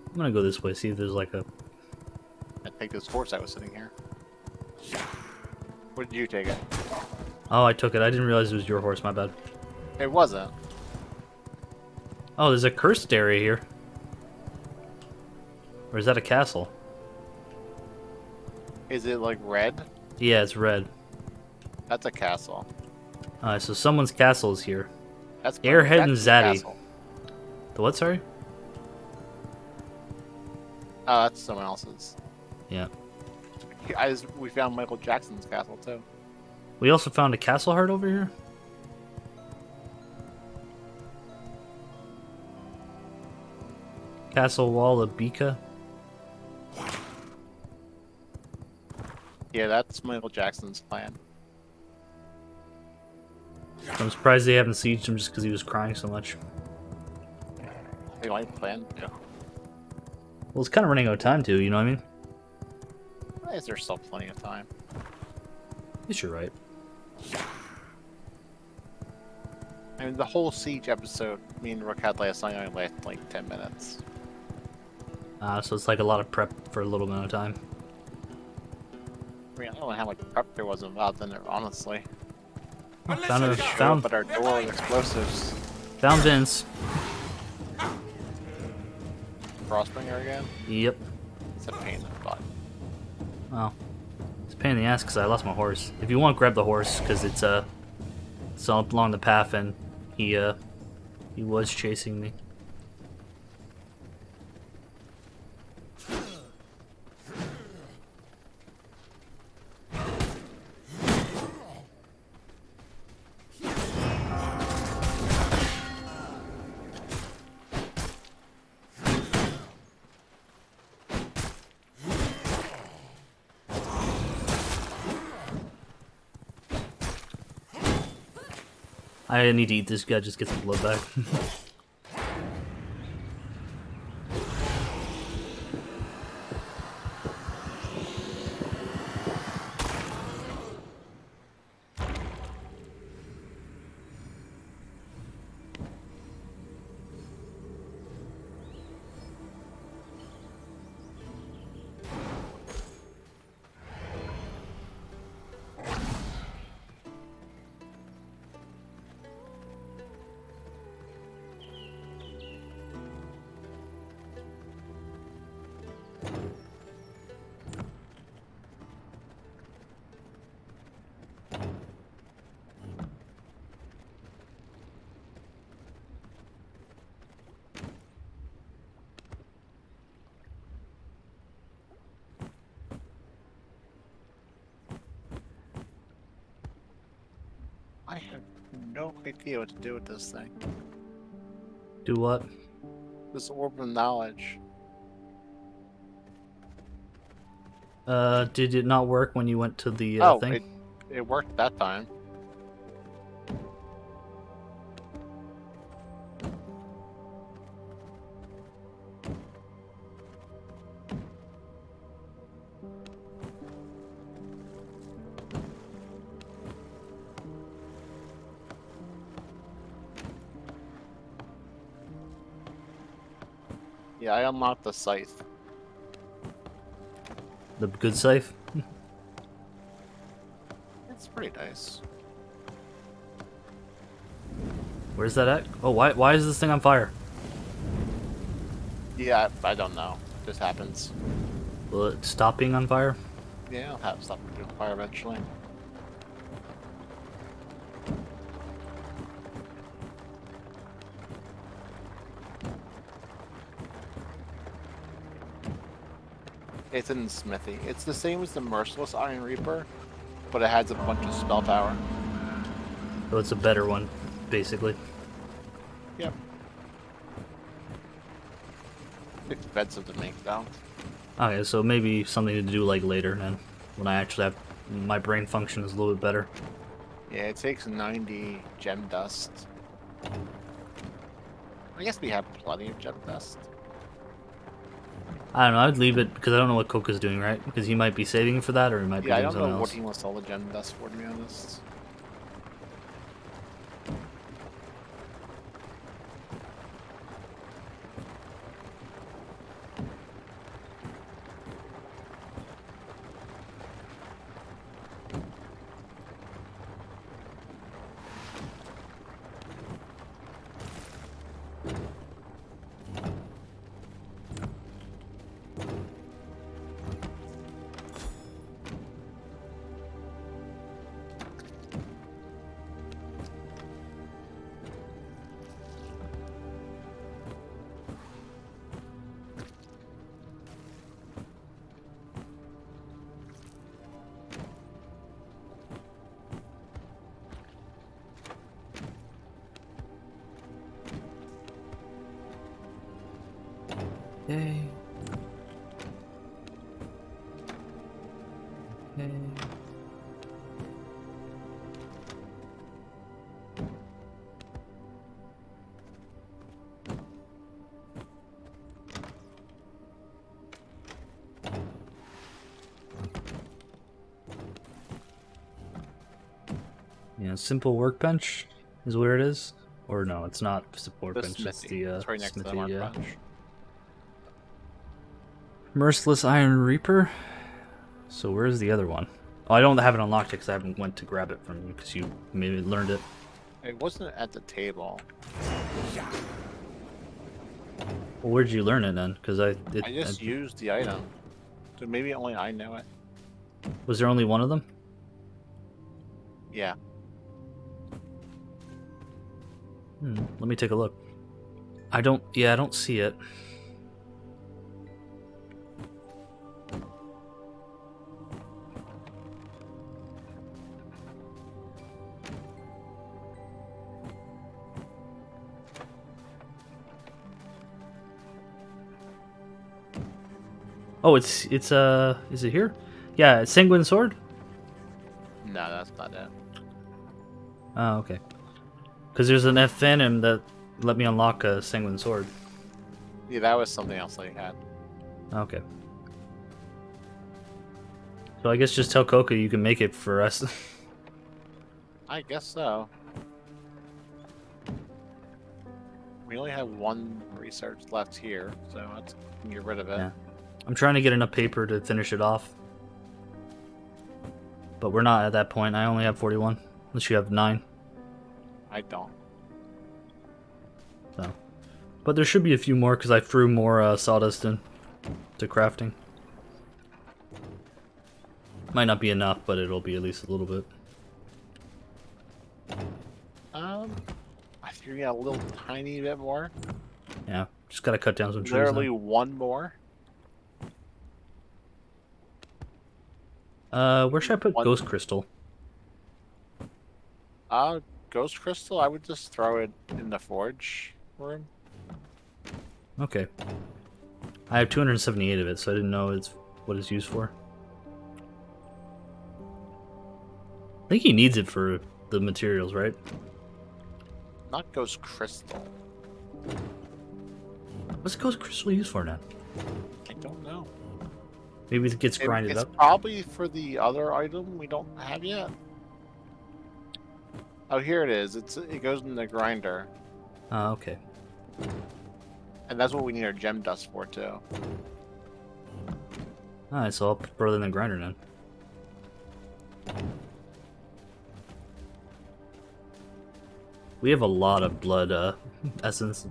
I'm gonna go this way, see if there's like a... I take this horse that was sitting here. Where did you take it? Oh, I took it. I didn't realize it was your horse, my bad. It wasn't. Oh, there's a cursed area here. Or is that a castle? Is it like red? Yeah, it's red. That's a castle. Alright, so someone's castle is here. That's Airhead and Jackson's Zaddy. castle. The what, sorry? Oh, that's someone else's. Yeah. We found Michael Jackson's castle too. We also found a castle heart over here. Castle Wall of Bika. Yeah, that's Michael Jackson's plan. I'm surprised they haven't sieged him just because he was crying so much. They might plan. Yeah. Well, it's kind of running out of time too, you know what I mean? I guess there's still plenty of time. Yes, you're right. I mean, the whole siege episode me and Rook had last night only lasted like 10 minutes. So it's like a lot of prep for a little amount of time. I mean, I don't know how much prep there was involved in it, honestly. Found a, Show found, up at our door with explosives. found Vince. Frostbringer again? Yep. It's a pain in the butt. Well, it's a pain in the ass because I lost my horse. If you want, grab the horse because it's all along the path and he was chasing me. I need to eat this guy, just get some blood back. I have no idea what to do with this thing. Do what? This orb of knowledge. Did it not work when you went to the thing? It worked that time. Yeah, I unlocked the scythe. The good safe? It's pretty nice. Where's that at? Oh, why is this thing on fire? Yeah, I don't know. This happens. Will it stop being on fire? Yeah, I'll have stuff to do with fire eventually. It's in the smithy. It's the same as the Merciless Iron Reaper, but it has a bunch of spell power. So it's a better one, basically. Yep. Expensive to make though. Okay, so maybe something to do like later then, when I actually have my brain function is a little bit better. Yeah, it takes 90 gem dust. I guess we have plenty of gem dust. I don't know. I'd leave it because I don't know what Coca's doing, right? Because he might be saving it for that, or he might be Yeah, I doing don't know something what else. he wants all the gem dust for, to be honest. Yay. Okay. Yeah, simple workbench is where it is. Or no, it's not simple The workbench. It's smithy. the It's right next to the smithy. workbench. Merciless Iron Reaper. So where's the other one? Oh, I don't have it unlocked because I haven't went to grab it from you because you maybe learned it. It wasn't at the table. Well, where'd you learn it then? Because I just used the item. So maybe only I know it. was there only one of them? Yeah. Let me take a look. I don't see it. Oh, it's is it here? Yeah, Sanguine Sword? No, that's not it. Oh, okay. Because there's an F Phantom that let me unlock a Sanguine Sword. Yeah, that was something else I had. Okay. So I guess just tell Coca you can make it for us. I guess so. We only have one research left here, so let's get rid of it. Yeah. I'm trying to get enough paper to finish it off. But we're not at that point. I only have 41. Unless you have 9. I don't. So. But there should be a few more because I threw more sawdust in to crafting. Might not be enough, but it'll be at least a little bit. I threw in a little tiny bit more. Yeah, just gotta cut down some trees. Literally now. one more. Where should I put One- Ghost Crystal? Ghost crystal. I would just throw it in the forge room. Okay. I have 278 of it, so I didn't know what it's used for. I think he needs it for the materials, right? Not ghost crystal. What's Ghost Crystal used for now? I don't know. Maybe it gets grinded It's up? probably for the other item we don't have yet. Oh, here it is. It goes in the grinder, Okay. and that's what we need our gem dust for too. Alright, so I'll throw it in the grinder then. We have a lot of blood essence.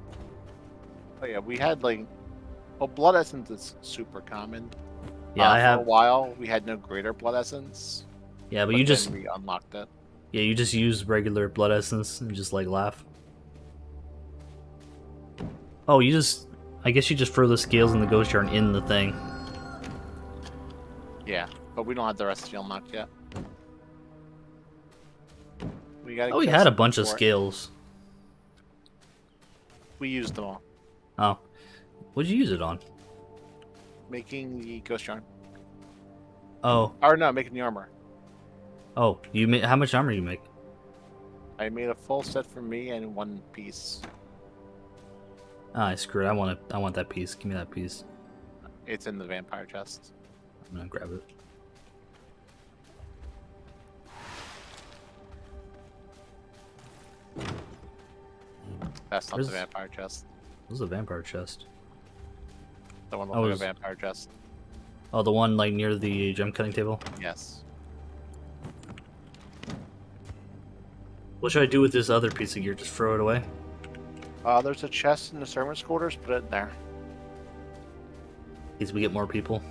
Oh yeah, we had like, well, blood essence is super common. Yeah, I For a have. while we had no greater blood essence. Yeah, but But you then just we unlocked it. you just use regular blood essence and just like laugh. Oh, I guess you just throw the scales and the ghost yarn in the thing. Yeah, but we don't have the recipe unlocked yet. We gotta. Oh, we kill had a something bunch of for it. scales. We used them all, Oh, what'd you use it on? making the ghost yarn. Oh, Or no, making the armor. oh, you made how much armor you make? I made a full set for me and one piece. Ah, screw it. I want that piece. Give me that piece. It's in the vampire chest. I'm gonna grab it. That's not Where's- the vampire chest. This is a vampire chest. The one Oh, looks like a is- vampire chest. Oh, the one like near the gem cutting table. Yes. What should I do with this other piece of gear? Just throw it away? There's a chest in the servants' quarters. Put it in there. In case we get more people.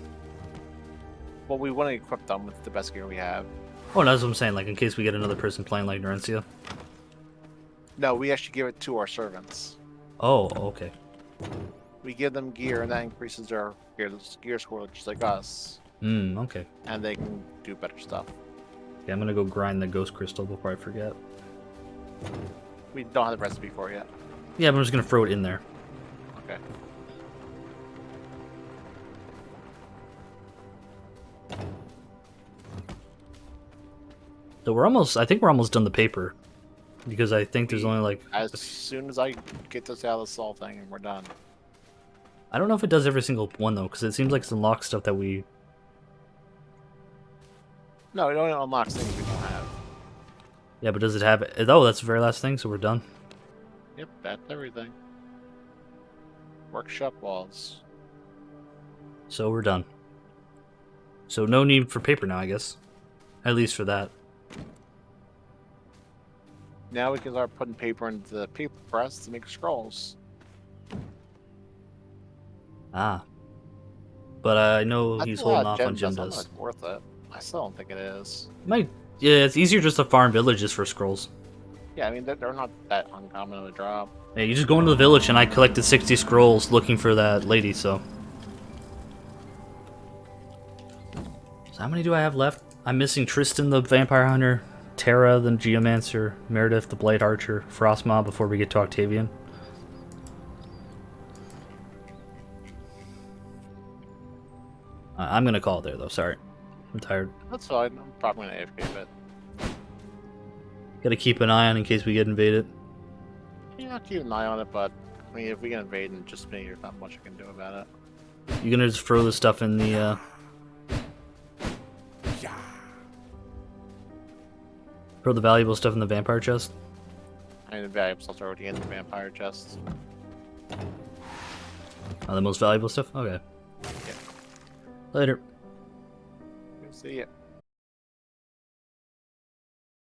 Well, we want to equip them with the best gear we have. Oh, no, that's what I'm saying. Like in case we get another person playing like Nerencia. No, we actually give it to our servants. Oh, okay. We give them gear, and that increases their gear score, just like us, Okay. and they can do better stuff. Okay, I'm gonna go grind the ghost crystal before I forget. We don't have the recipe for it yet. Yeah, but I'm just gonna throw it in there. Okay. So I think we're almost done the paper. Because I think there's only like... As soon as I get this out of the Sol thing, and we're done. I don't know if it does every single one though, because it seems like it's unlocked stuff that we... No, it only unlocks things we don't have. Yeah, but does it have... Oh, that's the very last thing, so we're done. Yep, that's everything. Workshop walls. So we're done. So no need for paper now, I guess. At least for that. Now we can start putting paper into the paper press to make scrolls. Ah. But I know That's he's a lot holding of off on gems, Jim that's does. not worth it. I still don't think it is. Yeah, it's easier just to farm villages for scrolls. Yeah, I mean, they're not that uncommon of a drop. Yeah, you just go into the village and I collected 60 scrolls looking for that lady, so... So how many do I have left? I'm missing Tristan the Vampire Hunter, Terra the Geomancer, Meredith the Blade Archer, Frostmob before we get to Octavian. I'm gonna call it there though, sorry. I'm tired. That's fine. I'm probably gonna AFK a bit. Gotta keep an eye on in case we get invaded. Yeah, I'll keep an eye on it, but I mean, if we get invaded and just me, there's not much I can do about it. You gonna just throw the stuff in the, throw the valuable stuff in the vampire chest? I mean, the valuables are already in the vampire chest. Oh, the most valuable stuff? Okay. Yeah. Later. See ya.